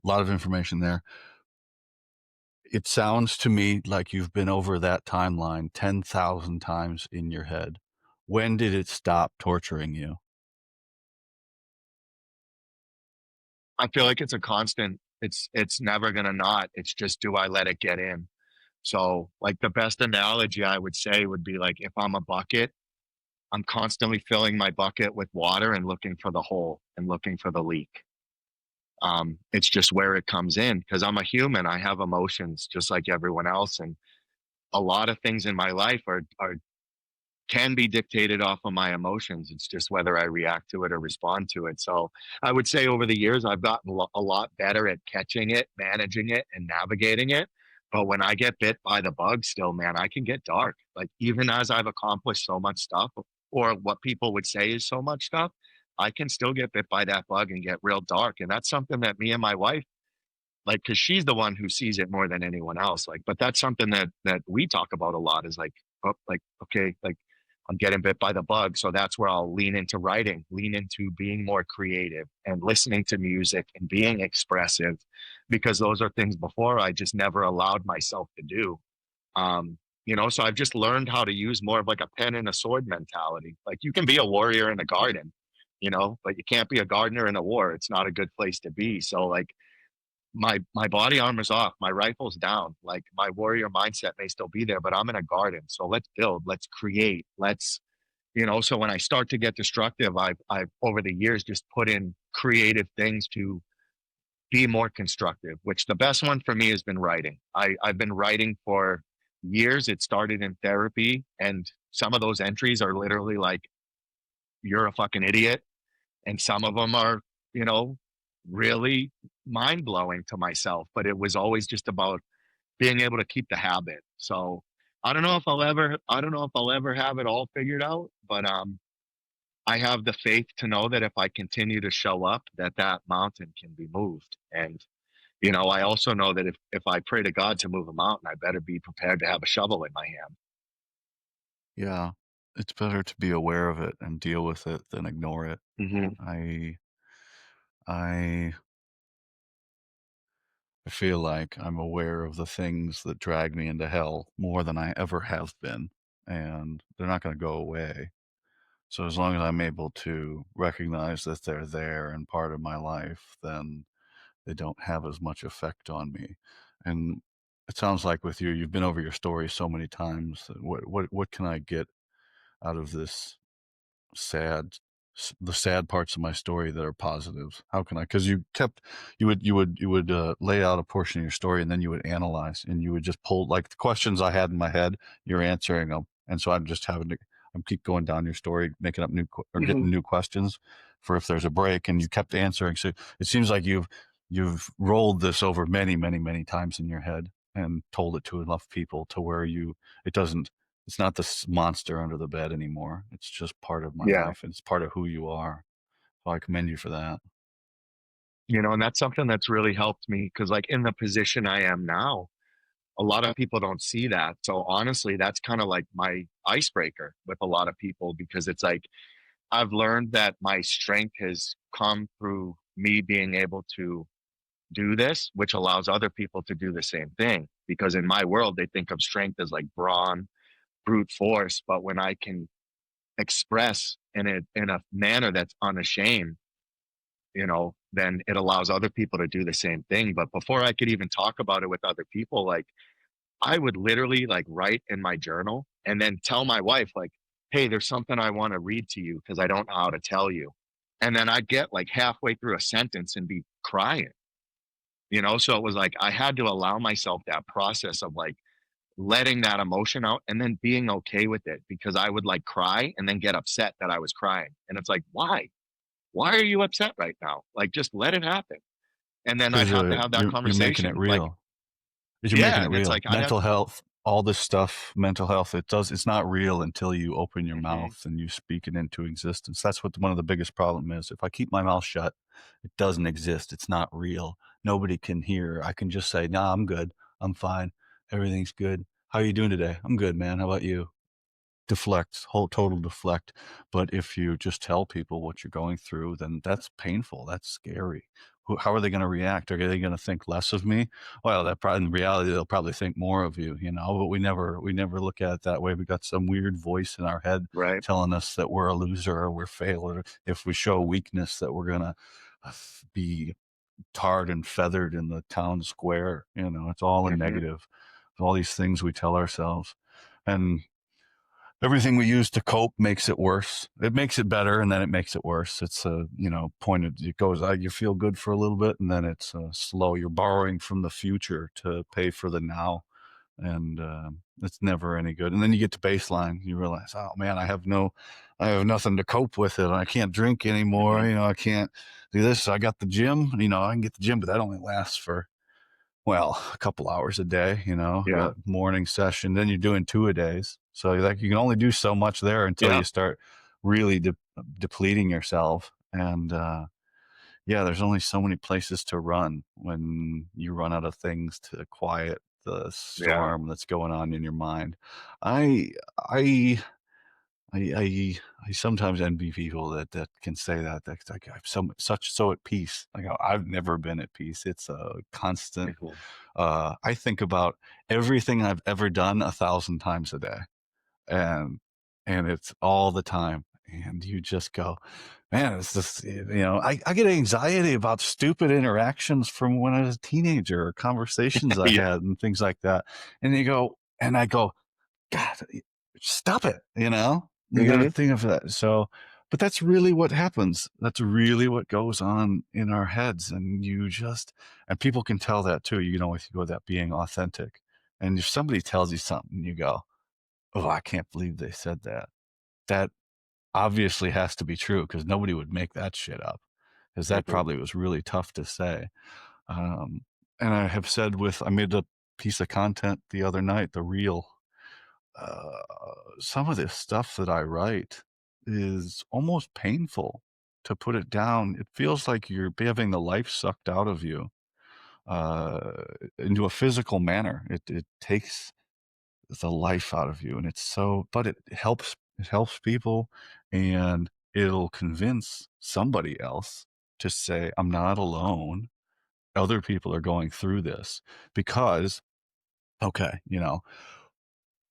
a lot of information there. It sounds to me like you've been over that timeline 10,000 times in your head. When did it stop torturing you? I feel like it's a constant. It's never gonna not. It's just, do I let it get in? So like the best analogy I would say would be like, if I'm a bucket, I'm constantly filling my bucket with water and looking for the hole and looking for the leak. It's just where it comes in because I'm a human. I have emotions just like everyone else, and a lot of things in my life are can be dictated off of my emotions. It's just whether I react to it or respond to it. So I would say over the years, I've gotten a lot better at catching it, managing it, and navigating it. But when I get bit by the bug, still, man, I can get dark. Like even as I've accomplished so much stuff, or what people would say is so much stuff, I can still get bit by that bug and get real dark. And that's something that me and my wife, like, because she's the one who sees it more than anyone else. Like, but that's something that we talk about a lot is like, oh, like, okay, like I'm getting bit by the bug. So that's where I'll lean into writing, lean into being more creative and listening to music and being expressive, because those are things before I just never allowed myself to do. Um, so I've just learned how to use more of like a pen and a sword mentality. Like you can be a warrior in a garden, but you can't be a gardener in a war. It's not a good place to be. So like my body armor's off, my rifle's down, like my warrior mindset may still be there, but I'm in a garden. So let's build, let's create, so when I start to get destructive, I've over the years just put in creative things to be more constructive, which the best one for me has been writing. I've been writing for years. It started in therapy, and some of those entries are literally like, you're a fucking idiot. And some of them are, you know, really mind blowing to myself, but it was always just about being able to keep the habit. So I don't know if I'll ever have it all figured out, but I have the faith to know that if I continue to show up, that mountain can be moved. And I also know that if I pray to God to move a mountain, I better be prepared to have a shovel in my hand. Yeah. It's better to be aware of it and deal with it than ignore it. Hmm. I I I feel like I'm aware of the things that drag me into hell more than I ever have been, and they're not gonna go away. So as long as I'm able to recognize that they're there and part of my life, then they don't have as much effect on me. And it sounds like with you, you've been over your story so many times. That what can I get out of this sad the sad parts of my story that are positives? How can I? Because you would lay out a portion of your story, and then you would analyze, and you would just pull like the questions I had in my head, you're answering them. And so I'm just having to I'm keep going down your story, making up or Hmm. getting new questions for if there's a break, and you kept answering. So it seems like you've rolled this over many, many, many times in your head and told it to enough people to where it doesn't it's not this monster under the bed anymore. It's just part of my Yeah. life, and it's part of who you are. So I commend you for that. And that's something that's really helped me because, like, in the position I am now, a lot of people don't see that. So, honestly, that's kind of like my icebreaker with a lot of people because it's like I've learned that my strength has come through me being able to do this, which allows other people to do the same thing. Because in my world, they think of strength as like brawn, brute force. But when I can express in a manner that's unashamed, then it allows other people to do the same thing. But before I could even talk about it with other people, like I would literally like write in my journal and then tell my wife, like, hey, there's something I want to read to you because I don't know how to tell you. And then I'd get like halfway through a sentence and be crying, So it was like I had to allow myself that process of like letting that emotion out and then being okay with it because I would like cry and then get upset that I was crying. And it's like, why? Why are you upset right now? Like, just let it happen. And then I'd Because have to have that you're making it conversation. Like, real. 'Cause you're making yeah. it And it's real. like, I'd have, Mental health, all this stuff, mental health, it's not real until you open your mhm, mouth and you speak it into existence. That's what one of the biggest problem is. If I keep my mouth shut, it doesn't exist. It's not real. Nobody can hear. I can just say, "Nah, I'm good. I'm fine. Everything's good. How are you doing today? I'm good, man. How about you?" Deflect, whole total deflect. But if you just tell people what you're going through, then that's painful. That's scary. How are they going to react? Are they going to think less of me? Well, that probably in reality they'll probably think more of you, But we never look at it that way. We got some weird voice in our head right. telling us that we're a loser or we're failure. If we show weakness, that we're gonna be tarred and feathered in the town square. It's all a Hmm. negative. All these things we tell ourselves, and everything we use to cope makes it worse. It makes it better, and then it makes it worse. It's a pointed. It goes. You feel good for a little bit, and then it's slow. You're borrowing from the future to pay for the now, and it's never any good. And then you get to baseline, you realize, oh man, I have nothing to cope with it. I can't drink anymore. Hmm. I can't do this. I got the gym. I can get the gym, but that only lasts for a couple hours a day, Yeah. that morning session. Then you're doing two a days. So like you can only do so much there until Yeah. you start really depleting yourself. And yeah, there's only so many places to run when you run out of things to quiet the Yeah. storm that's going on in your mind. I I I sometimes envy people that can say that. That's like I'm so at peace. Like I've never been at peace. It's a constant. Mhm. I think about everything I've ever done 1,000 times a day, and it's all the time. And you just go, man, it's just I get anxiety about stupid interactions from when I was a teenager or conversations I Yeah. had and things like that. And I go, God, stop it. You got to Hmm. think of that. So, but that's really what happens. That's really what goes on in our heads. And people can tell that too, if you go that being authentic. And if somebody tells you something, you go, oh, I can't believe they said that. That obviously has to be true because nobody would make that shit up because that Hmm. probably was really tough to say. Um, and I made a piece of content the other night, the reel uh, some of this stuff that I write is almost painful to put it down. It feels like you're having the life sucked out of you uh, into a physical manner. It takes the life out of you, and but it helps. It helps people, and it'll convince somebody else to say, "I'm not alone. Other people are going through this." Because, okay,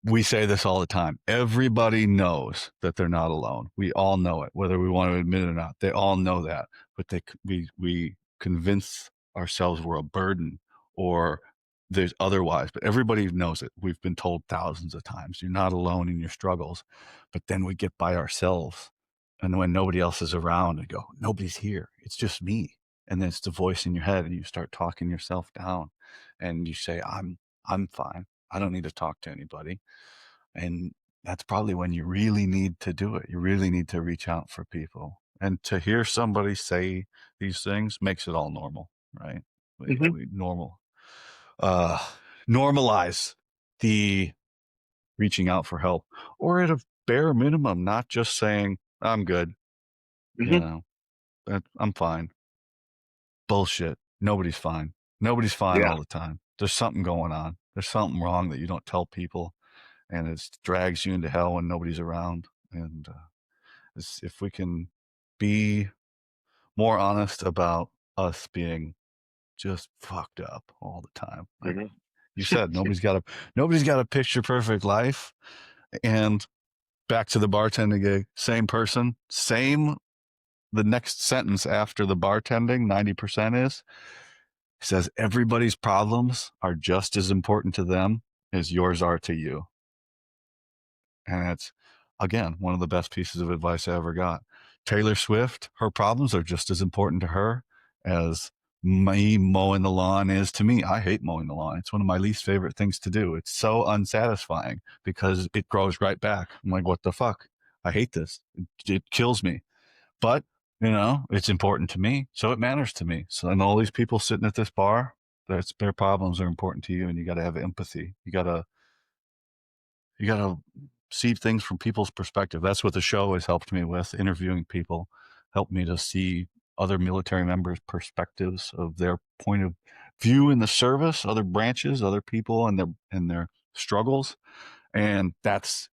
we say this all the time. Everybody knows that they're not alone. We all know it, whether we want to admit it or not. They all know that, but we convince ourselves we're a burden or there's otherwise. But everybody knows it. We've been told thousands of times, you're not alone in your struggles. But then we get by ourselves, and when nobody else is around, we go, nobody's here. It's just me. And then it's the voice in your head, and you start talking yourself down, and you say, I'm fine. I don't need to talk to anybody. And that's probably when you really need to do it. You really need to reach out for people. And to hear somebody say these things makes it all normal, right? Hmm. We uh, normalize the reaching out for help, or at a bare minimum, not just saying, I'm good, you Hmm. know, I'm fine. Bullshit. Nobody's fine. Nobody's fine Yeah. all the time. There's something going on. There's something wrong that you don't tell people, and it drags you into hell when nobody's around. And if we can be more honest about us being just fucked up all the time, like Hmm. you said, nobody's got a picture perfect life. And back to the bartending gig, same person, same. The next sentence after the bartending, 90% is says everybody's problems are just as important to them as yours are to you. And that's, again, one of the best pieces of advice I ever got. Taylor Swift, her problems are just as important to her as me mowing the lawn is to me. I hate mowing the lawn. It's one of my least favorite things to do. It's so unsatisfying because it grows right back. I'm like, what the fuck? I hate this. It kills me. But, it's important to me. So it matters to me. So, and all these people sitting at this bar, their problems are important to you, and you got to have empathy. You got to see things from people's perspective. That's what the show has helped me with. Interviewing people helped me to see other military members' perspectives of their point of view in the service, other branches, other people, and their struggles. And that's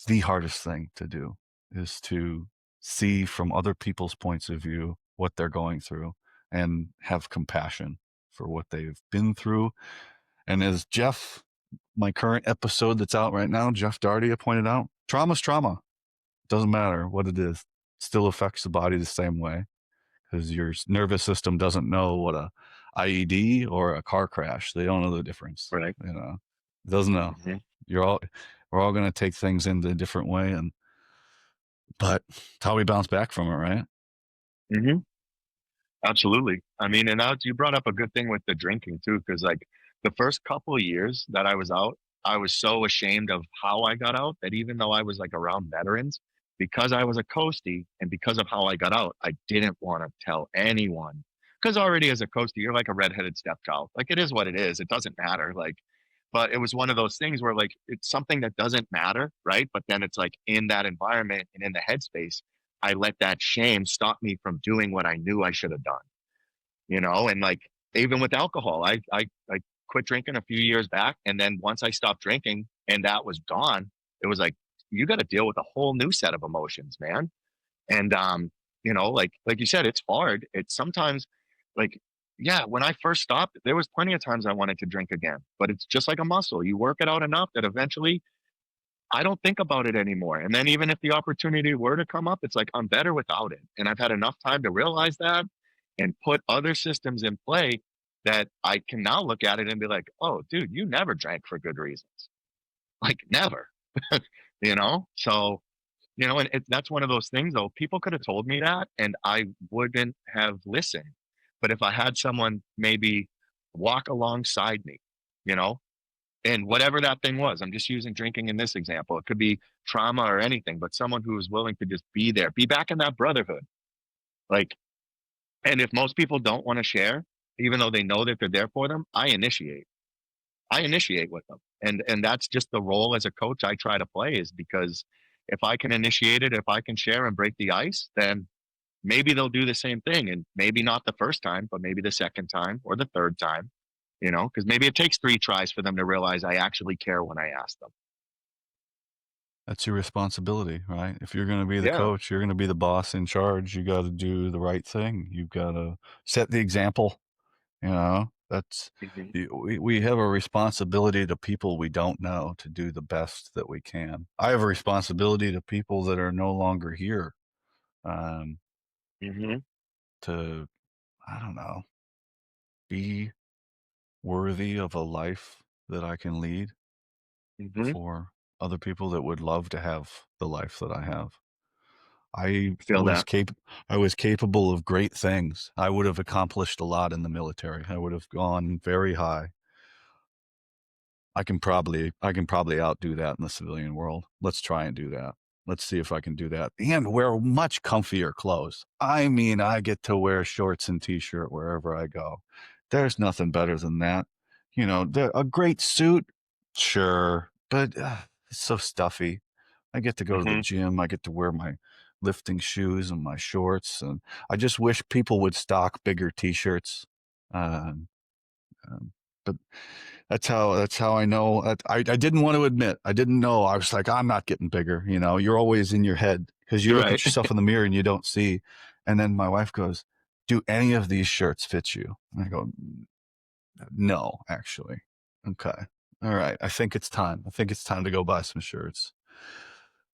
the hardest thing to do, is to see from other people's points of view what they're going through and have compassion for what they've been through. And as my current episode that's out right now, Jeff Dardia pointed out, trauma's trauma. Doesn't matter what it is, still affects the body the same way, because your nervous system doesn't know what a IED or a car crash. They don't know the difference. Right. It doesn't know. Hmm. You're all We're all going to take things in a different way, but it's how we bounce back from it, right? Hmm. Absolutely. I mean, and now you brought up a good thing with the drinking too, because like the first couple of years that I was out, I was so ashamed of how I got out that even though I was like around veterans, because I was a coastie and because of how I got out, I didn't want to tell anyone. Because already as a coastie, you're like a redheaded stepchild. Like it is what it is. It doesn't matter. Like, but it was one of those things where like it's something that doesn't matter, right? But then it's like in that environment and in the headspace, I let that shame stop me from doing what I knew I should have done. And like even with alcohol, I quit drinking a few years back, and then once I stopped drinking and that was gone, it was like you got to deal with a whole new set of emotions, man. And like you said, it's hard. It's sometimes like, yeah, when I first stopped, there was plenty of times I wanted to drink again, but it's just like a muscle. You work it out enough that eventually I don't think about it anymore. And then even if the opportunity were to come up, it's like I'm better without it. And I've had enough time to realize that and put other systems in play that I can now look at it and be like, oh, dude, you never drank for good reasons. Like never, So, and that's one of those things though. People could have told me that and I wouldn't have listened. But if I had someone maybe walk alongside me, you know, and whatever that thing was, I'm just using drinking in this example. It could be trauma or anything, but someone who is willing to just be there, be back in that brotherhood. Like, and if most people don't want to share, even though they know that they're there for them, I initiate. I initiate with them. And that's just the role as a coach I try to play is because if I can initiate it, if I can share and break the ice, then maybe they'll do the same thing. And maybe not the first time, but maybe the second time or the third time, because maybe it takes 3 tries for them to realize I actually care when I ask them. That's your responsibility, right? If you're going to be the Yeah. coach, you're going to be the boss in charge. You got to do the right thing. You've got to set the example. That's Hmm. we have a responsibility to people we don't know to do the best that we can. I have a responsibility to people that are no longer here, um, Hmm. to, I don't know, be worthy of a life that I can lead Hmm. for other people that would love to have the life that I have. I Feel was that. cap- I was capable of great things. I would have accomplished a lot in the military. I would have gone very high. I can probably outdo that in the civilian world. Let's try and do that. Let's see if I can do that and wear much comfier clothes. I mean, I get to wear shorts and t-shirt wherever I go. There's nothing better than that. A great suit, sure, but it's so stuffy. I get to go to the Hmm. gym. I get to wear my lifting shoes and my shorts, and I just wish people would stock bigger t-shirts. Um, but that's how I know. I didn't want to admit. I didn't know. I was like, I'm not getting bigger. You're always in your head because you You're look right. at yourself in the mirror and you don't see. And then my wife goes, "Do any of these shirts fit you?" And I go, "No, actually." Okay. All right. I think it's time. I think it's time to go buy some shirts.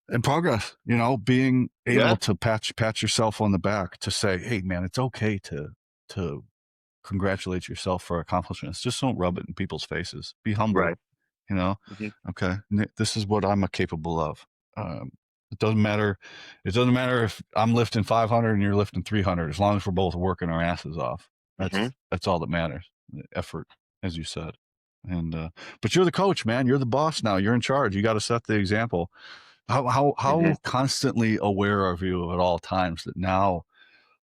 And progress, being able Yeah. to pat yourself on the back to say, "Hey, man, it's okay to congratulate yourself for accomplishments. Just don't rub it in people's faces. Be humble, Right. you know. Hmm. Okay, this is what I'm capable of. Um, it doesn't matter. It doesn't matter if I'm lifting 500 and you're lifting 300. As long as we're both working our asses off, Hmm. that's all that matters. The effort, as you said. And but you're the coach, man. You're the boss now. You're in charge. You got to set the example. Hmm. How constantly aware are you at all times that now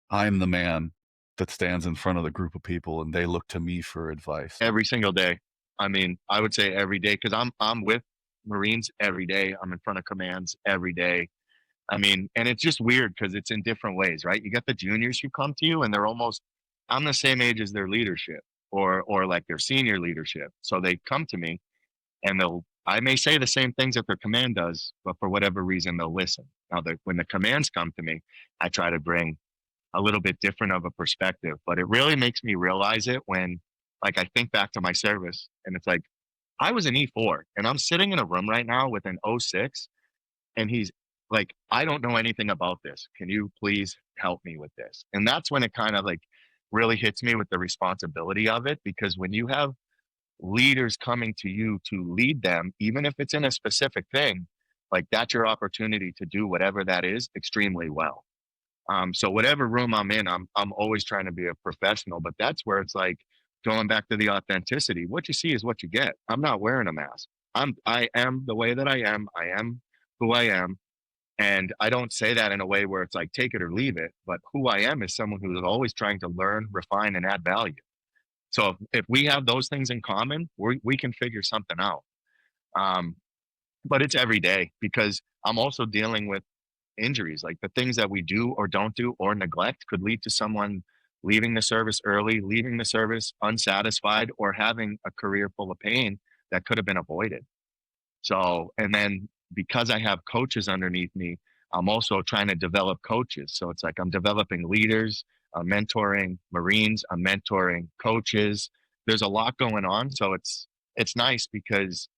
I'm the man that stands in front of the group of people and they look to me for advice? Every single day. I mean, I would say every day because I'm with Marines every day. I'm in front of commands every day. I mean, and it's just weird because it's in different ways, right? You got the juniors who come to you and they're almost I'm the same age as their leadership or like their senior leadership. So they come to me and I may say the same things that their command does, but for whatever reason they'll listen. Now when the commands come to me, I try to bring a little bit different of a perspective, but it really makes me realize it when like I think back to my service and it's like I was an E4 and I'm sitting in a room right now with an O6 and he's like, I don't know anything about this. Can you please help me with this? And that's when it kind of like really hits me with the responsibility of it. Because when you have leaders coming to you to lead them, even if it's in a specific thing, like that's your opportunity to do whatever that is extremely well. So whatever room I'm in, I'm always trying to be a professional, but that's where it's like going back to the authenticity. What you see is what you get. I'm not wearing a mask. I am the way that I am. I am who I am. And I don't say that in a way where it's like take it or leave it, but who I am is someone who is always trying to learn, refine, and add value. So if we have those things in common, we can figure something out. Um, but it's every day because I'm also dealing with injuries. Like the things that we do or don't do or neglect could lead to someone leaving the service early, leaving the service unsatisfied, or having a career full of pain that could have been avoided. So, and then because I have coaches underneath me, I'm also trying to develop coaches. So it's like I'm developing leaders, I'm mentoring Marines, I'm mentoring coaches. There's a lot going on. So it's nice because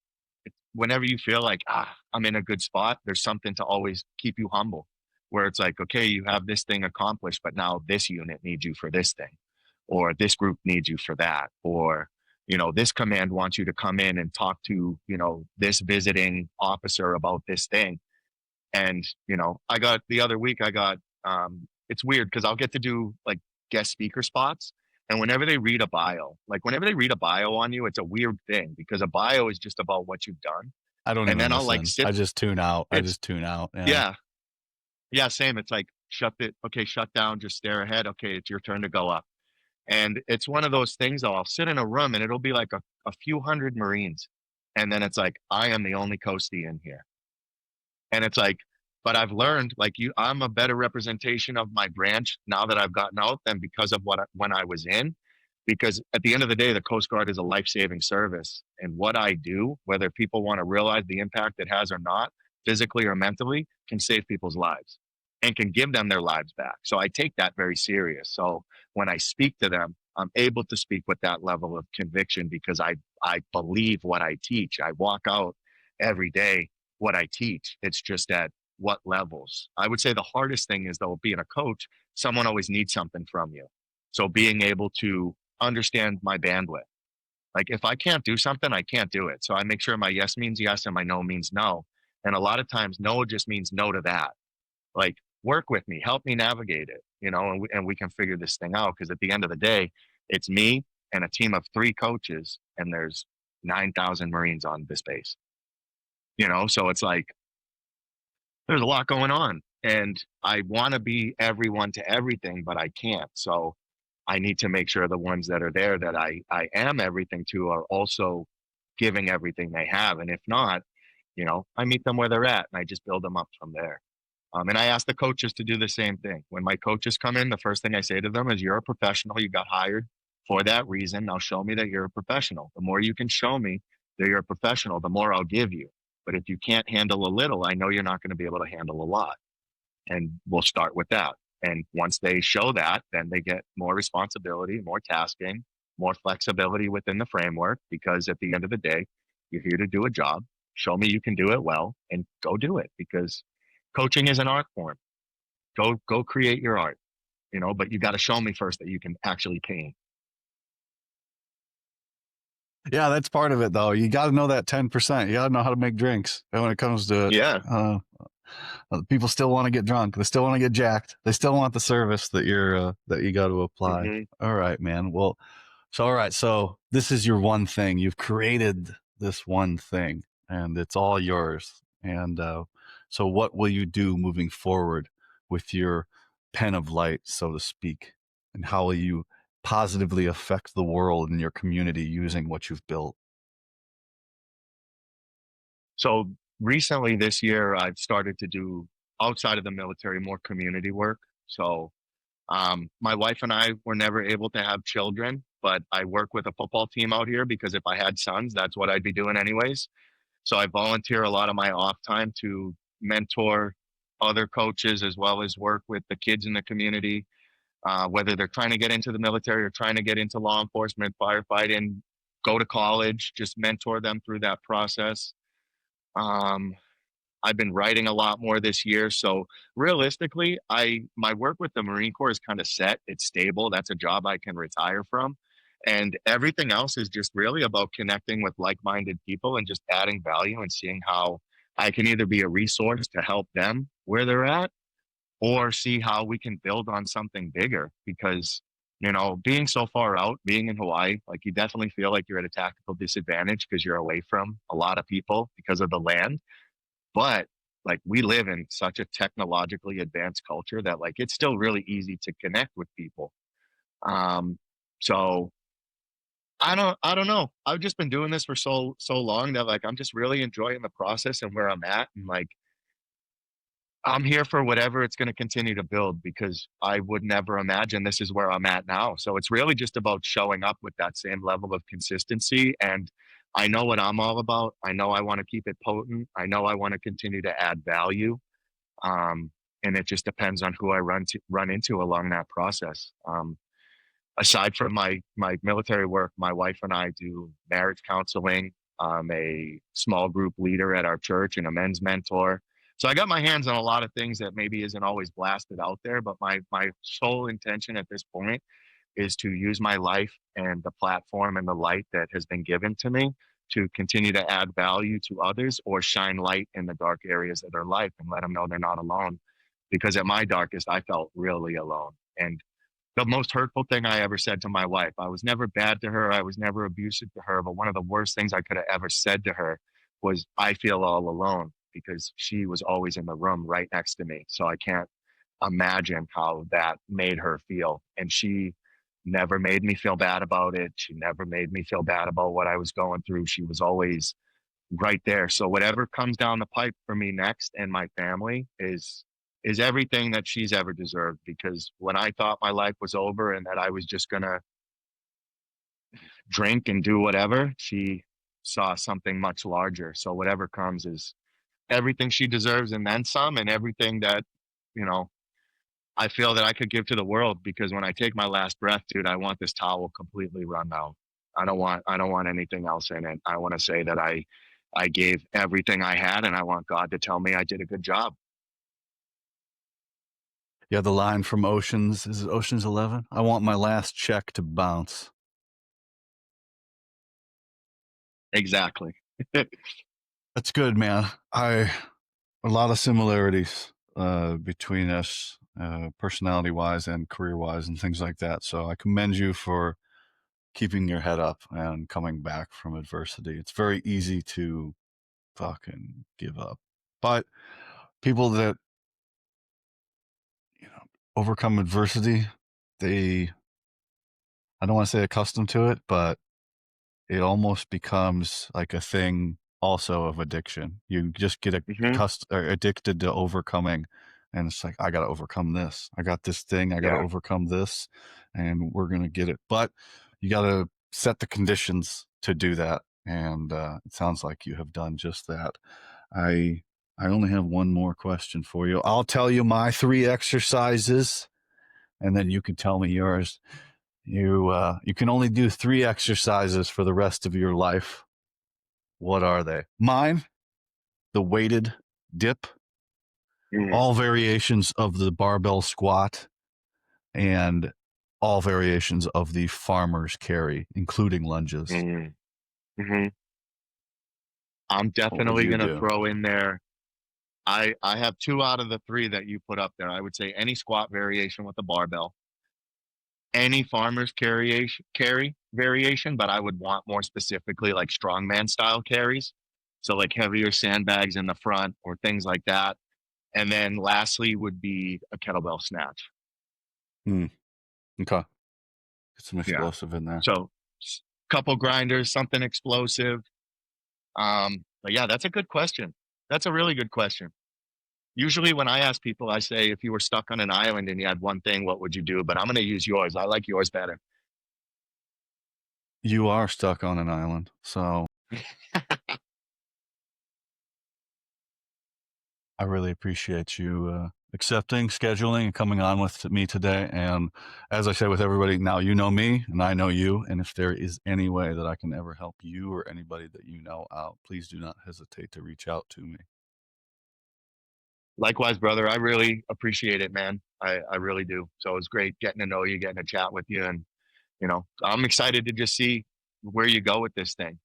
whenever you feel like, I'm in a good spot, there's something to always keep you humble. Where it's like, okay, you have this thing accomplished, but now this unit needs you for this thing, or this group needs you for that, or this command wants you to come in and talk to this visiting officer about this thing. And I got the other week, I got it's weird because I'll get to do like guest speaker spots. And whenever they read a bio on you, it's a weird thing because a bio is just about what you've done. I don't And even then I'll like listen. I sit. just tune out. I It's just tune out. Yeah. Yeah, yeah, same. It's like shut down, just stare ahead. Okay, it's your turn to go up. And it's one of those things though, I'll sit in a room and it'll be like a few hundred Marines. And then it's like, I am the only coastie in here. And it's like, but I've learned like I'm a better representation of my branch now that I've gotten out than because of when I was in. Because at the end of the day, the Coast Guard is a life-saving service. And what I do, whether people want to realize the impact it has or not, physically or mentally, can save people's lives and can give them their lives back. So I take that very serious. So when I speak to them, I'm able to speak with that level of conviction because I believe what I teach. I walk out every day what I teach. It's just at what levels. I would say the hardest thing is though being a coach, someone always needs something from you. So being able to understand my bandwidth. Like if I can't do something, I can't do it. So I make sure my yes means yes and my no means no. And a lot of times no just means no to that. Like work with me, help me navigate it, and we can figure this thing out because at the end of the day, it's me and a team of 3 coaches and there's 9,000 Marines on this base. So it's like there's a lot going on and I want to be everyone to everything, but I can't. So I need to make sure the ones that are there that I am everything to are also giving everything they have. And if not, I meet them where they're at and I just build them up from there. And I ask the coaches to do the same thing. When my coaches come in, the first thing I say to them is, you're a professional. You got hired for that reason. Now show me that you're a professional. The more you can show me that you're a professional, the more I'll give you. But if you can't handle a little, I know you're not going to be able to handle a lot. And we'll start with that. And once they show that, then they get more responsibility, more tasking, more flexibility within the framework. Because at the end of the day, you're here to do a job. Show me you can do it well and go do it because coaching is an art form. Go create your art, but you got to show me first that you can actually paint. Yeah, that's part of it, though. You got to know that 10%. You got to know how to make drinks. And when it comes to it, Yeah. people still want to get drunk. They still want to get jacked. They still want the service that you got to apply. Mm-hmm. All right, man. Well, all right. So this is your one thing. You've created this one thing, and it's all yours. And so, what will you do moving forward with your pen of light, so to speak? And how will you positively affect the world and your community using what you've built? So recently this year, I've started to do outside of the military more community work. So my wife and I were never able to have children, but I work with a football team out here because if I had sons, that's what I'd be doing anyways. So I volunteer a lot of my off time to mentor other coaches as well as work with the kids in the community, whether they're trying to get into the military or trying to get into law enforcement, firefighting, go to college, just mentor them through that process. Um, I've been writing a lot more this year. So realistically, my work with the Marine Corps is kind of set. It's stable. That's a job I can retire from. And everything else is just really about connecting with like-minded people and just adding value and seeing how I can either be a resource to help them where they're at or see how we can build on something bigger because being so far out, being in Hawaii, like you definitely feel like you're at a tactical disadvantage because you're away from a lot of people because of the land, but like we live in such a technologically advanced culture that like it's still really easy to connect with people. So I don't know. I've just been doing this for so long that like I'm just really enjoying the process and where I'm at. And like I'm here for whatever it's going to continue to build because I would never imagine this is where I'm at now. So it's really just about showing up with that same level of consistency. And I know what I'm all about. I know I want to keep it potent. I know I want to continue to add value. Um, and it just depends on who I run into along that process. Aside from my military work, my wife and I do marriage counseling. I'm a small group leader at our church and a men's mentor. So I got my hands on a lot of things that maybe isn't always blasted out there, but my sole intention at this point is to use my life and the platform and the light that has been given to me to continue to add value to others or shine light in the dark areas of their life and let them know they're not alone. Because at my darkest, I felt really alone. And the most hurtful thing I ever said to my wife. I was never bad to her. I was never abusive to her. But one of the worst things I could have ever said to her was, I feel all alone because she was always in the room right next to me. So I can't imagine how that made her feel. And she never made me feel bad about it. She never made me feel bad about what I was going through. She was always right there. So whatever comes down the pipe for me next and my family is everything that she's ever deserved. Because when I thought my life was over and that I was just gonna drink and do whatever, she saw something much larger. So whatever comes is everything she deserves and then some, and everything that, you know, I feel that I could give to the world. Because when I take my last breath, dude, I want this towel completely run out. I don't want anything else in it. I want to say that I gave everything I had, and I want God to tell me I did a good job. Yeah, the line from Oceans, is it Oceans 11? I want my last check to bounce. Exactly. That's good, man. A lot of similarities between us, personality wise and career wise, and things like that. So I commend you for keeping your head up and coming back from adversity. It's very easy to fucking give up, but people that, you know, overcome adversity, they, I don't want to say accustomed to it, but it almost becomes like a thing also of addiction. You just get Hmm. addicted to overcoming, and it's like, I got to overcome this. I got this thing. I got to Yeah. overcome this, and we're going to get it. But you got to set the conditions to do that. And it sounds like you have done just that. I I only have one more question for you. I'll tell you my 3 exercises, and then you can tell me yours. You can only do 3 exercises for the rest of your life. What are they? Mine, the weighted dip, Mm, all variations of the barbell squat, and all variations of the farmer's carry, including lunges. mm, hmm. I'm What would definitely you gonna do? throw in there. I have two out of the three that you put up there. I would say any squat variation with a barbell, any farmer's carry variation, but I would want more specifically like strongman style carries. So like heavier sandbags in the front or things like that. And then lastly would be a kettlebell snatch. Hmm. Okay. Get some Yeah. explosive in there. So couple grinders, something explosive. But yeah, that's a good question. That's a really good question. Usually when I ask people, I say, if you were stuck on an island and you had one thing, what would you do? But I'm going to use yours. I like yours better. You are stuck on an island, so I really appreciate you accepting, scheduling, and coming on with me today. And as I say with everybody, now you know me and I know you. And if there is any way that I can ever help you or anybody that you know out, please do not hesitate to reach out to me. Likewise, brother. I really appreciate it, man. I really do. So it was great getting to know you, getting to chat with you. And, I'm excited to just see where you go with this thing.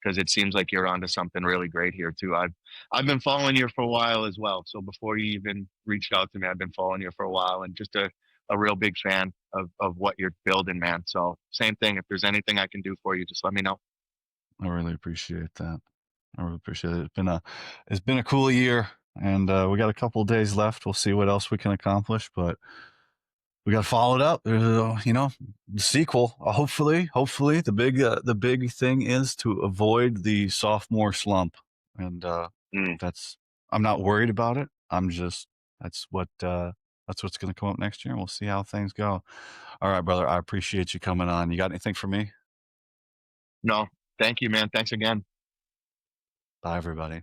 Because it seems like you're onto something really great here too. I've been following you for a while as well. So before you even reached out to me, I've been following you for a while and just a real big fan of what you're building, man. So same thing. If there's anything I can do for you, just let me know. I really appreciate that. I really appreciate it. It's been a cool year, and we got a couple of days left. We'll see what else we can accomplish, but we got to follow it up. There's the sequel. Hopefully, the big thing is to avoid the sophomore slump, and Mm, that's I'm not worried about it. I'm just that's what that's what's going to come up next year, and we'll see how things go. All right, brother. I appreciate you coming on. You got anything for me? No, thank you, man. Thanks again. Bye, everybody.